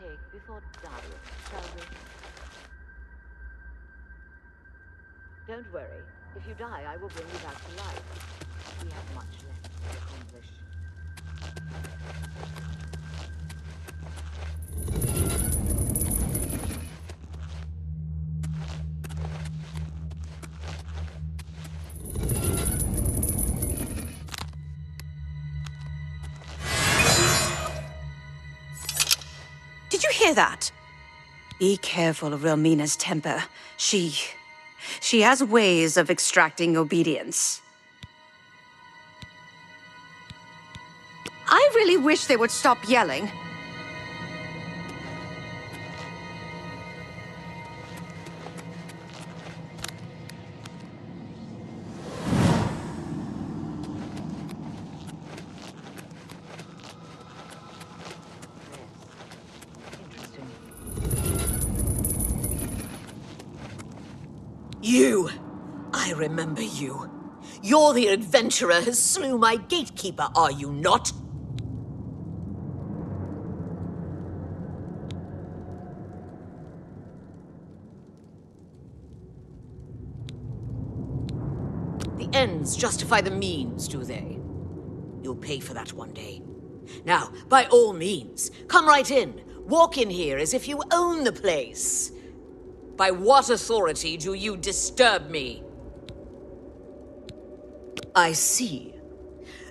take before dying, shall we? Don't worry. If you die, I will bring you back to life. We have much left to accomplish. Did you hear that? Be careful of Wilmina's temper. She has ways of extracting obedience. I really wish they would stop yelling. You! I remember you. You're the adventurer who slew my gatekeeper, are you not? The ends justify the means, do they? You'll pay for that one day. Now, by all means, come right in. Walk in here as if you own the place. By what authority do you disturb me? I see.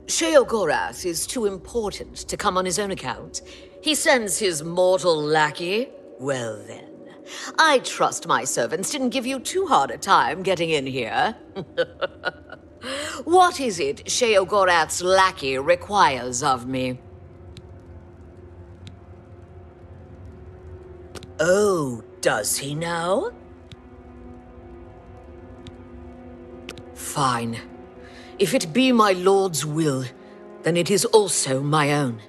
Sheogorath is too important to come on his own account. He sends his mortal lackey. Well then, I trust my servants didn't give you too hard a time getting in here. What is it Sheogorath's lackey requires of me? Oh, does he now? Fine. If it be my lord's will, then it is also my own.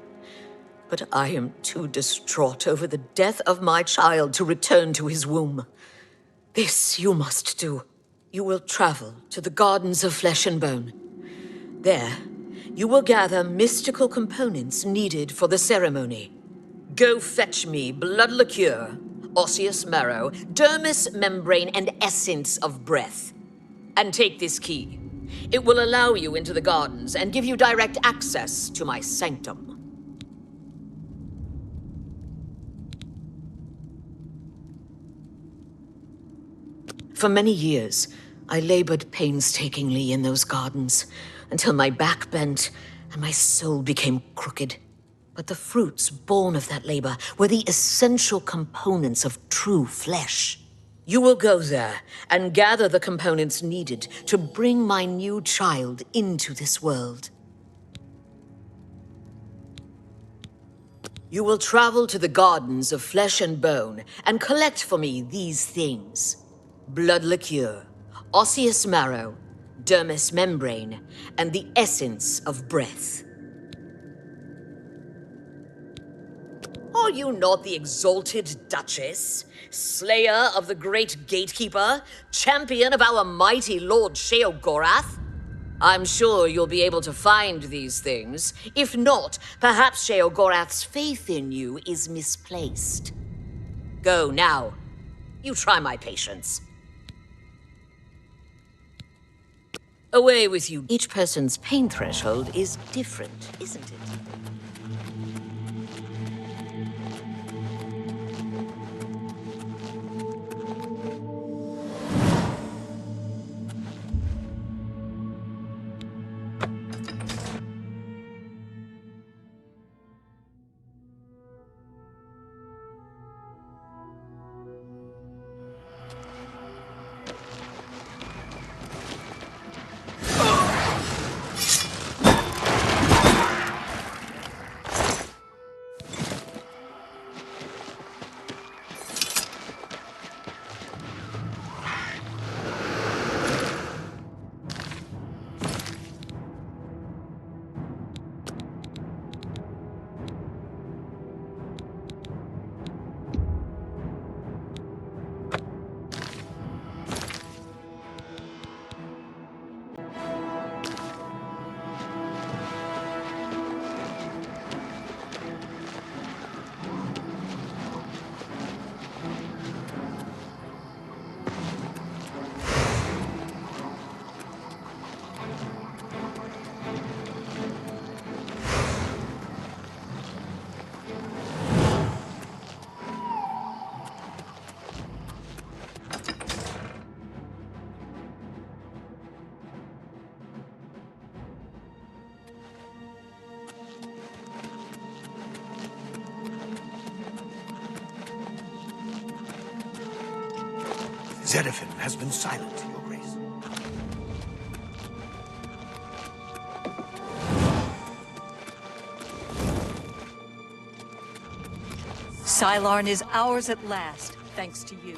But I am too distraught over the death of my child to return to his womb. This you must do. You will travel to the Gardens of Flesh and Bone. There, you will gather mystical components needed for the ceremony. Go fetch me blood liqueur, osseous marrow, dermis membrane, and essence of breath. And take this key. It will allow you into the gardens and give you direct access to my sanctum. For many years, I labored painstakingly in those gardens until my back bent and my soul became crooked. But the fruits born of that labor were the essential components of true flesh. You will go there and gather the components needed to bring my new child into this world. You will travel to the Gardens of Flesh and Bone and collect for me these things: blood liqueur, osseous marrow, dermis membrane, and the essence of breath. Are you not the exalted Duchess, slayer of the great gatekeeper, champion of our mighty Lord Sheogorath? I'm sure you'll be able to find these things. If not, perhaps Sheogorath's faith in you is misplaced. Go now. You try my patience. Away with you. Each person's pain threshold is different, isn't it? Zedefin has been silent, Your Grace. Sylarn is ours at last, thanks to you.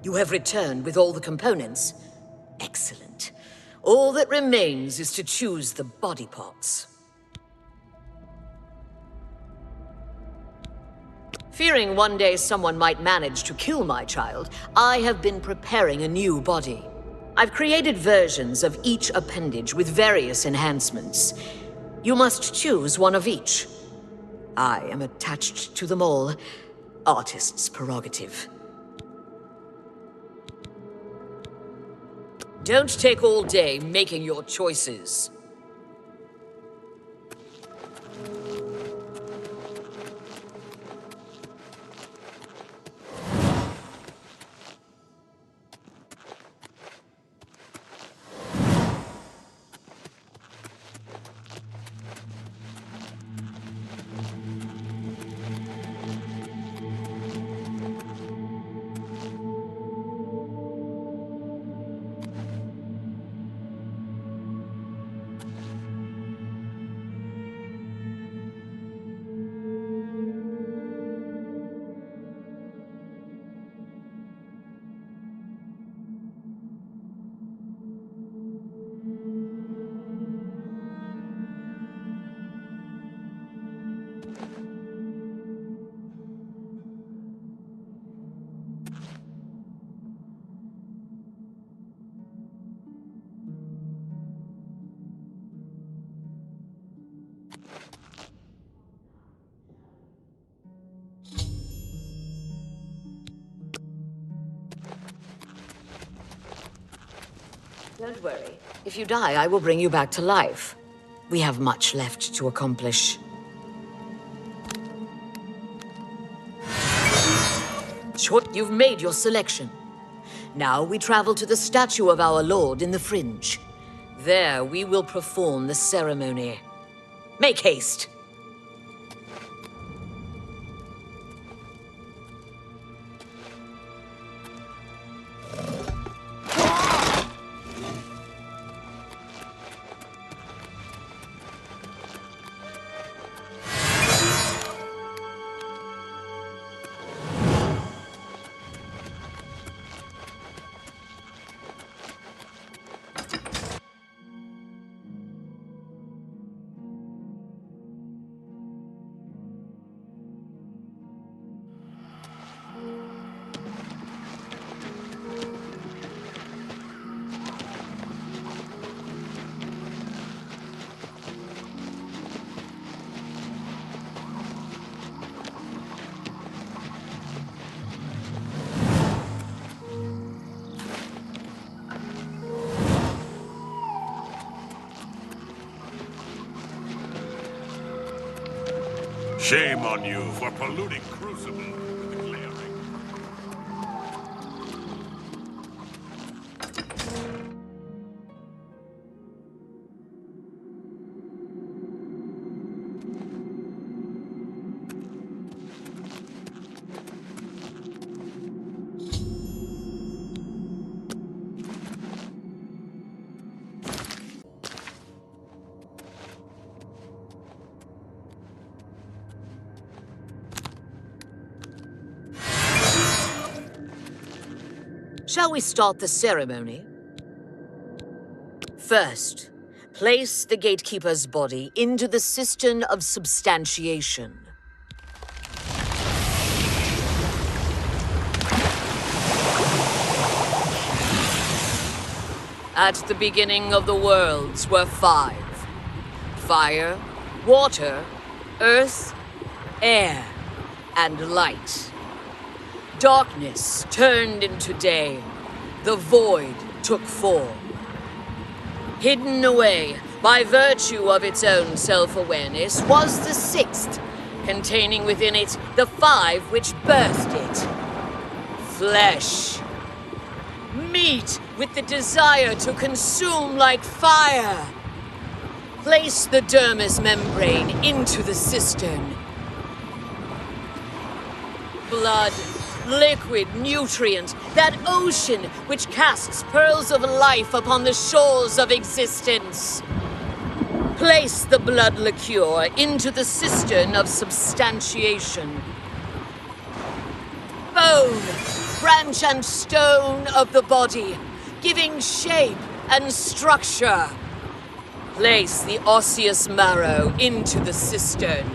You have returned with all the components. Excellent. All that remains is to choose the body parts. Fearing one day someone might manage to kill my child, I have been preparing a new body. I've created versions of each appendage with various enhancements. You must choose one of each. I am attached to them all. Artist's prerogative. Don't take all day making your choices. Don't worry. If you die, I will bring you back to life. We have much left to accomplish. Short, you've made your selection. Now we travel to the statue of our Lord in the Fringe. There we will perform the ceremony. Make haste! Shame on you for polluting Crucible with the clearing. Shall we start the ceremony? First, place the gatekeeper's body into the cistern of substantiation. At the beginning of the worlds were 5. Fire, water, earth, air, and light. Darkness turned into day. The void took form. Hidden away by virtue of its own self-awareness was the 6th, containing within it the 5 which birthed it. Flesh. Meat with the desire to consume like fire. Place the dermis membrane into the cistern. Blood. Liquid nutrient, that ocean which casts pearls of life upon the shores of existence. Place the blood liqueur into the cistern of substantiation. Bone, branch and stone of the body, giving shape and structure. Place the osseous marrow into the cistern.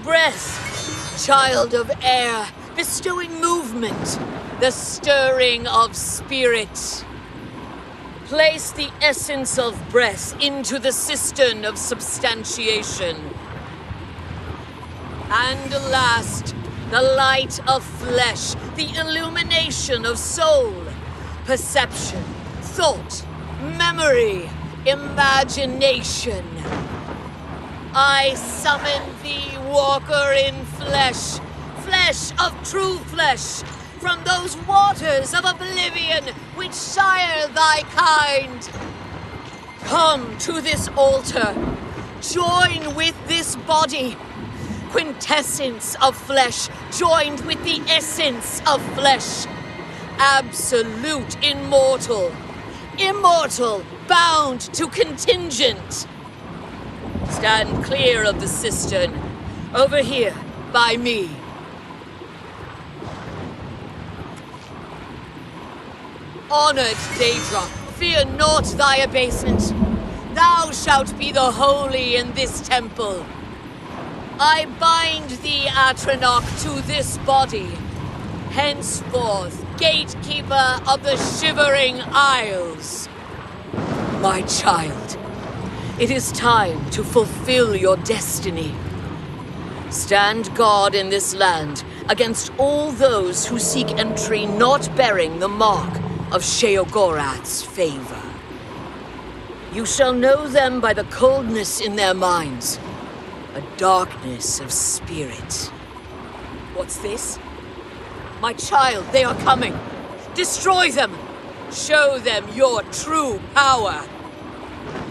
Breath, child of air, bestowing movement, the stirring of spirit. Place the essence of breath into the cistern of substantiation. And last, the light of flesh, the illumination of soul, perception, thought, memory, imagination. I summon thee, walker in flesh, flesh of true flesh, from those waters of oblivion which sire thy kind. Come to this altar, join with this body, quintessence of flesh joined with the essence of flesh, absolute immortal, immortal bound to contingent. Stand clear of the cistern, over here by me. Honored Daedra, fear not thy abasement. Thou shalt be the holy in this temple. I bind thee, Atronach, to this body, henceforth gatekeeper of the Shivering Isles. My child, it is time to fulfill your destiny. Stand guard in this land against all those who seek entry not bearing the mark of Sheogorath's favor. You shall know them by the coldness in their minds, a darkness of spirit. What's this? My child, they are coming. Destroy them. Show them your true power.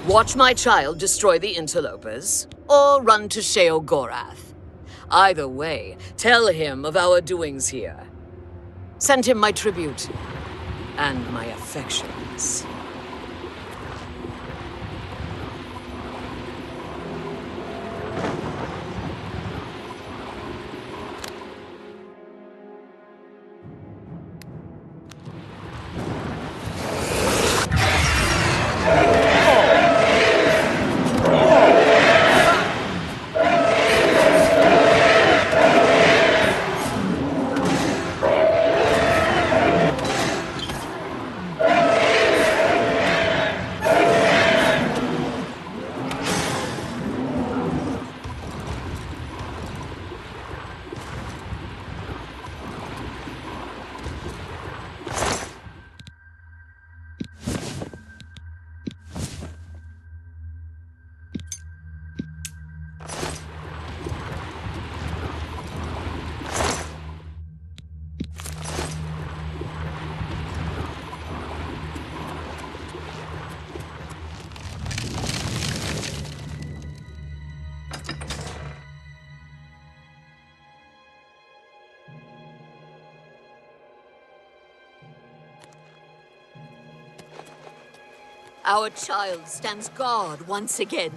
Watch my child destroy the interlopers, or run to Sheogorath. Either way, tell him of our doings here. Send him my tribute and my affections. Our child stands guard once again.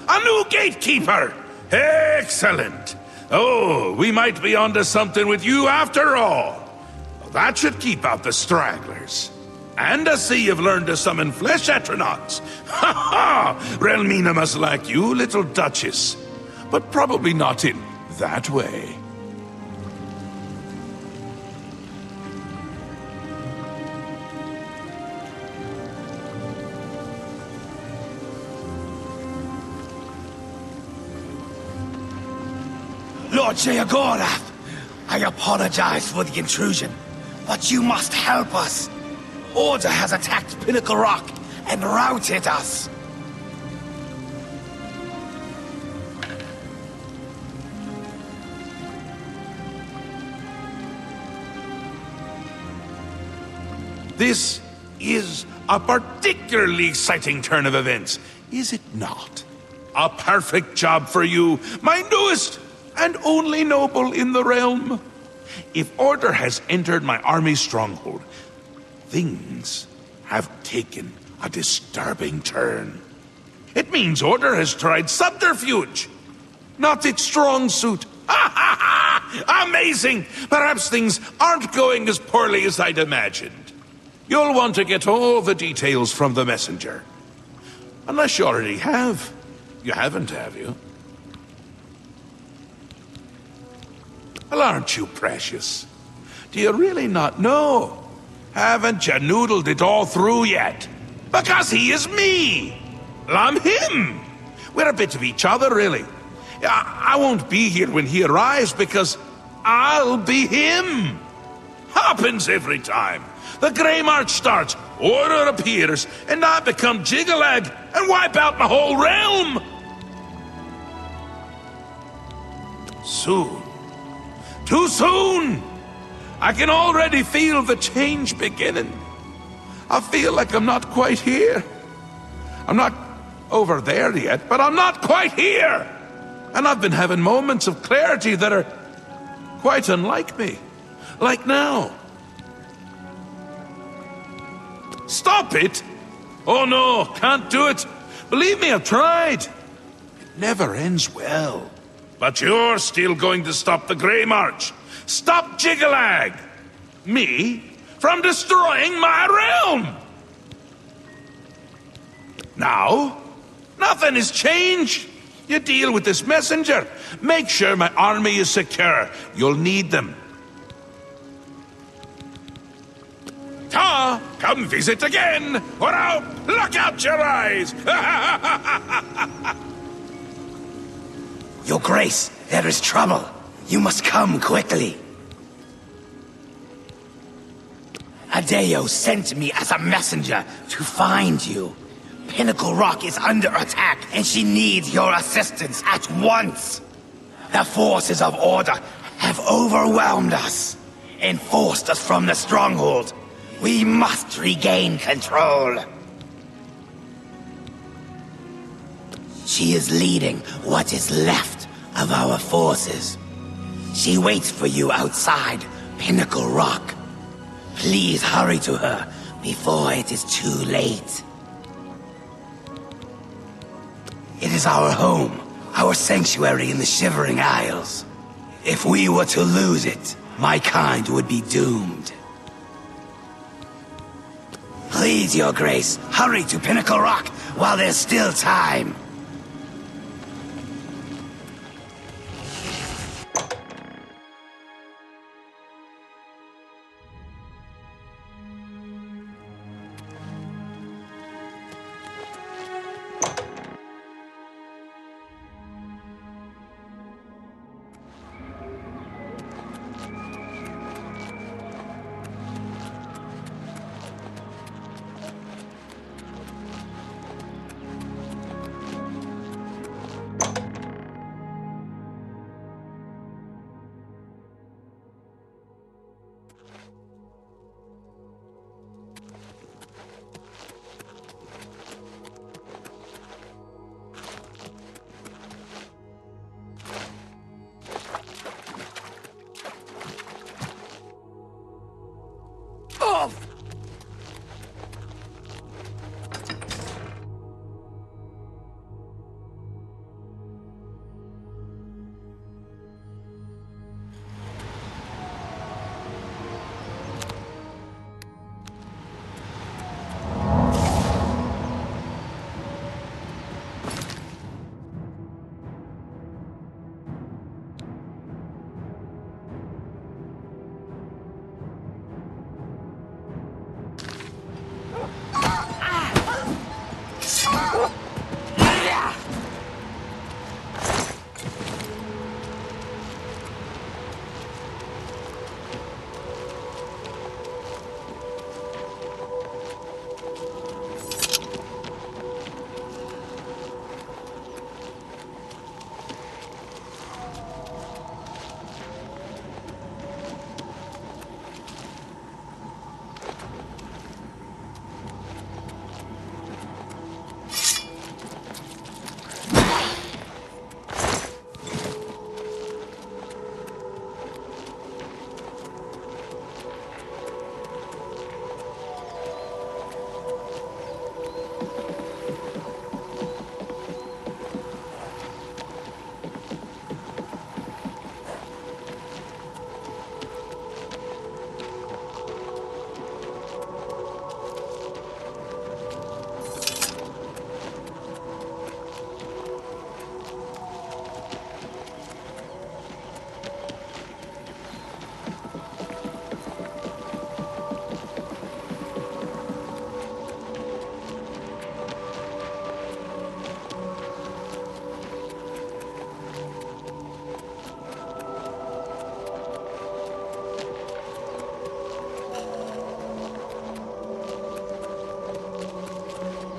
A new gatekeeper! Excellent! Oh, we might be onto something with you after all. That should keep out the stragglers. And I see you've learned to summon flesh atronachs. Ha ha! Relmina must like you, little duchess. But probably not in that way. Lord Sheogorath, I apologize for the intrusion, but you must help us. Order has attacked Pinnacle Rock and routed us. This is a particularly exciting turn of events, is it not? A perfect job for you, my newest and only noble in the realm. If Order has entered my army's stronghold, things have taken a disturbing turn. It means Order has tried subterfuge, not its strong suit. Ha ha ha! Amazing! Perhaps things aren't going as poorly as I'd imagined. You'll want to get all the details from the messenger. Unless you already have. You haven't, have you? Well, aren't you precious? Do you really not know? Haven't you noodled it all through yet? Because he is me! Well, I'm him! We're a bit of each other, really. I won't be here when he arrives because I'll be him! Happens every time. The Grey March starts, Order appears, and I become Jiggalag and wipe out my whole realm! Soon. Too soon! I can already feel the change beginning. I feel like I'm not quite here. I'm not over there yet, but I'm not quite here! And I've been having moments of clarity that are quite unlike me. Like now. Stop it! Oh no, can't do it. Believe me, I've tried. It never ends well. But you're still going to stop the Grey March. Stop Jiggalag! Me? From destroying my realm! Now, nothing has changed. You deal with this messenger. Make sure my army is secure. You'll need them. Ta! Come visit again, or I'll pluck out your eyes! Your Grace, there is trouble. You must come quickly. Adeo sent me as a messenger to find you. Pinnacle Rock is under attack, and she needs your assistance at once. The forces of Order have overwhelmed us and forced us from the stronghold. We must regain control. She is leading what is left of our forces. She waits for you outside Pinnacle Rock. Please hurry to her before it is too late. It is our home, our sanctuary in the Shivering Isles. If we were to lose it, my kind would be doomed. Please, Your Grace, hurry to Pinnacle Rock while there's still time.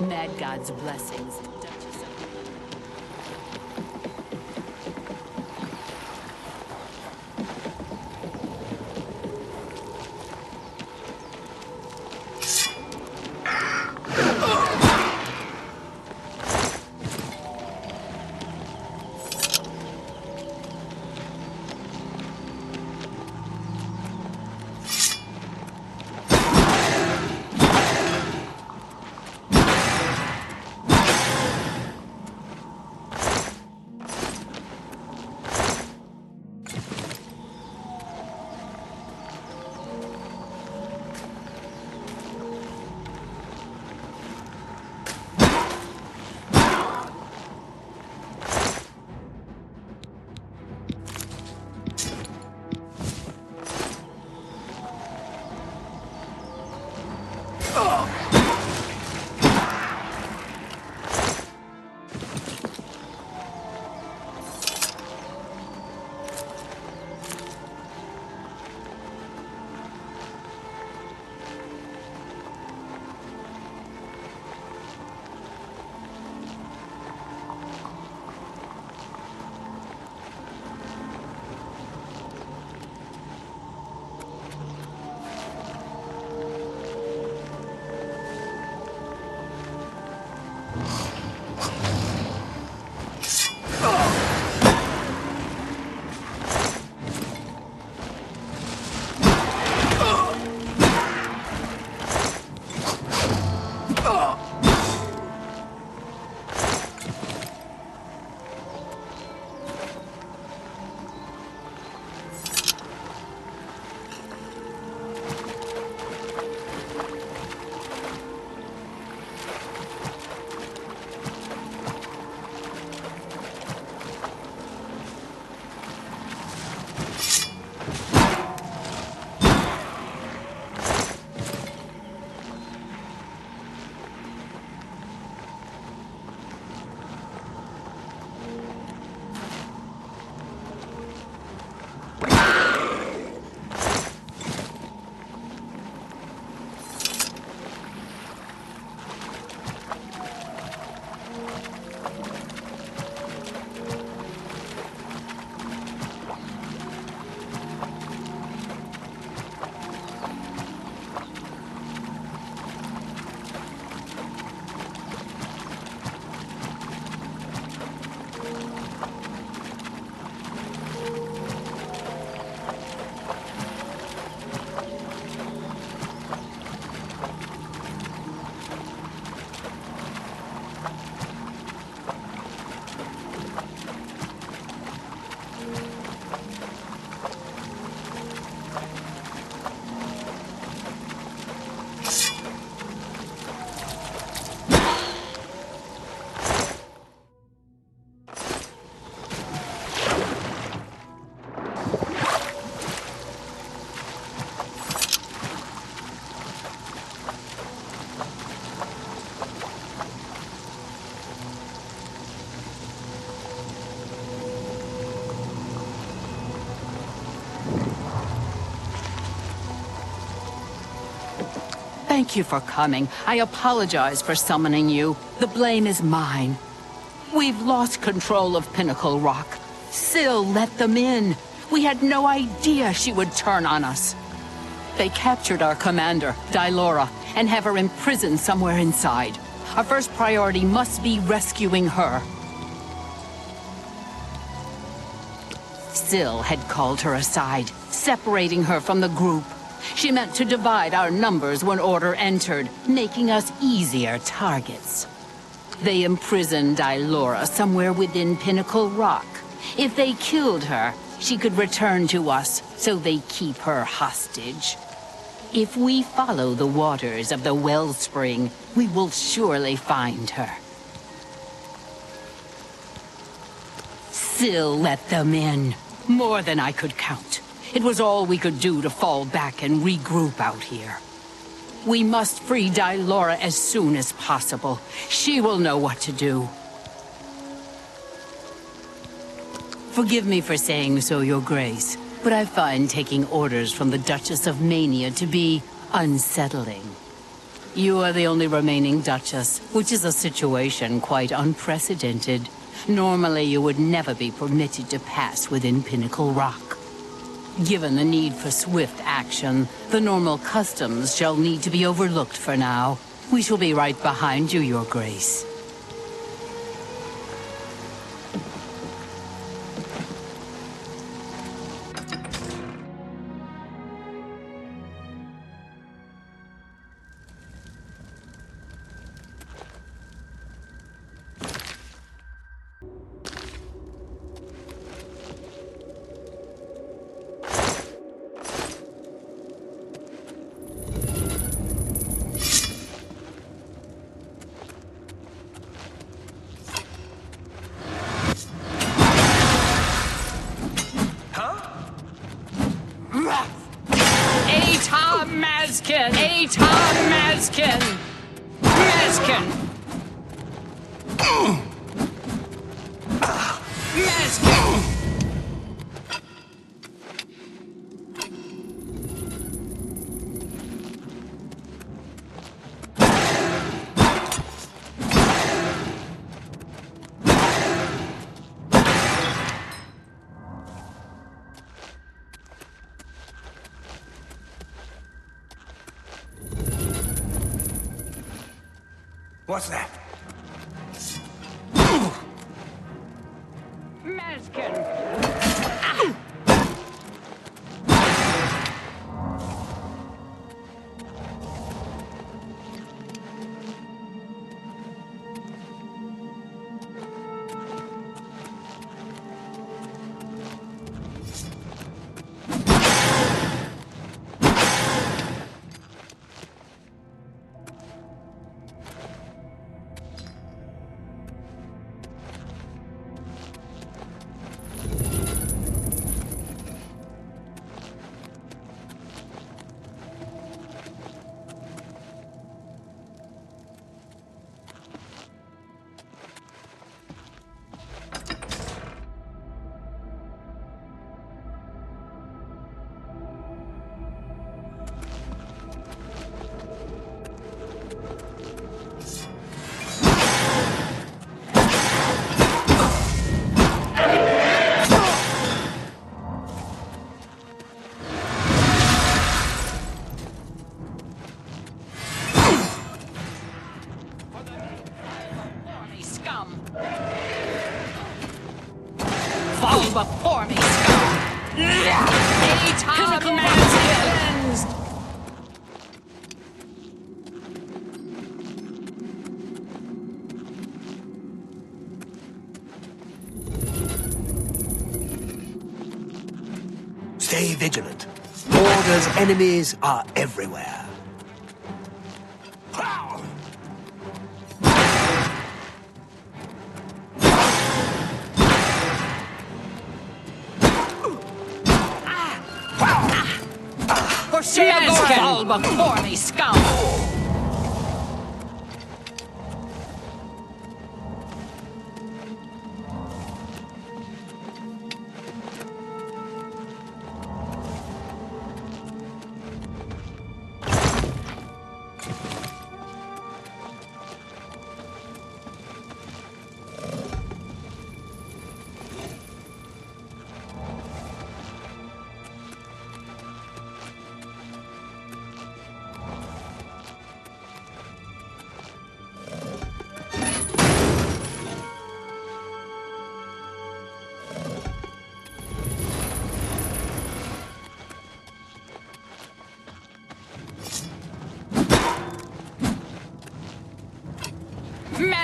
Mad God's blessings, Duchess of... Thank you for coming. I apologize for summoning you. The blame is mine. We've lost control of Pinnacle Rock. Syl let them in. We had no idea she would turn on us. They captured our commander, Dylora, and have her imprisoned somewhere inside. Our first priority must be rescuing her. Syl had called her aside, separating her from the group. She meant to divide our numbers when order entered, making us easier targets. They imprisoned Ilora somewhere within Pinnacle Rock. If they killed her, she could return to us, so they keep her hostage. If we follow the waters of the wellspring, we will surely find her. Syl let them in. More than I could count. It was all we could do to fall back and regroup out here. We must free Dylora as soon as possible. She will know what to do. Forgive me for saying so, Your Grace, but I find taking orders from the Duchess of Mania to be unsettling. You are the only remaining Duchess, which is a situation quite unprecedented. Normally, you would never be permitted to pass within Pinnacle Rock. Given the need for swift action, the normal customs shall need to be overlooked for now. We shall be right behind you, Your Grace. What's that? Fall before me, scum! Pinnacle cleansed! Stay vigilant. Order's enemies are everywhere. Fall before me, scum!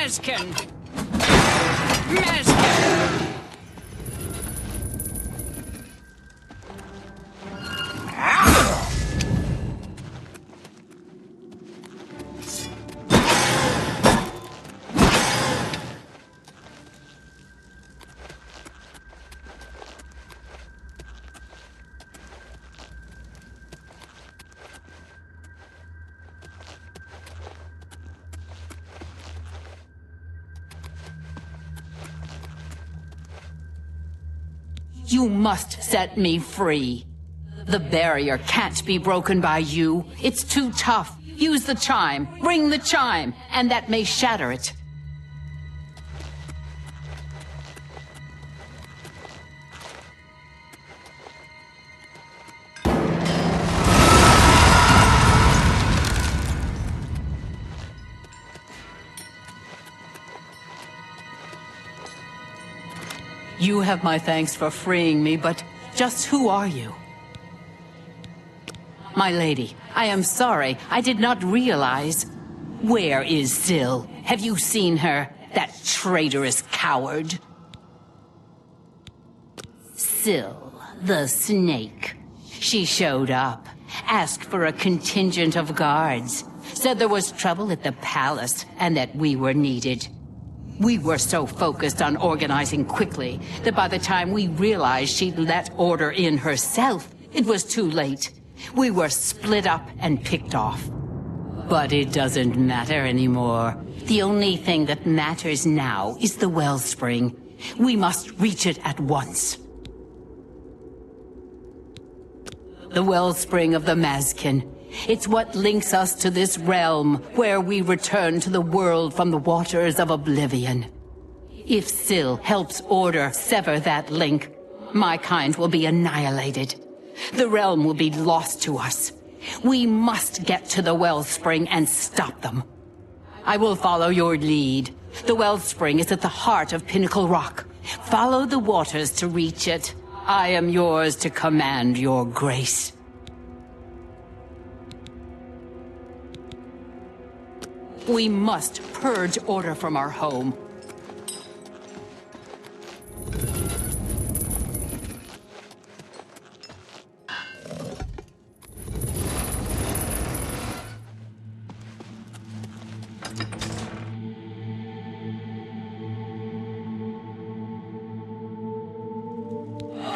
Mazkin! Mazkin! You must set me free. The barrier can't be broken by you. It's too tough. Use the chime. Ring the chime, and that may shatter it. You have my thanks for freeing me, but just who are you? My lady, I am sorry. I did not realize. Where is Syl? Have you seen her? That traitorous coward. Syl, the snake. She showed up, asked for a contingent of guards, said there was trouble at the palace and that we were needed. We were so focused on organizing quickly that by the time we realized she'd let order in herself, it was too late. We were split up and picked off. But it doesn't matter anymore. The only thing that matters now is the wellspring. We must reach it at once. The wellspring of the Mazkin. It's what links us to this realm, where we return to the world from the waters of Oblivion. If Syl helps Order sever that link, my kind will be annihilated. The realm will be lost to us. We must get to the wellspring and stop them. I will follow your lead. The wellspring is at the heart of Pinnacle Rock. Follow the waters to reach it. I am yours to command your grace. We must purge Order from our home.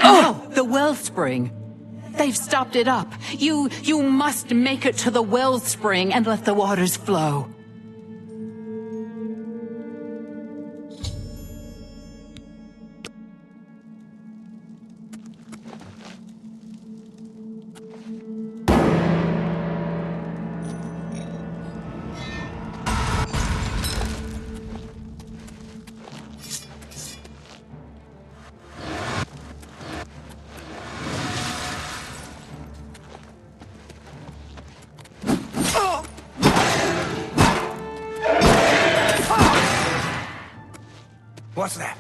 Oh, the wellspring. They've stopped it up. You must make it to the wellspring and let the waters flow. What's that?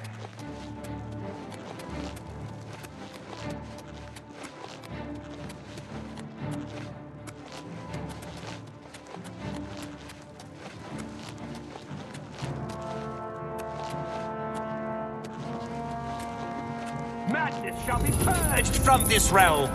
Madness shall be purged from this realm.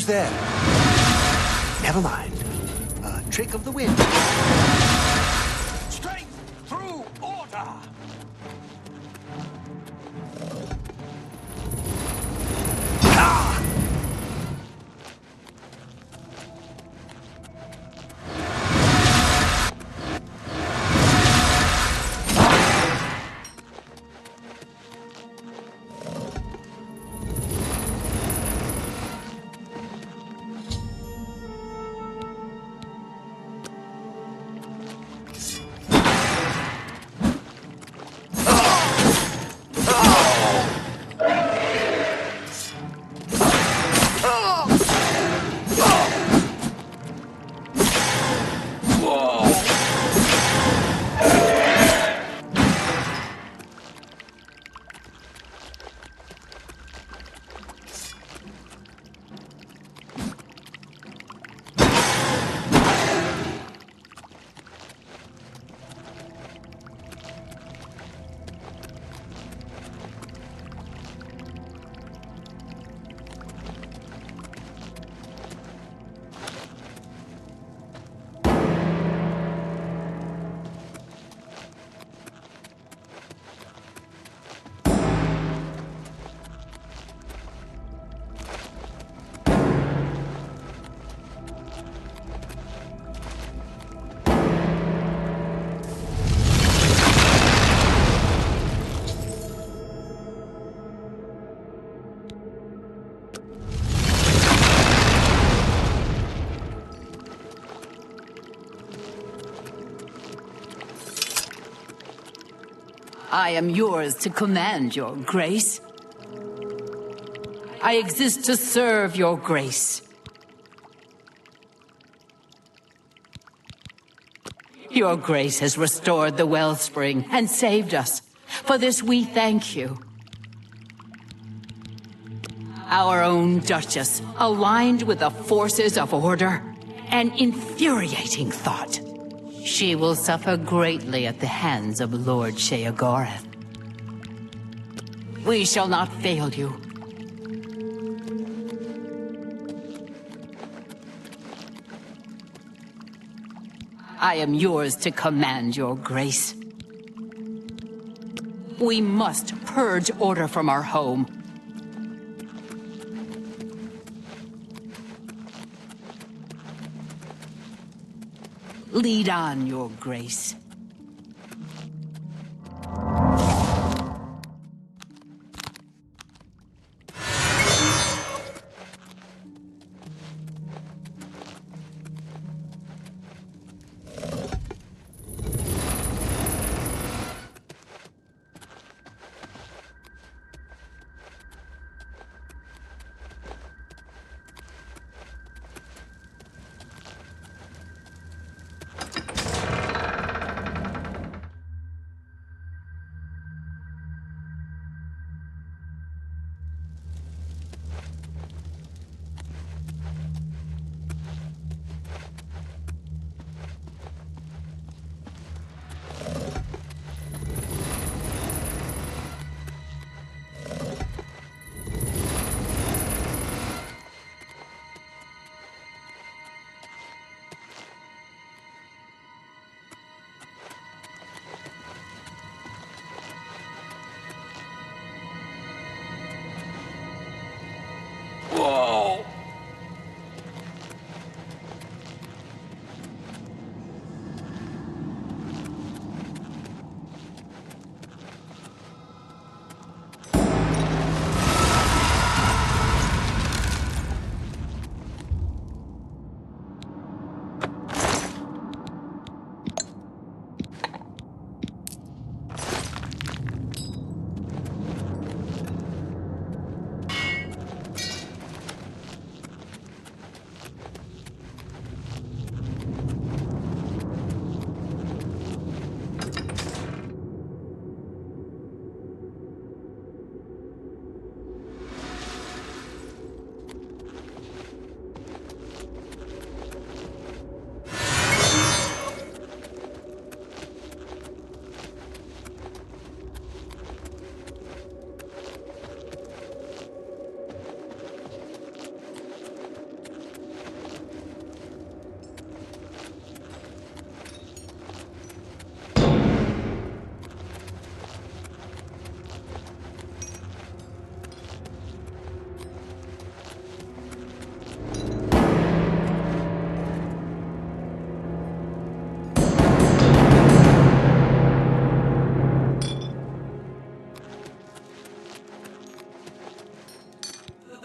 Who's there? Never mind. A trick of the wind. Strength through order! I am yours to command, your grace. I exist to serve your grace. Your grace has restored the wellspring and saved us. For this we thank you. Our own Duchess, aligned with the forces of order, an infuriating thought. She will suffer greatly at the hands of Lord Sheogorath. We shall not fail you. I am yours to command, your grace. We must purge order from our home. Lead on, your grace.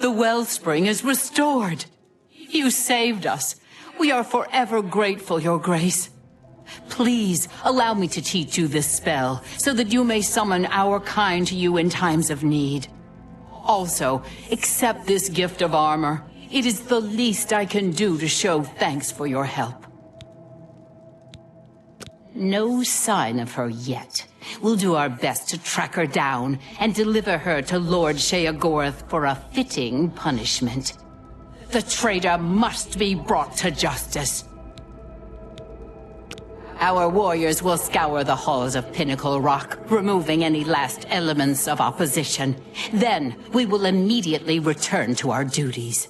The wellspring is restored. You saved us. We are forever grateful, Your Grace. Please, allow me to teach you this spell, so that you may summon our kind to you in times of need. Also, accept this gift of armor. It is the least I can do to show thanks for your help. No sign of her yet. We'll do our best to track her down and deliver her to Lord Sheogorath for a fitting punishment. The traitor must be brought to justice. Our warriors will scour the halls of Pinnacle Rock, removing any last elements of opposition. Then, we will immediately return to our duties.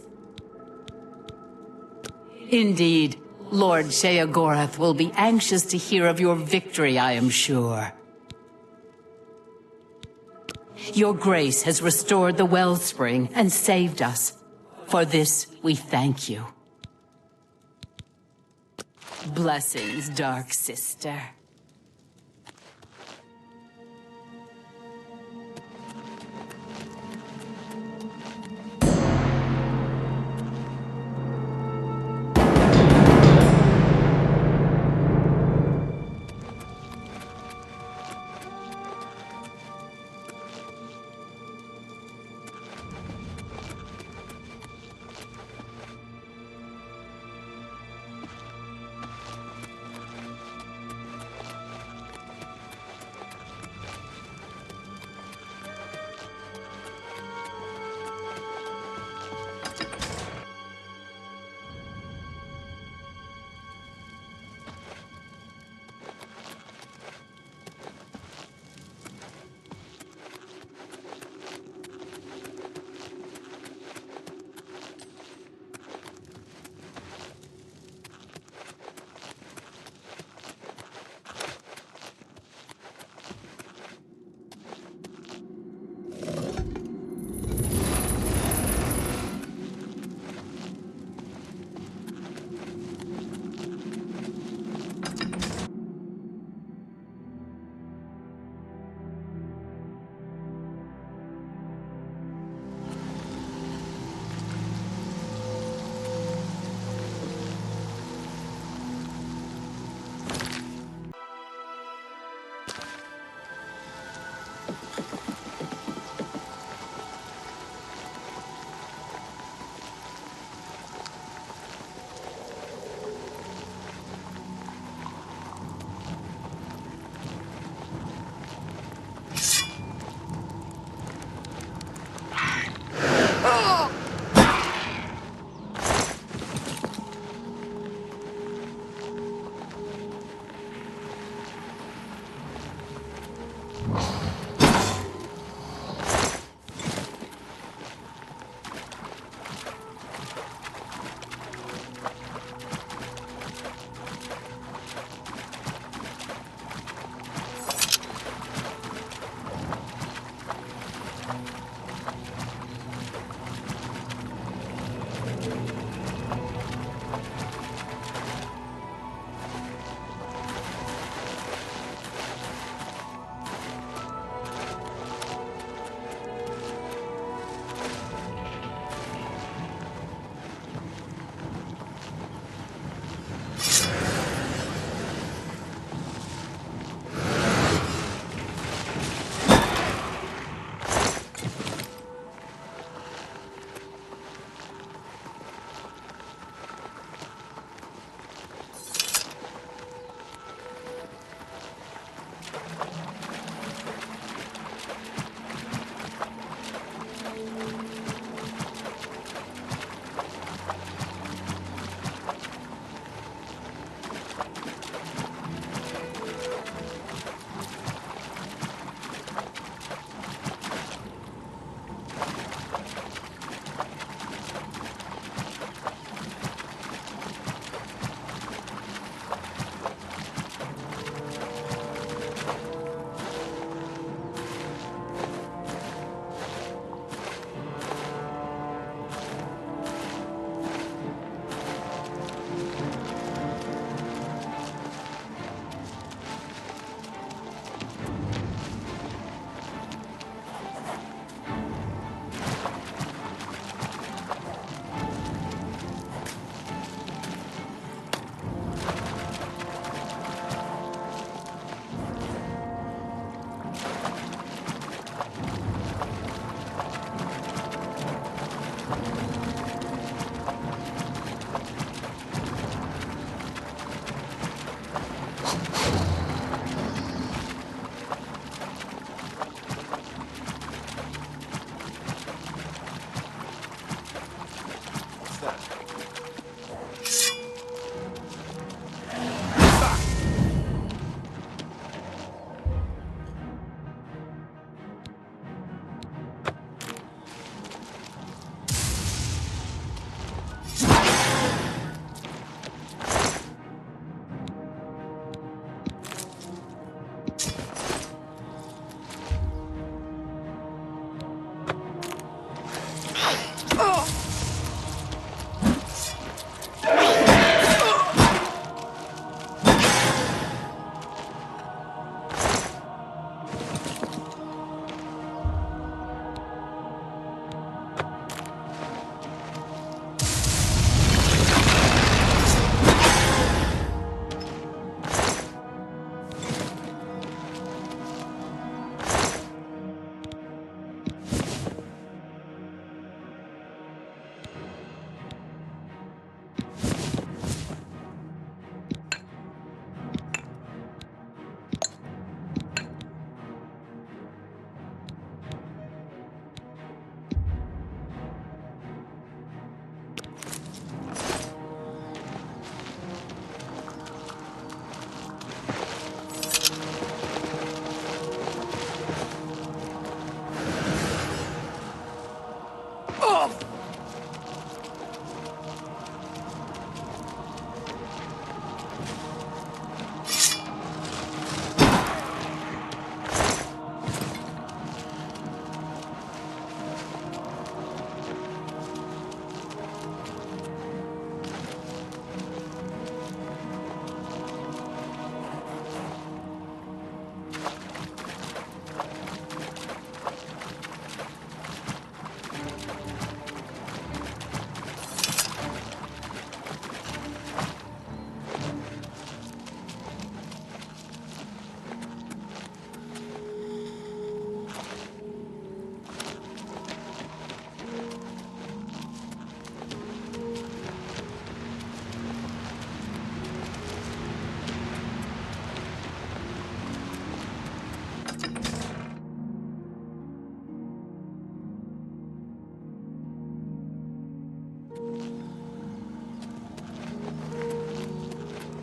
Indeed, Lord Sheogorath will be anxious to hear of your victory, I am sure. Your Grace has restored the wellspring and saved us. For this, we thank you. Blessings, Dark Sister.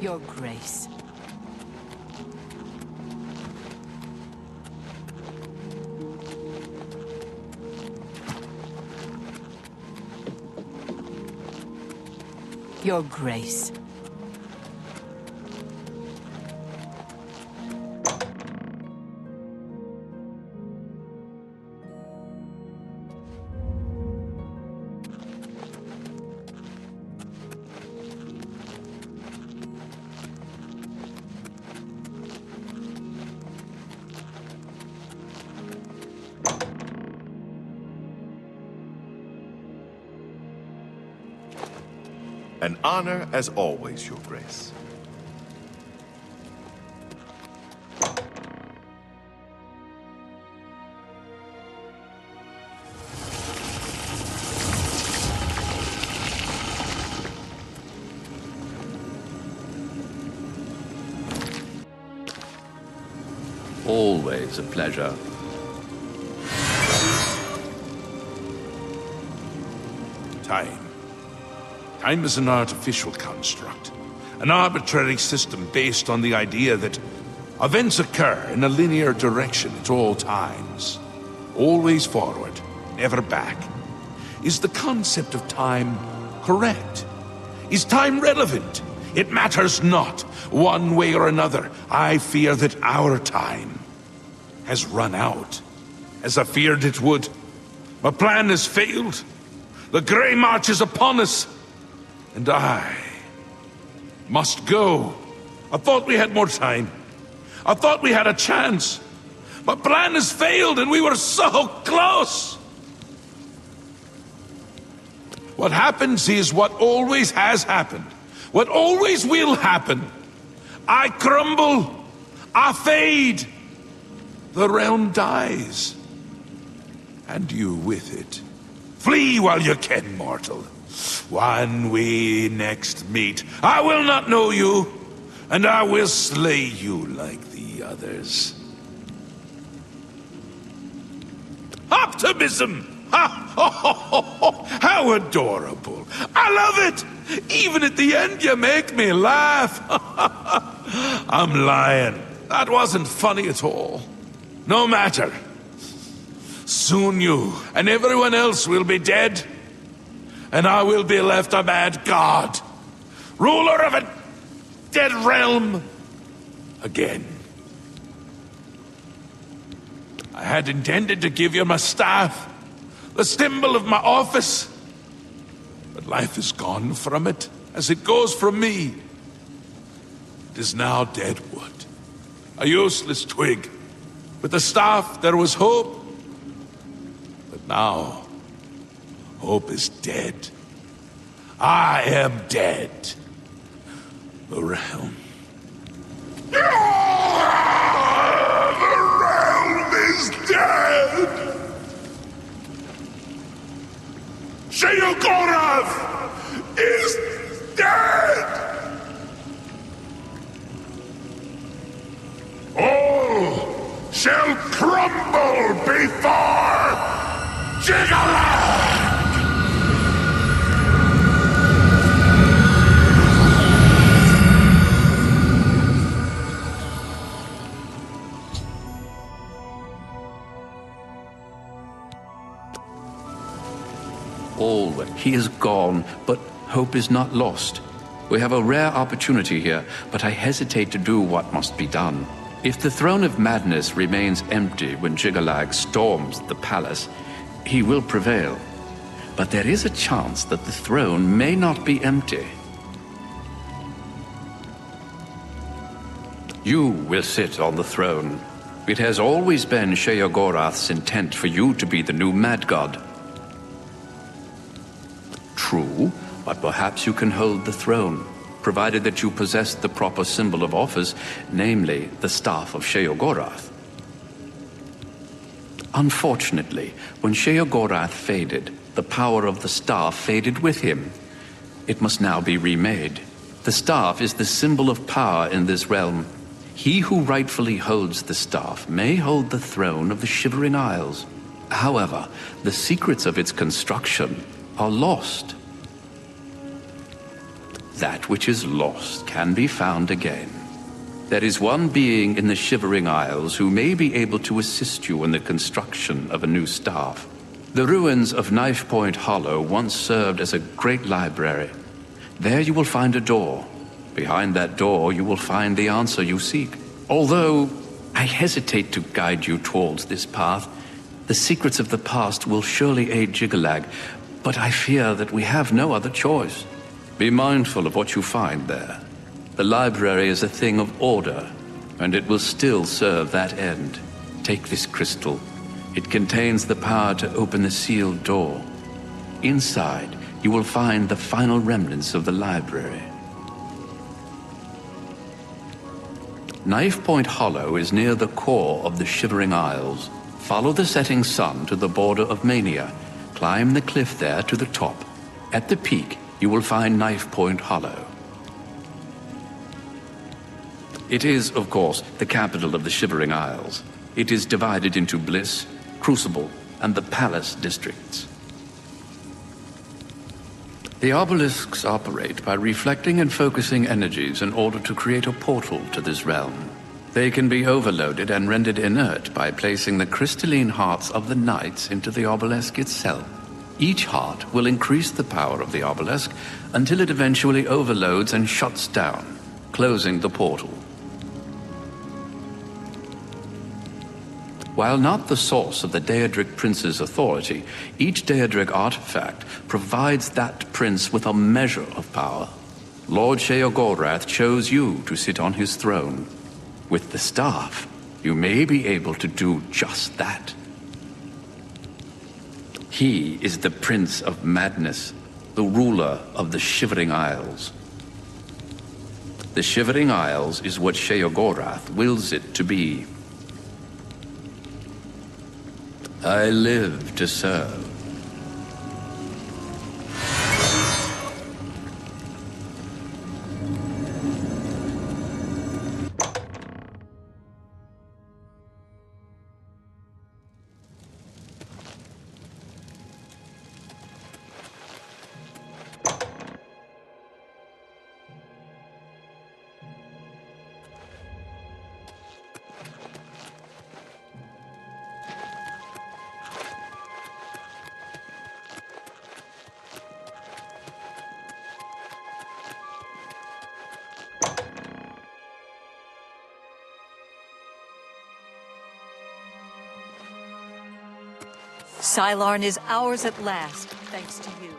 Your Grace. Your Grace. An honor as always, Your Grace. Always a pleasure. Time. Time is an artificial construct. An arbitrary system based on the idea that events occur in a linear direction at all times. Always forward, never back. Is the concept of time correct? Is time relevant? It matters not. One way or another, I fear that our time has run out, as I feared it would. My plan has failed. The Grey March is upon us, and I must go. I thought we had more time. I thought we had a chance. My plan has failed, and we were so close. What happens is what always has happened. What always will happen. I crumble. I fade. The realm dies. And you with it. Flee while you can, mortal. When we next meet, I will not know you, and I will slay you like the others. Optimism! How adorable. I love it! Even at the end, you make me laugh. I'm lying. That wasn't funny at all. No matter. Soon you and everyone else will be dead, and I will be left a mad god, ruler of a dead realm again. I had intended to give you my staff, the symbol of my office, but life is gone from it, as it goes from me. It is now dead wood, a useless twig. With the staff there was hope, but now hope is dead. I am dead. The realm. The realm is dead! Sheogorath is dead! All shall crumble before Jigalath! Always. He is gone, but hope is not lost. We have a rare opportunity here, but I hesitate to do what must be done. If the Throne of Madness remains empty when Jigalag storms the palace, he will prevail. But there is a chance that the throne may not be empty. You will sit on the throne. It has always been Sheogorath's intent for you to be the new Mad God. True, but perhaps you can hold the throne, provided that you possess the proper symbol of office, namely the Staff of Sheogorath. Unfortunately, when Sheogorath faded, the power of the staff faded with him. It must now be remade. The staff is the symbol of power in this realm. He who rightfully holds the staff may hold the throne of the Shivering Isles. However, the secrets of its construction are lost. that which is lost can be found again. There is one being in the Shivering Isles who may be able to assist you in the construction of a new staff. The ruins of Knife Point Hollow once served as a great library. There you will find a door. Behind that door you will find the answer you seek. Although I hesitate to guide you towards this path, the secrets of the past will surely aid Jiggalag, but I fear that we have no other choice. Be mindful of what you find there. The library is a thing of order, and it will still serve that end. Take this crystal. It contains the power to open the sealed door. Inside, you will find the final remnants of the library. Knife Point Hollow is near the core of the Shivering Isles. Follow the setting sun to the border of Mania. Climb the cliff there to the top. At the peak, you will find Knife Point Hollow. It is, of course, the capital of the Shivering Isles. It is divided into Bliss, Crucible, and the Palace districts. The obelisks operate by reflecting and focusing energies in order to create a portal to this realm. They can be overloaded and rendered inert by placing the crystalline hearts of the knights into the obelisk itself. Each heart will increase the power of the obelisk until it eventually overloads and shuts down, closing the portal. While not the source of the Daedric Prince's authority, each Daedric artifact provides that prince with a measure of power. Lord Sheogorath chose you to sit on his throne. With the staff, you may be able to do just that. He is the Prince of Madness, the ruler of the Shivering Isles. The Shivering Isles is what Sheogorath wills it to be. I live to serve. Sylarn is ours at last, thanks to you.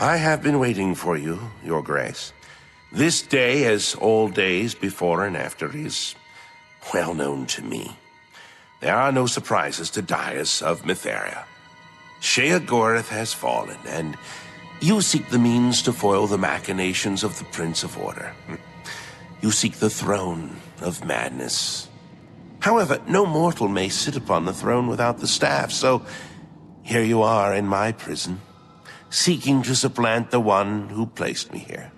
I have been waiting for you, Your Grace. This day, as all days before and after, is well known to me. There are no surprises to Dias of Mytheria. Shea Gorath has fallen, and you seek the means to foil the machinations of the Prince of Order. You seek the throne of madness. However, no mortal may sit upon the throne without the staff, so here you are in my prison, seeking to supplant the one who placed me here.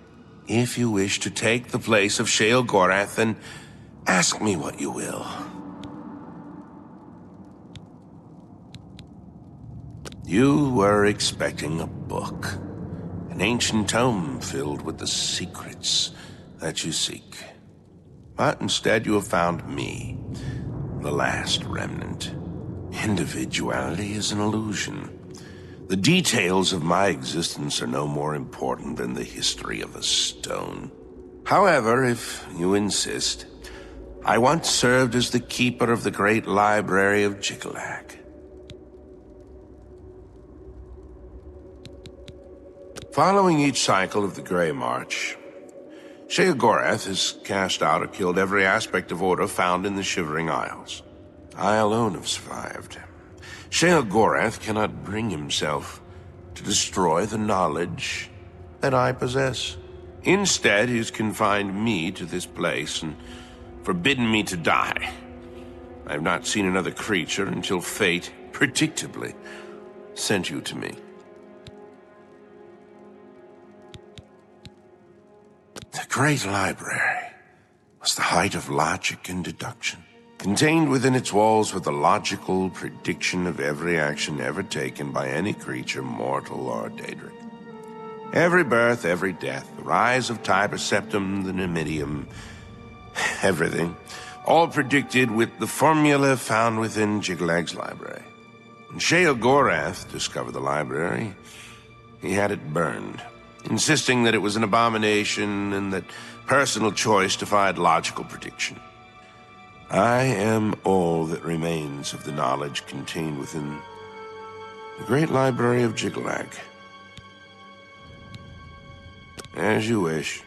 If you wish to take the place of Shea Gorath, then ask me what you will. You were expecting a book, an ancient tome filled with the secrets that you seek. But instead you have found me, the last remnant. Individuality is an illusion. The details of my existence are no more important than the history of a stone. However, if you insist, I once served as the keeper of the great library of Jiggalag. Following each cycle of the Grey March, Shea Gorath has cast out or killed every aspect of order found in the Shivering Isles. I alone have survived. Shea Gorath cannot bring himself to destroy the knowledge that I possess. Instead, he's confined me to this place and forbidden me to die. I have not seen another creature until fate, predictably, sent you to me. The Great Library was the height of logic and deduction. Contained within its walls were the logical prediction of every action ever taken by any creature, mortal or Daedric. Every birth, every death, the rise of Tiber Septim, the Numidium, everything, all predicted with the formula found within Jigalag's library. When Shea Gorath discovered the library, he had it burned, insisting that it was an abomination and that personal choice defied logical prediction. I am all that remains of the knowledge contained within the great library of Jiggalag. As you wish.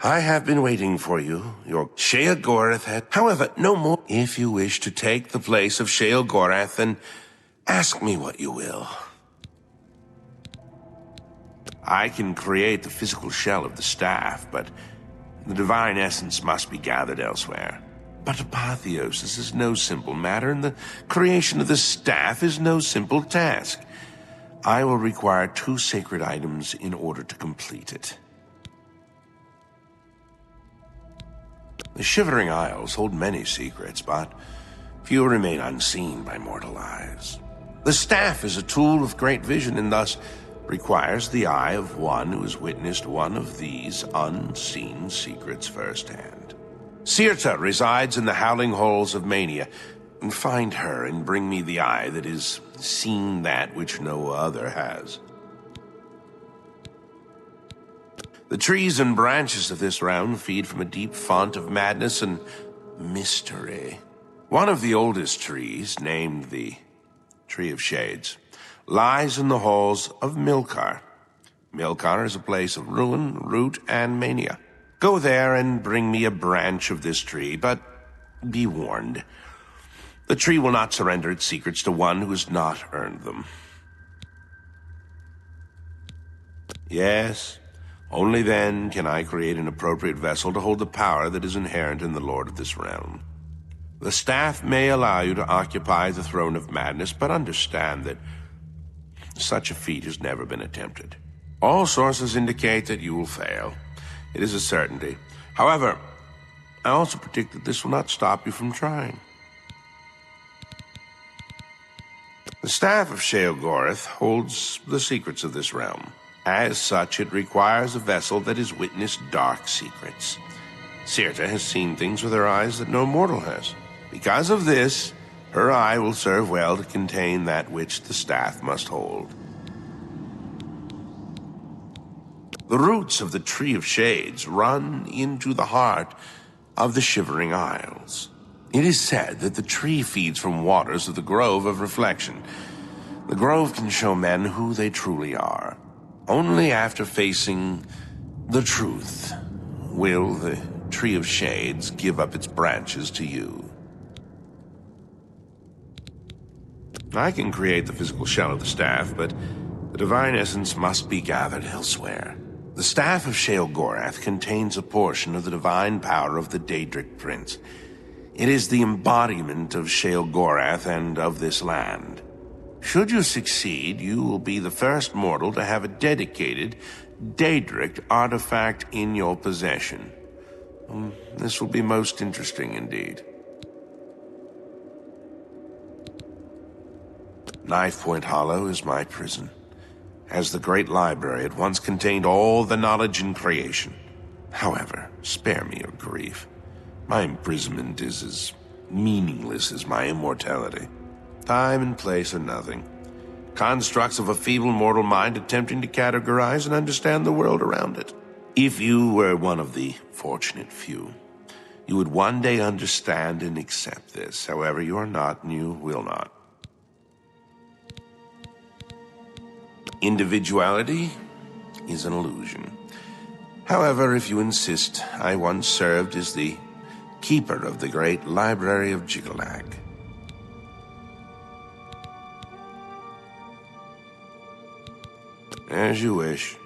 I have been waiting for you. Your Shea Gorath had... However, no more. If you wish to take the place of Shea Gorath, then ask me what you will. I can create the physical shell of the staff, but the divine essence must be gathered elsewhere. But apotheosis is no simple matter, and the creation of the staff is no simple task. I will require 2 sacred items in order to complete it. The Shivering Isles hold many secrets, but few remain unseen by mortal eyes. The staff is a tool of great vision and thus requires the eye of one who has witnessed one of these unseen secrets firsthand. Sirta resides in the howling halls of Mania. Find her and bring me the eye that has seen that which no other has. The trees and branches of this realm feed from a deep font of madness and mystery. One of the oldest trees, named the Tree of Shades, lies in the halls of Milkar. Milkar is a place of ruin, root, and mania. Go there and bring me a branch of this tree, but be warned. The tree will not surrender its secrets to one who has not earned them. Yes, only then can I create an appropriate vessel to hold the power that is inherent in the Lord of this realm. The staff may allow you to occupy the throne of madness, but understand that such a feat has never been attempted. All sources indicate that you will fail. It is a certainty. However, I also predict that this will not stop you from trying. The staff of Shea Gorath holds the secrets of this realm. As such, it requires a vessel that has witnessed dark secrets. Sirta has seen things with her eyes that no mortal has. Because of this, her eye will serve well to contain that which the staff must hold. The roots of the Tree of Shades run into the heart of the Shivering Isles. It is said that the tree feeds from waters of the Grove of Reflection. The Grove can show men who they truly are. Only after facing the truth will the Tree of Shades give up its branches to you. I can create the physical shell of the staff, but the divine essence must be gathered elsewhere. The Staff of Sheogorath contains a portion of the divine power of the Daedric Prince. It is the embodiment of Sheogorath and of this land. Should you succeed, you will be the first mortal to have a dedicated Daedric artifact in your possession. This will be most interesting indeed. Knife Point Hollow is my prison. As the great library, it once contained all the knowledge in creation. However, spare me your grief. My imprisonment is as meaningless as my immortality. Time and place are nothing. Constructs of a feeble mortal mind attempting to categorize and understand the world around it. If you were one of the fortunate few, you would one day understand and accept this. However, you are not, and you will not. Individuality is an illusion. However, if you insist, I once served as the keeper of the great library of Jigalag. As you wish.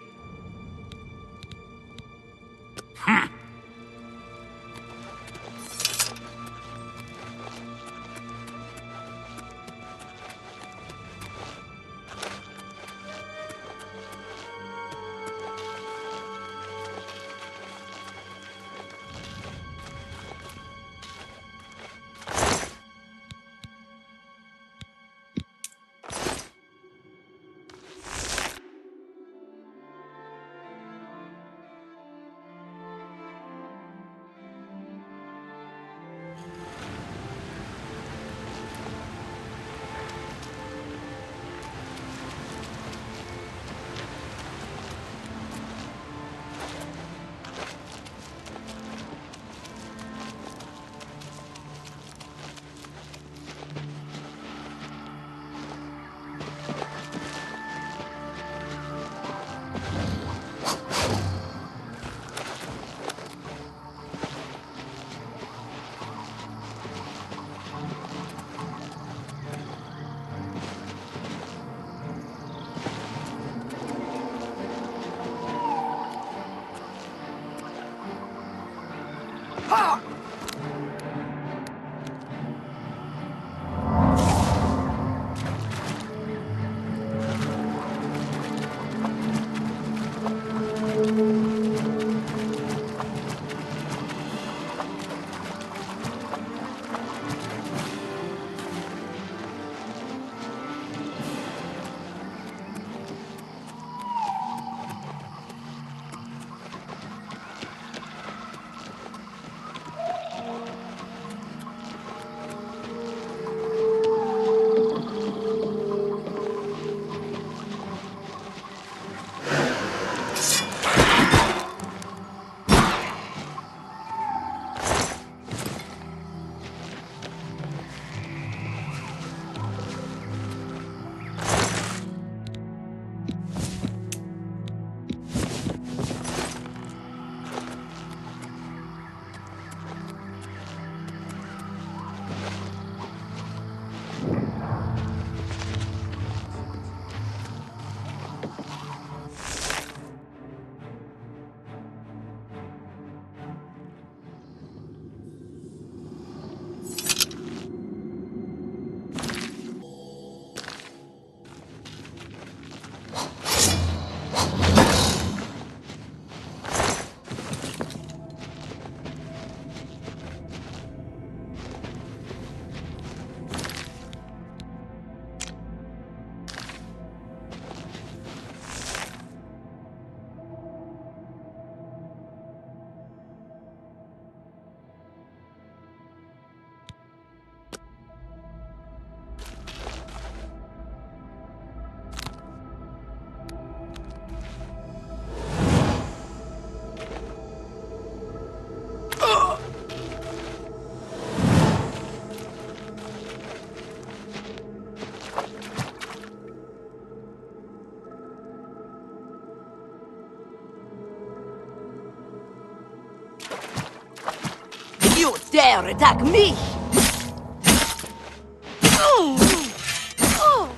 dare attack me! Whoa! Whoa!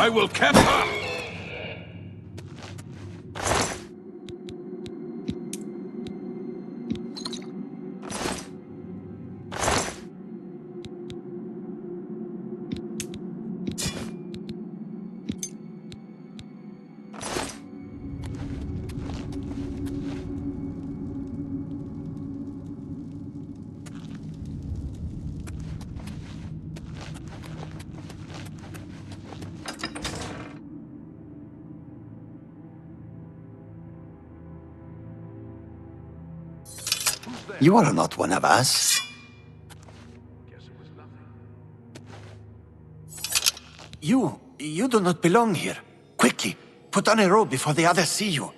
I will catch up! You are not one of us. You do not belong here. Quickly, put on a robe before the others see you.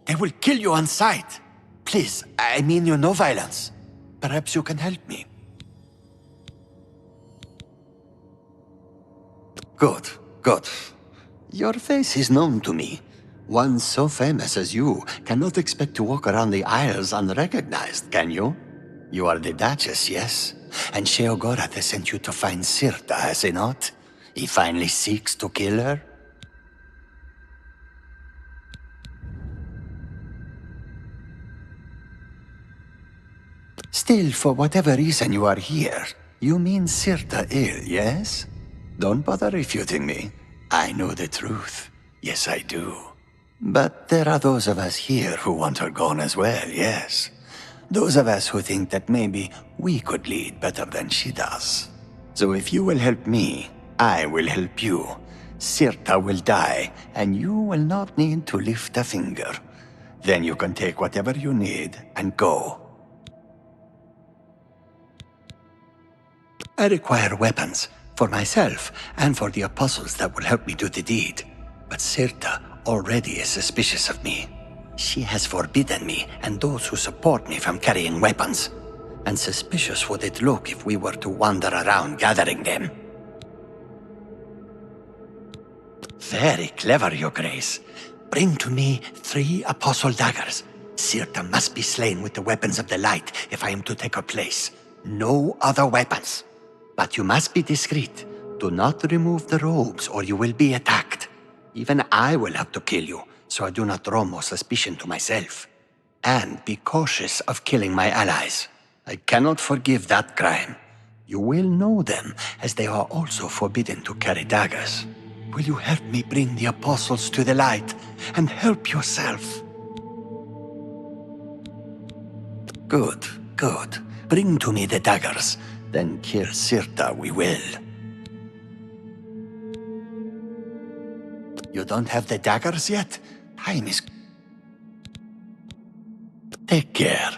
They will kill you on sight. Please, I mean you no violence. Perhaps you can help me. Good, good. Your face is known to me. One so famous as you cannot expect to walk around the Isles unrecognized, can you? You are the Duchess, yes? And Sheogorath has sent you to find Sirta, has he not? He finally seeks to kill her? Still, for whatever reason you are here, you mean Sirta ill, yes? Don't bother refuting me. I know the truth. Yes, I do. But there are those of us here who want her gone as well, yes. Those of us who think that maybe we could lead better than she does. So if you will help me, I will help you. Sirta will die, and you will not need to lift a finger. Then you can take whatever you need and go. I require weapons, for myself and for the apostles that will help me do the deed. But Sirta already is suspicious of me. She has forbidden me and those who support me from carrying weapons. And suspicious would it look if we were to wander around gathering them. Very clever, Your Grace. Bring to me 3 apostle daggers. Sirta must be slain with the weapons of the light if I am to take her place. No other weapons. But you must be discreet. Do not remove the robes or you will be attacked. Even I will have to kill you, so I do not draw more suspicion to myself. And be cautious of killing my allies. I cannot forgive that crime. You will know them, as they are also forbidden to carry daggers. Will you help me bring the apostles to the light, and help yourself? Good, good. Bring to me the daggers, then kill Sirta we will. You don't have the daggers yet? Time is... Take care.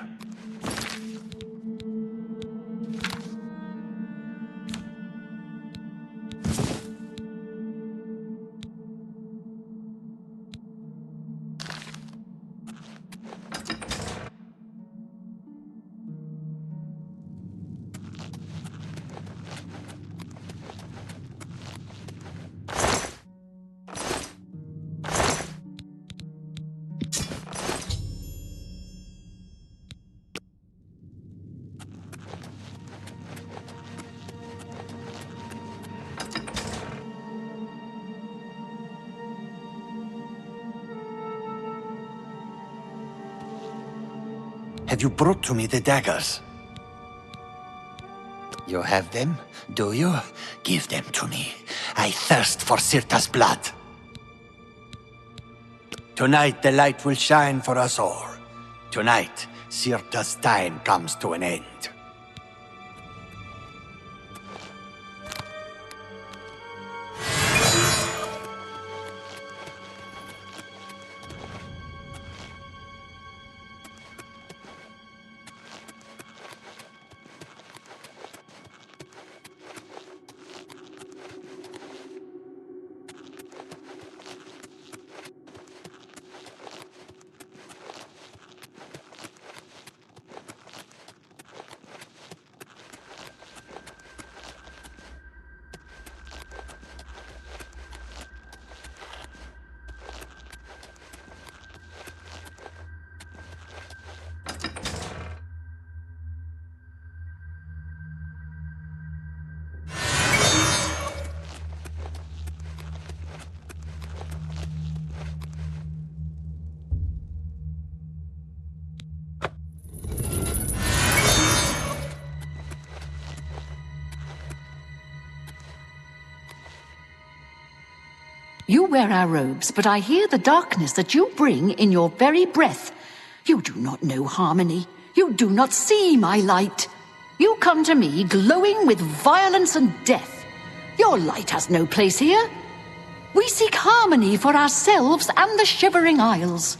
Have you brought to me the daggers? You have them, do you? Give them to me. I thirst for Sirta's blood. Tonight the light will shine for us all. Tonight, Sirta's time comes to an end. You wear our robes, but I hear the darkness that you bring in your very breath. You do not know harmony. You do not see my light. You come to me glowing with violence and death. Your light has no place here. We seek harmony for ourselves and the Shivering Isles.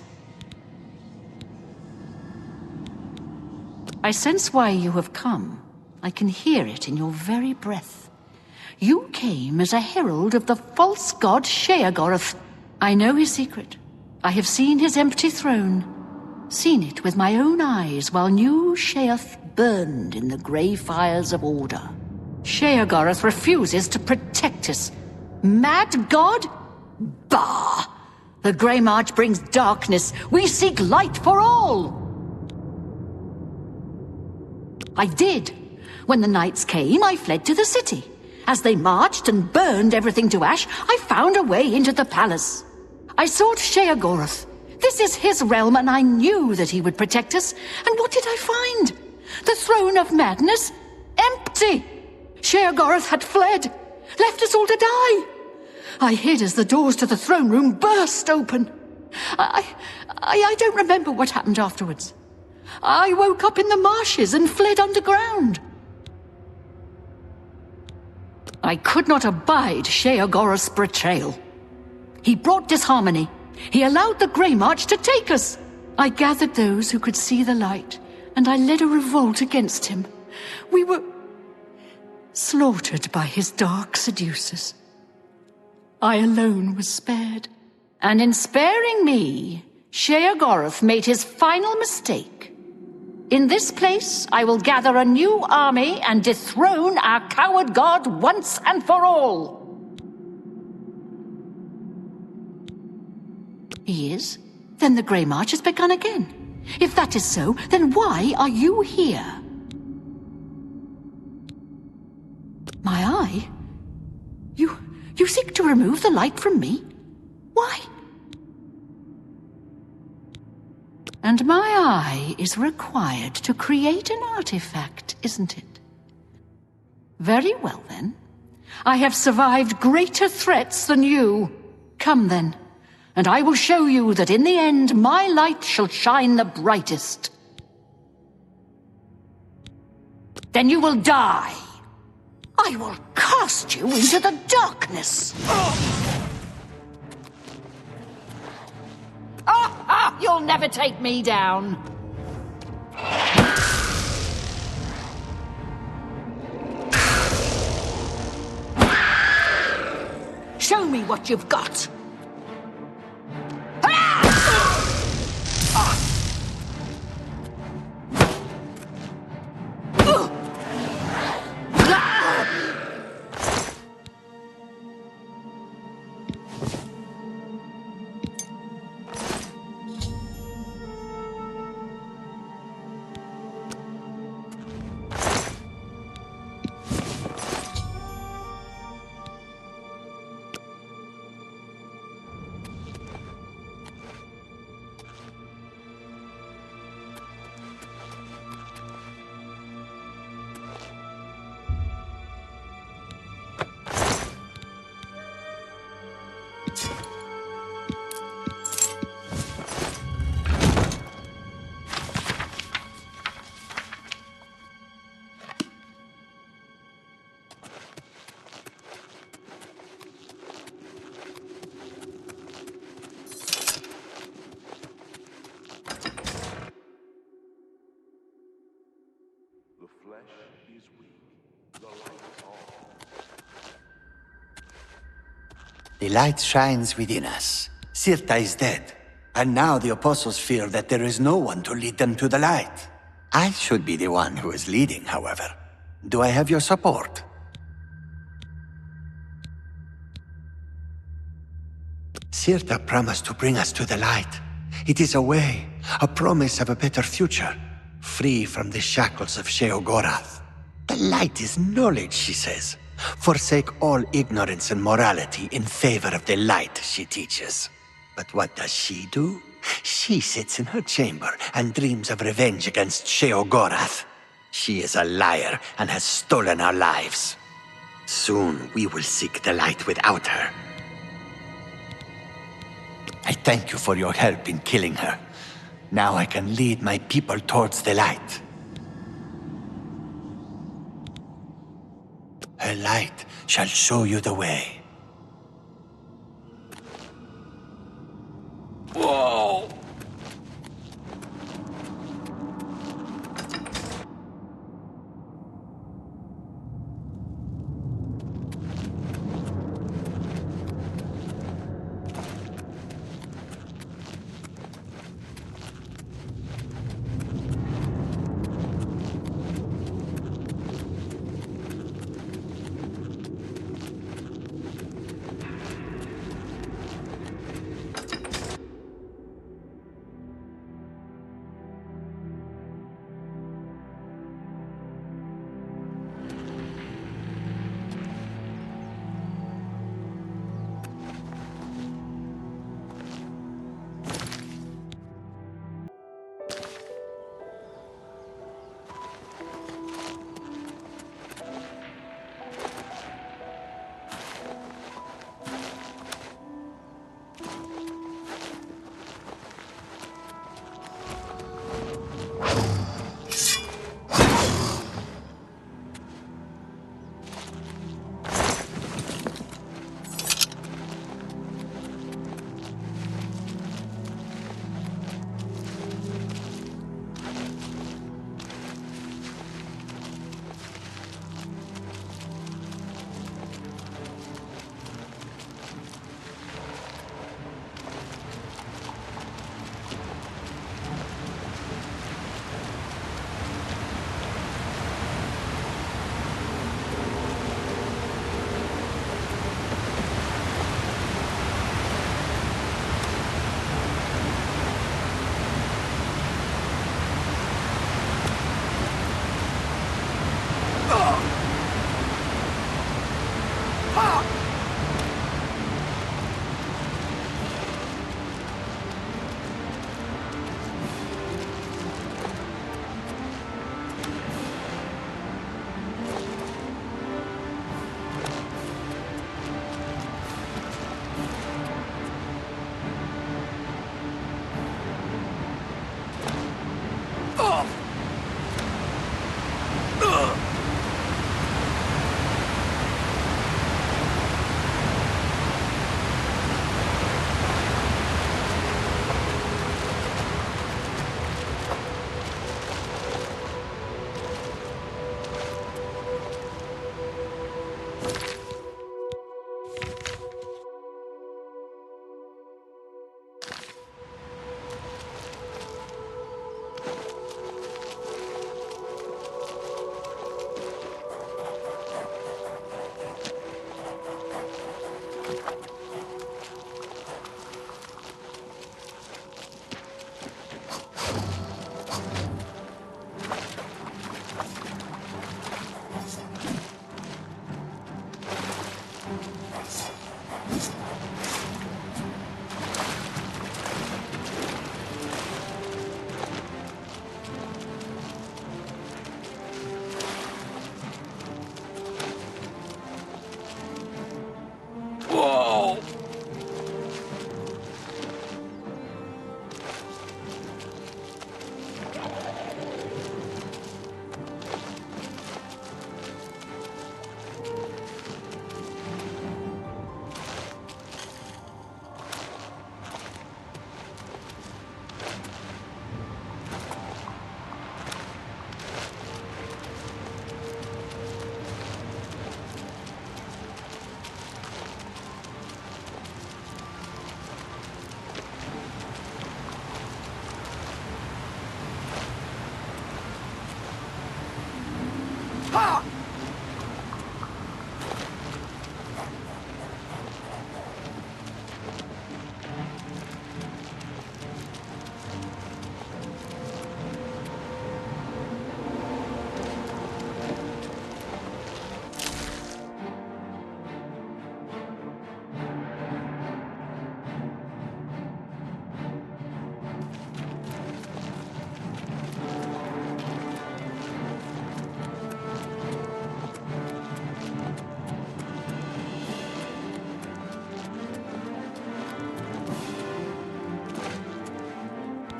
I sense why you have come. I can hear it in your very breath. You came as a herald of the false god Sheogorath. I know his secret. I have seen his empty throne. Seen it with my own eyes while New Sheoth burned in the grey fires of order. Sheogorath refuses to protect us. Mad god? Bah! The Grey March brings darkness. We seek light for all! I did. When the knights came, I fled to the city. As they marched and burned everything to ash, I found a way into the palace. I sought Sheogorath. This is his realm, and I knew that he would protect us. And what did I find? The throne of madness? Empty! Sheogorath had fled, left us all to die. I hid as the doors to the throne room burst open. I don't remember what happened afterwards. I woke up in the marshes and fled underground. I could not abide Sheogorath's betrayal. He brought disharmony. He allowed the Grey March to take us. I gathered those who could see the light, and I led a revolt against him. We were slaughtered by his dark seducers. I alone was spared. And in sparing me, Sheogorath made his final mistake. In this place, I will gather a new army and dethrone our coward god once and for all. He is? Then the Grey March has begun again. If that is so, then why are you here? My eye? You seek to remove the light from me? Why? And my eye is required to create an artifact, isn't it? Very well, then. I have survived greater threats than you. Come, then, and I will show you that in the end my light shall shine the brightest. Then you will die. I will cast you into the darkness. You'll never take me down. Show me what you've got. The light shines within us. Sirta is dead, and now the apostles fear that there is no one to lead them to the light. I should be the one who is leading, however. Do I have your support? Sirta promised to bring us to the light. It is a way, a promise of a better future, free from the shackles of Sheogorath. The light is knowledge, she says. Forsake all ignorance and morality in favor of the light, she teaches. But what does she do? She sits in her chamber and dreams of revenge against Sheogorath. She is a liar and has stolen our lives. Soon we will seek the light without her. I thank you for your help in killing her. Now I can lead my people towards the light. Her light shall show you the way. Whoa!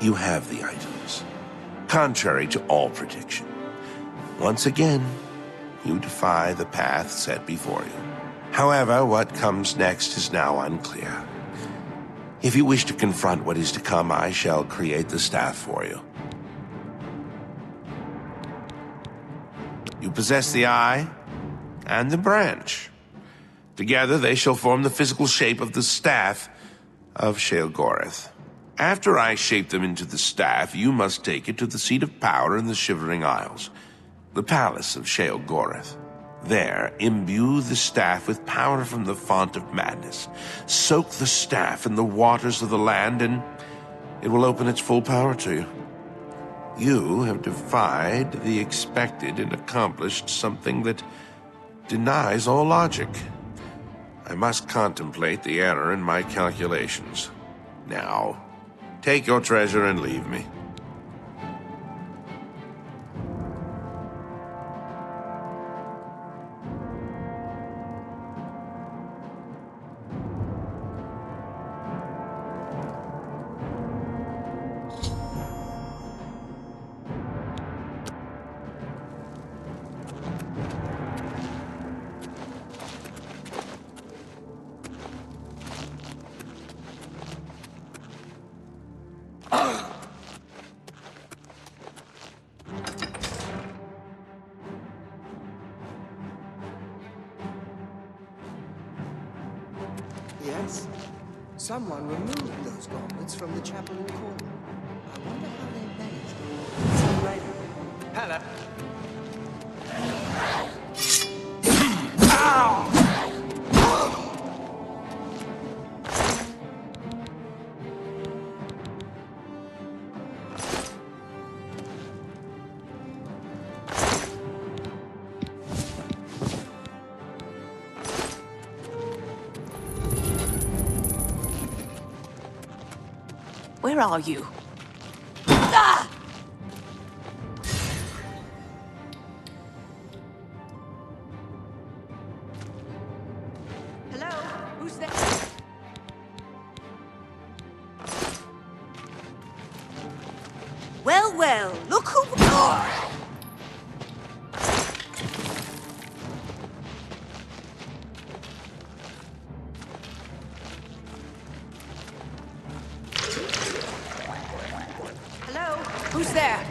You have the items. Contrary to all prediction. Once again, you defy the path set before you. However, what comes next is now unclear. If you wish to confront what is to come, I shall create the staff for you. You possess the eye and the branch. Together they shall form the physical shape of the staff of Sheol-Goreth. After I shape them into the staff, you must take it to the seat of power in the Shivering Isles, the palace of Sheol-Goreth. There, imbue the staff with power from the font of madness. Soak the staff in the waters of the land, and it will open its full power to you. You have defied the expected and accomplished something that denies all logic. I must contemplate the error in my calculations. Now, take your treasure and leave me. Yes. Someone removed those gauntlets from the chapel in Cornwall. I wonder how they managed it. See you later. Hello. Where are you? Ah! Hello? Who's there? Well, well, look who... Oh! Hello? Who's there?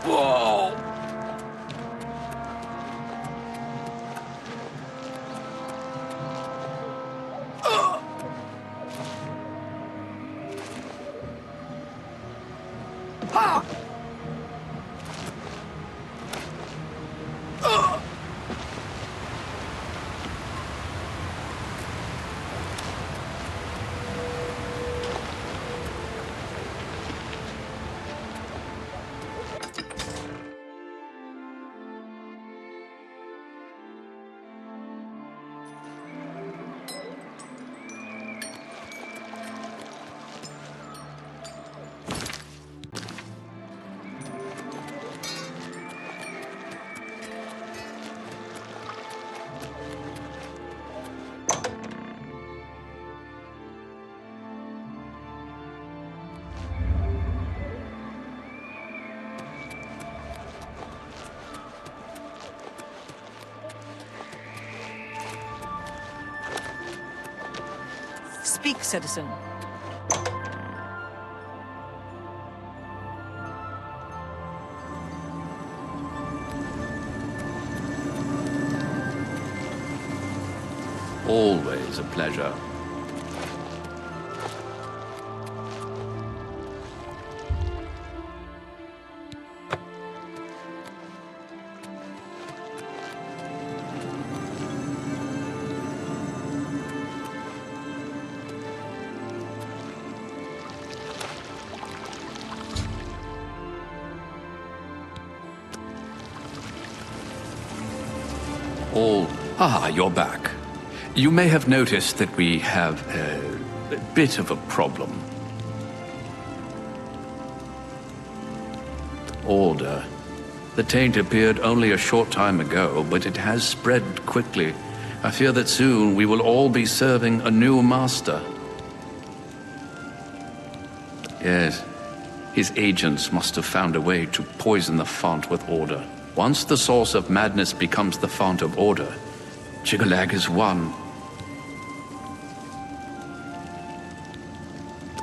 Whoa! Speak, citizen. Always a pleasure. You're back. You may have noticed that we have a bit of a problem. Order. The taint appeared only a short time ago, but it has spread quickly. I fear that soon we will all be serving a new master. Yes, his agents must have found a way to poison the font with order. Once the source of madness becomes the font of order, Chigalag is won.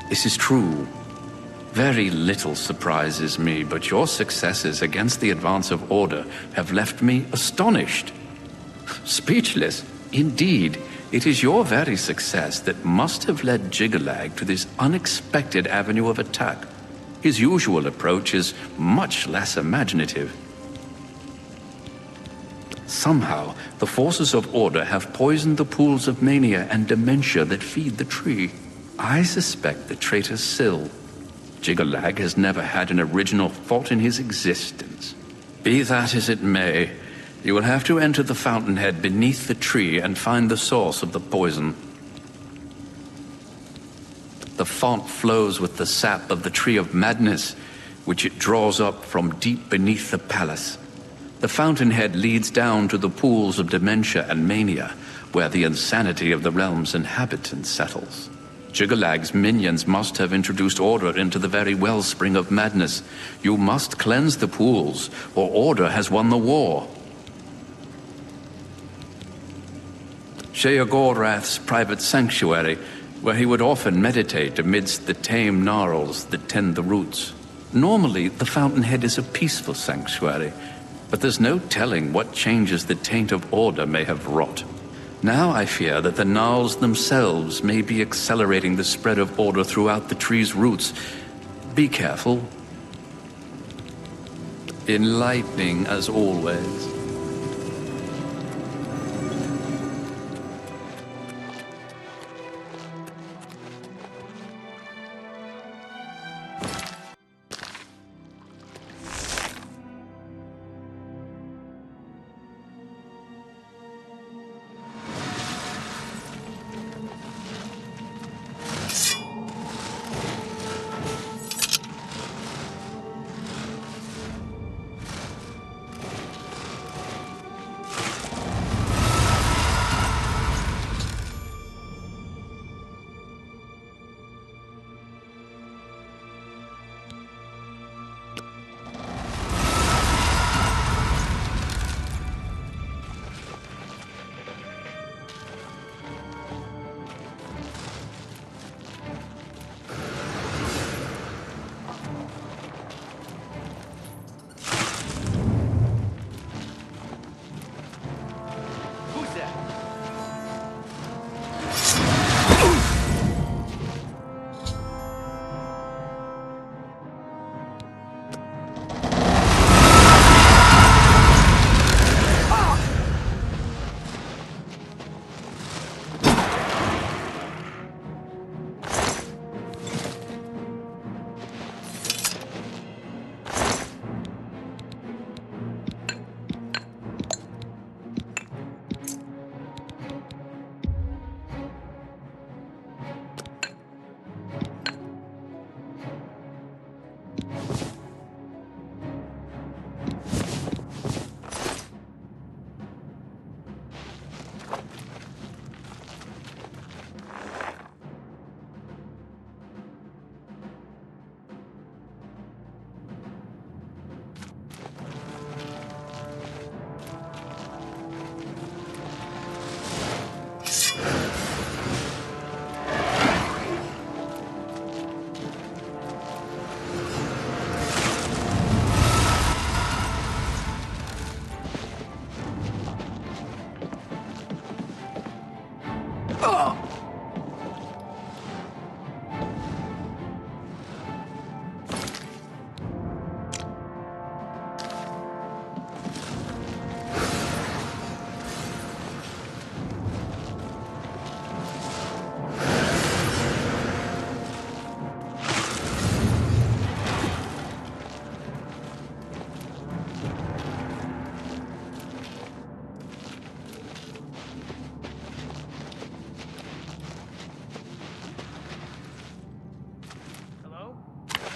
This is true. Very little surprises me, but your successes against the advance of order have left me astonished. Speechless. Indeed, it is your very success that must have led Chigalag to this unexpected avenue of attack. His usual approach is much less imaginative. Somehow, the forces of order have poisoned the pools of mania and dementia that feed the tree. I suspect the traitor Syl. Chigalag has never had an original thought in his existence. Be that as it may, you will have to enter the fountainhead beneath the tree and find the source of the poison. The font flows with the sap of the Tree of Madness, which it draws up from deep beneath the palace. The fountainhead leads down to the pools of dementia and mania, where the insanity of the realm's inhabitants settles. Chigalag's minions must have introduced order into the very wellspring of madness. You must cleanse the pools, or order has won the war. Sheogorath's private sanctuary, where he would often meditate amidst the tame gnarls that tend the roots. Normally, the fountainhead is a peaceful sanctuary, but there's no telling what changes the taint of order may have wrought. Now I fear that the gnarls themselves may be accelerating the spread of order throughout the tree's roots. Be careful. Enlightening as always.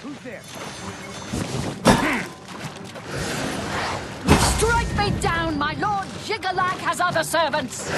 Who's there? Strike me down! My Lord Jigalak has other servants!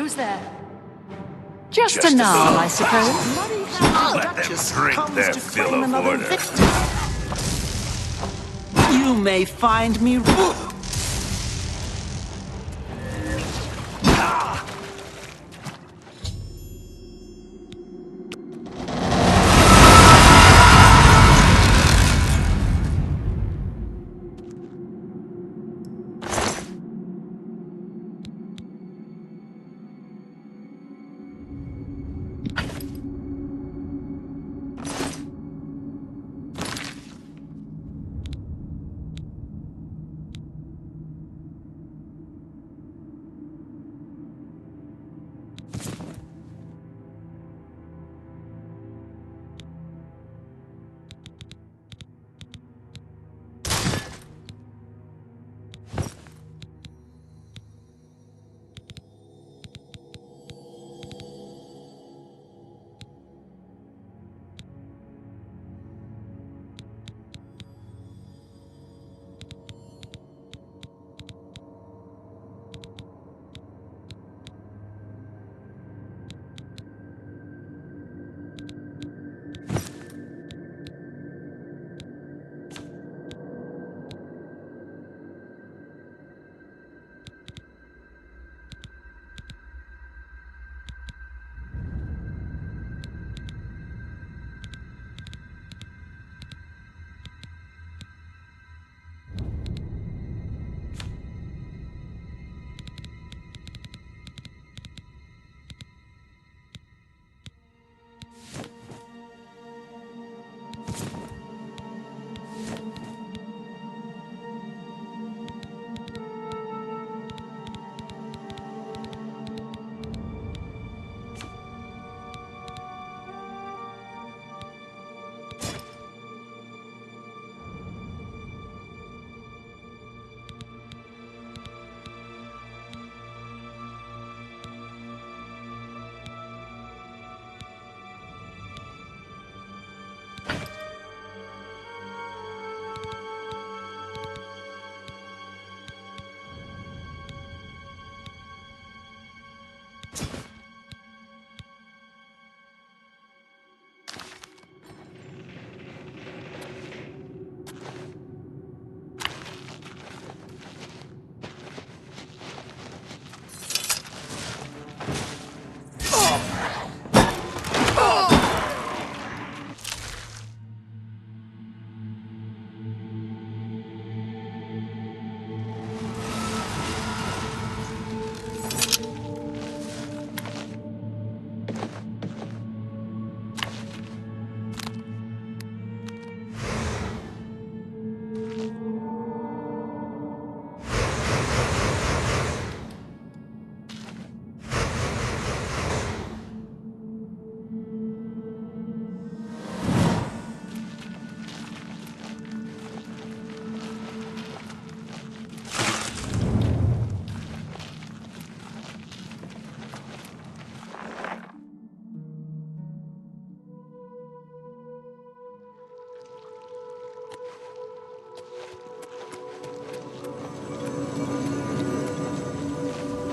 Who's there? Just a nom, I suppose. Let them drink their fill of order. You may find me.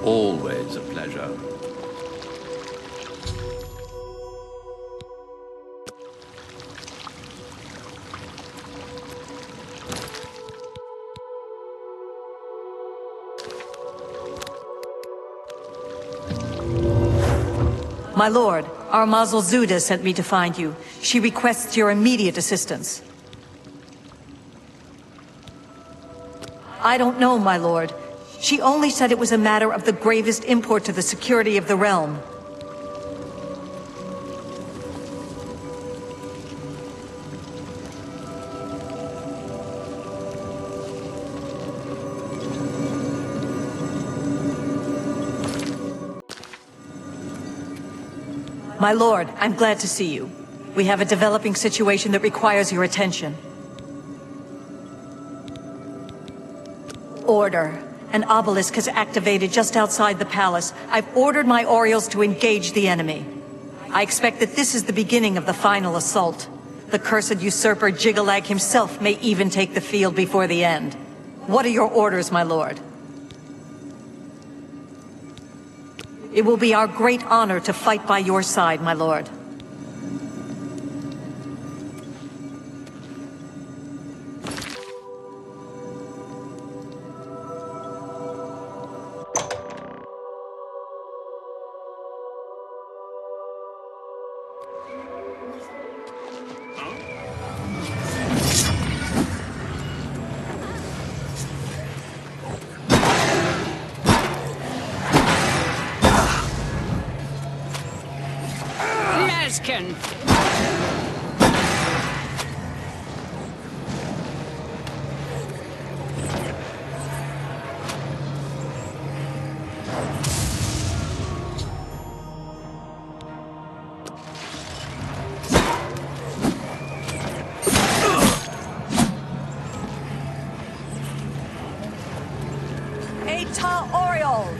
Always a pleasure. My lord, our Mazel Zuda sent me to find you. She requests your immediate assistance. I don't know, my lord. She only said it was a matter of the gravest import to the security of the realm. My lord, I'm glad to see you. We have a developing situation that requires your attention. Order. An obelisk has activated just outside the palace. I've ordered my Orioles to engage the enemy. I expect that this is the beginning of the final assault. The cursed usurper Jigalag himself may even take the field before the end. What are your orders, my lord? It will be our great honor to fight by your side, my lord. Leskin! Eta Oriole!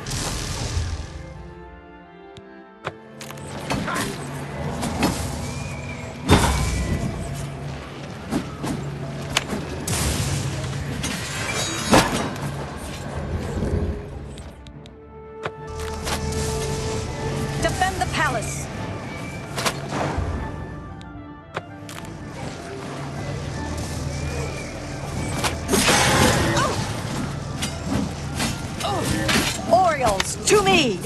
Defend the palace! Orioles, to me!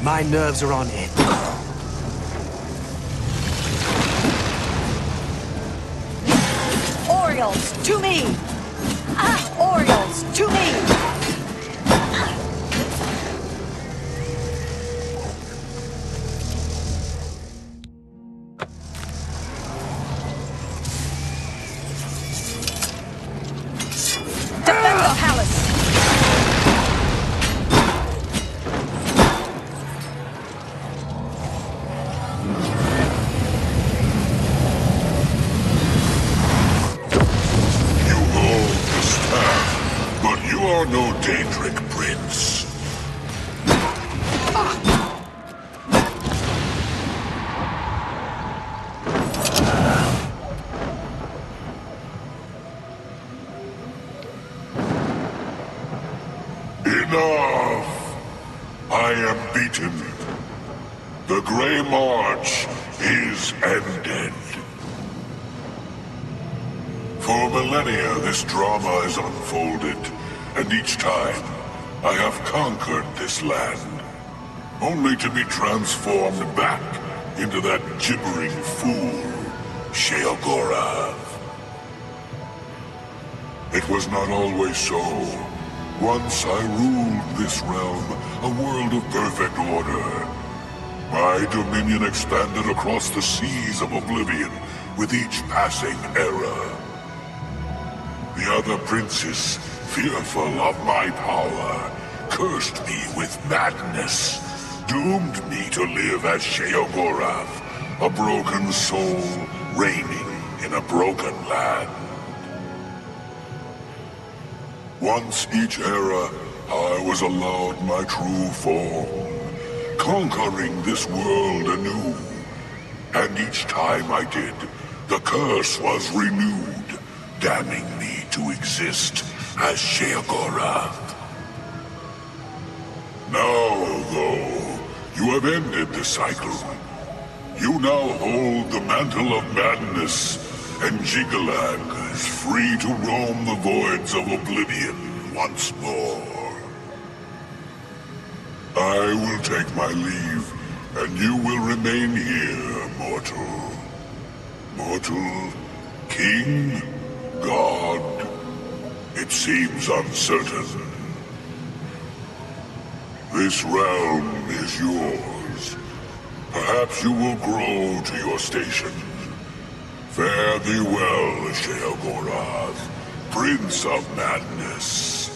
My nerves are on edge. Orioles, to me! Orioles, to me! Defend the palace! But you are no Daedric prince. Enough! I am beaten. The Grey March is ended. For millennia, this drama has unfolded, and each time, I have conquered this land, only to be transformed back into that gibbering fool, Sheogorath. It was not always so. Once I ruled this realm, a world of perfect order. My dominion expanded across the seas of Oblivion with each passing era. The other princes, fearful of my power, cursed me with madness, doomed me to live as Sheogorath, a broken soul reigning in a broken land. Once each era, I was allowed my true form, conquering this world anew. And each time I did, the curse was renewed, damning me to exist as Sheogorath. Now, though, you have ended the cycle. You now hold the mantle of madness, and Jigalag is free to roam the voids of Oblivion once more. I will take my leave, and you will remain here, mortal. Mortal, king, god, it seems uncertain. This realm is yours. Perhaps you will grow to your station. Fare thee well, Sheogorath, Prince of Madness.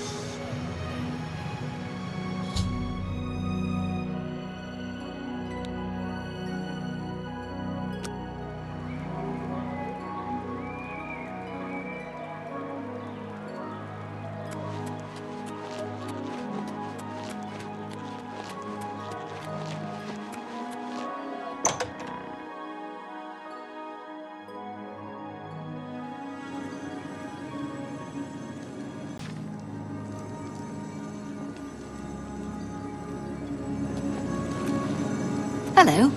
Hello.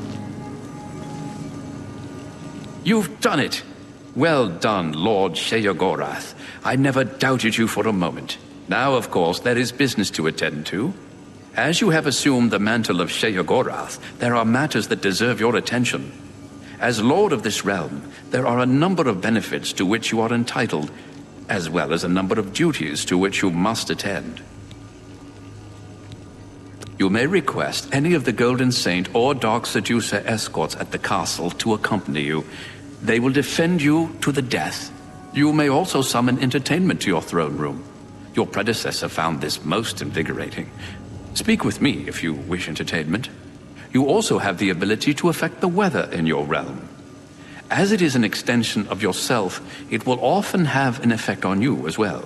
You've done it! Well done, Lord Sheogorath. I never doubted you for a moment. Now, of course, there is business to attend to. As you have assumed the mantle of Sheogorath, there are matters that deserve your attention. As Lord of this realm, there are a number of benefits to which you are entitled, as well as a number of duties to which you must attend. You may request any of the Golden Saint or Dark Seducer escorts at the castle to accompany you. They will defend you to the death. You may also summon entertainment to your throne room. Your predecessor found this most invigorating. Speak with me if you wish entertainment. You also have the ability to affect the weather in your realm. As it is an extension of yourself, it will often have an effect on you as well.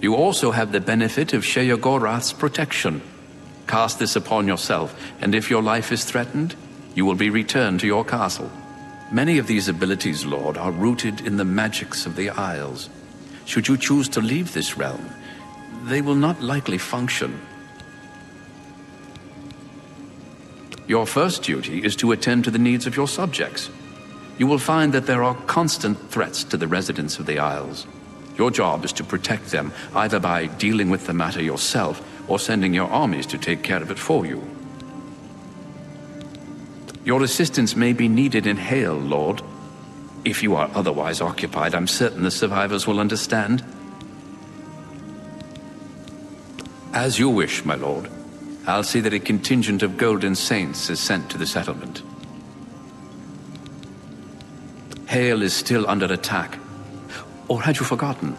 You also have the benefit of Sheogorath's protection. Cast this upon yourself, and if your life is threatened, you will be returned to your castle. Many of these abilities, Lord, are rooted in the magics of the Isles. Should you choose to leave this realm, they will not likely function. Your first duty is to attend to the needs of your subjects. You will find that there are constant threats to the residents of the Isles. Your job is to protect them, either by dealing with the matter yourself or sending your armies to take care of it for you. Your assistance may be needed in Hale, Lord. If you are otherwise occupied, I'm certain the survivors will understand. As you wish, my lord. I'll see that a contingent of Golden Saints is sent to the settlement. Hale is still under attack. Or had you forgotten?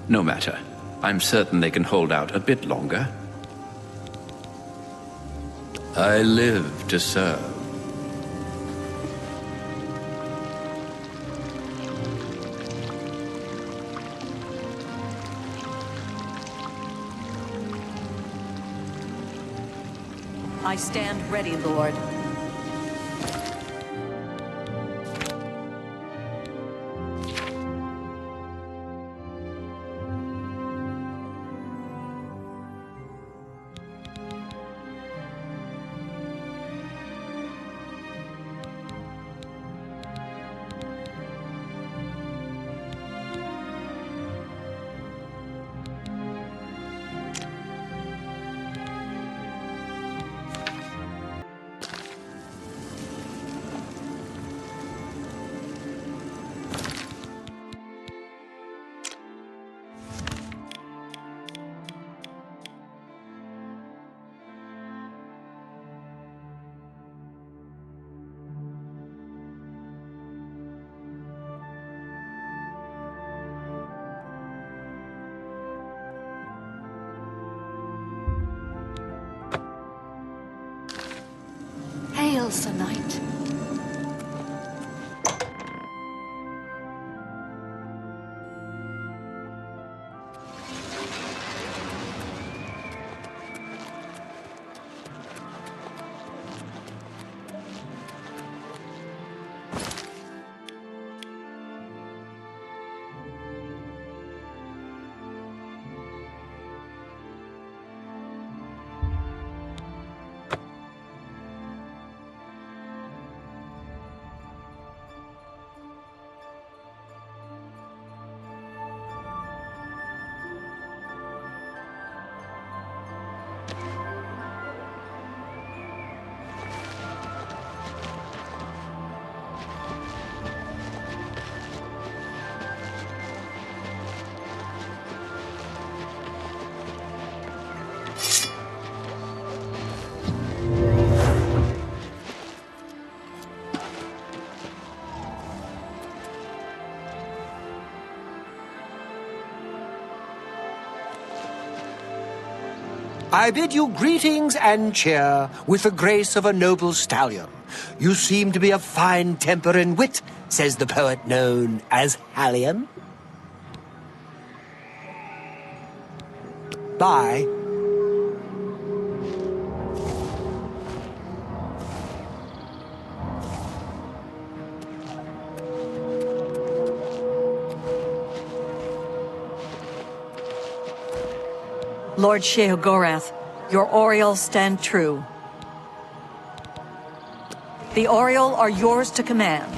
No matter. I'm certain they can hold out a bit longer. I live to serve. I stand ready, Lord. Hail, Sir Knight. I bid you greetings and cheer with the grace of a noble stallion. You seem to be of fine temper and wit, says the poet known as Hallion. Bye. Lord Sheogorath, your Orioles stand true. The Oriole are yours to command.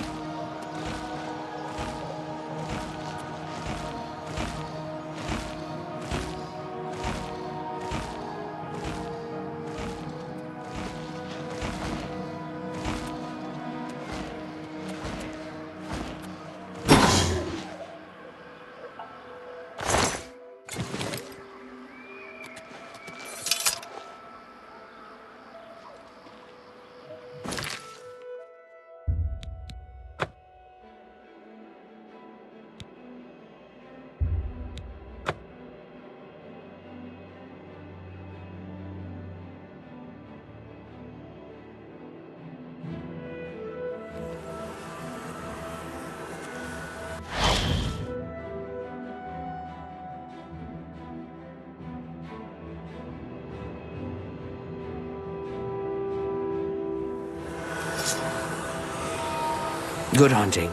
Good hunting.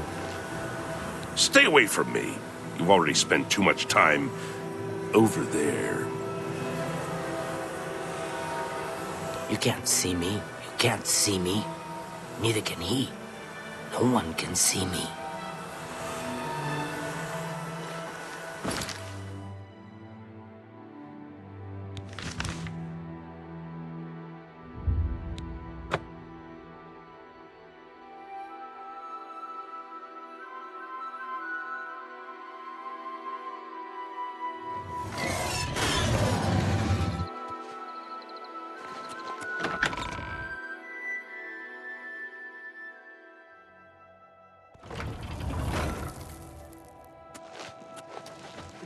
Stay away from me. You've already spent too much time over there. You can't see me. You can't see me. Neither can he. No one can see me.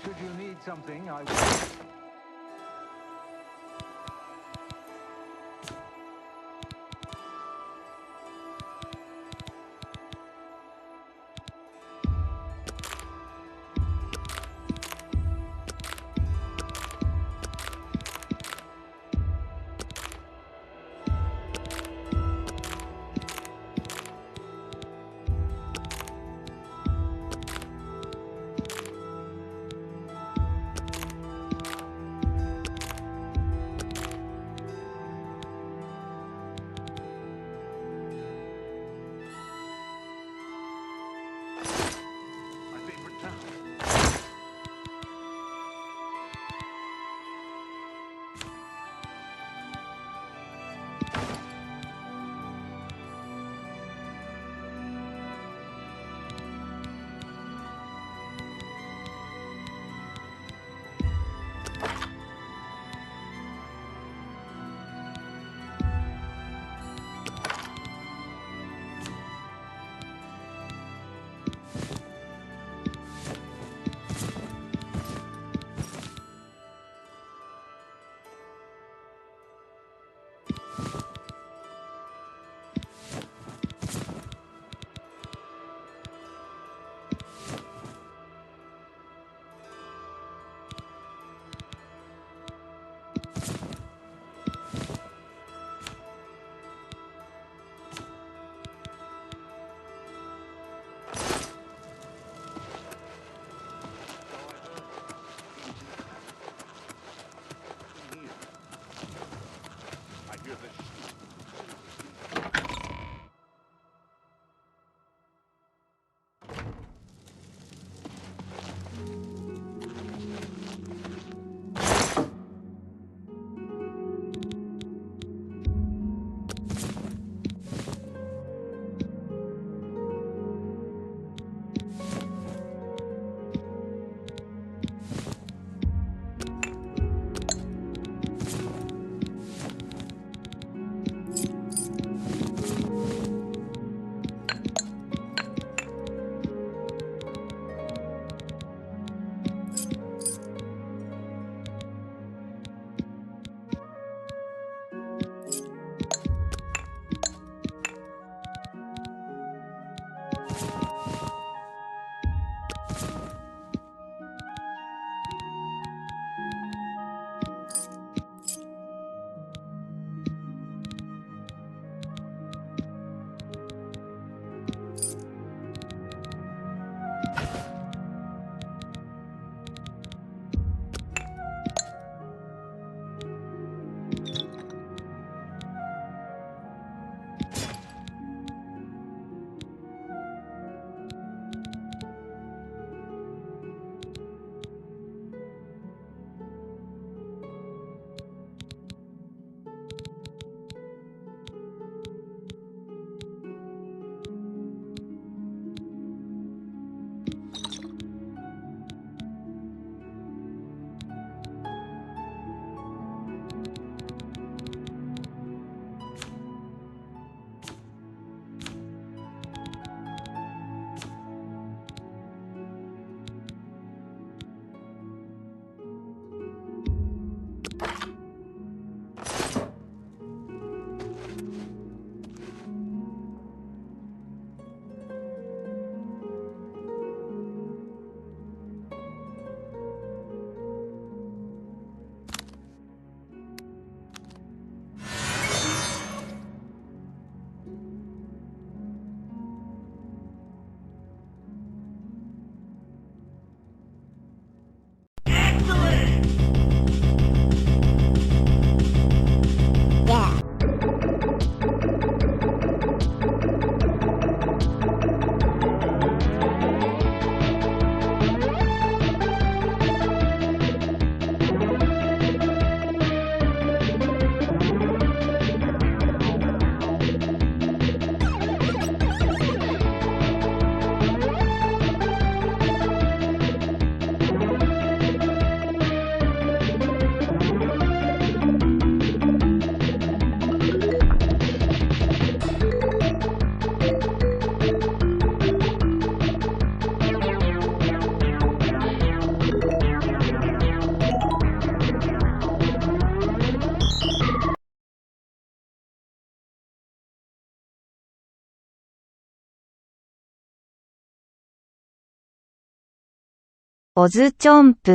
Should you need something, I will. OzChomp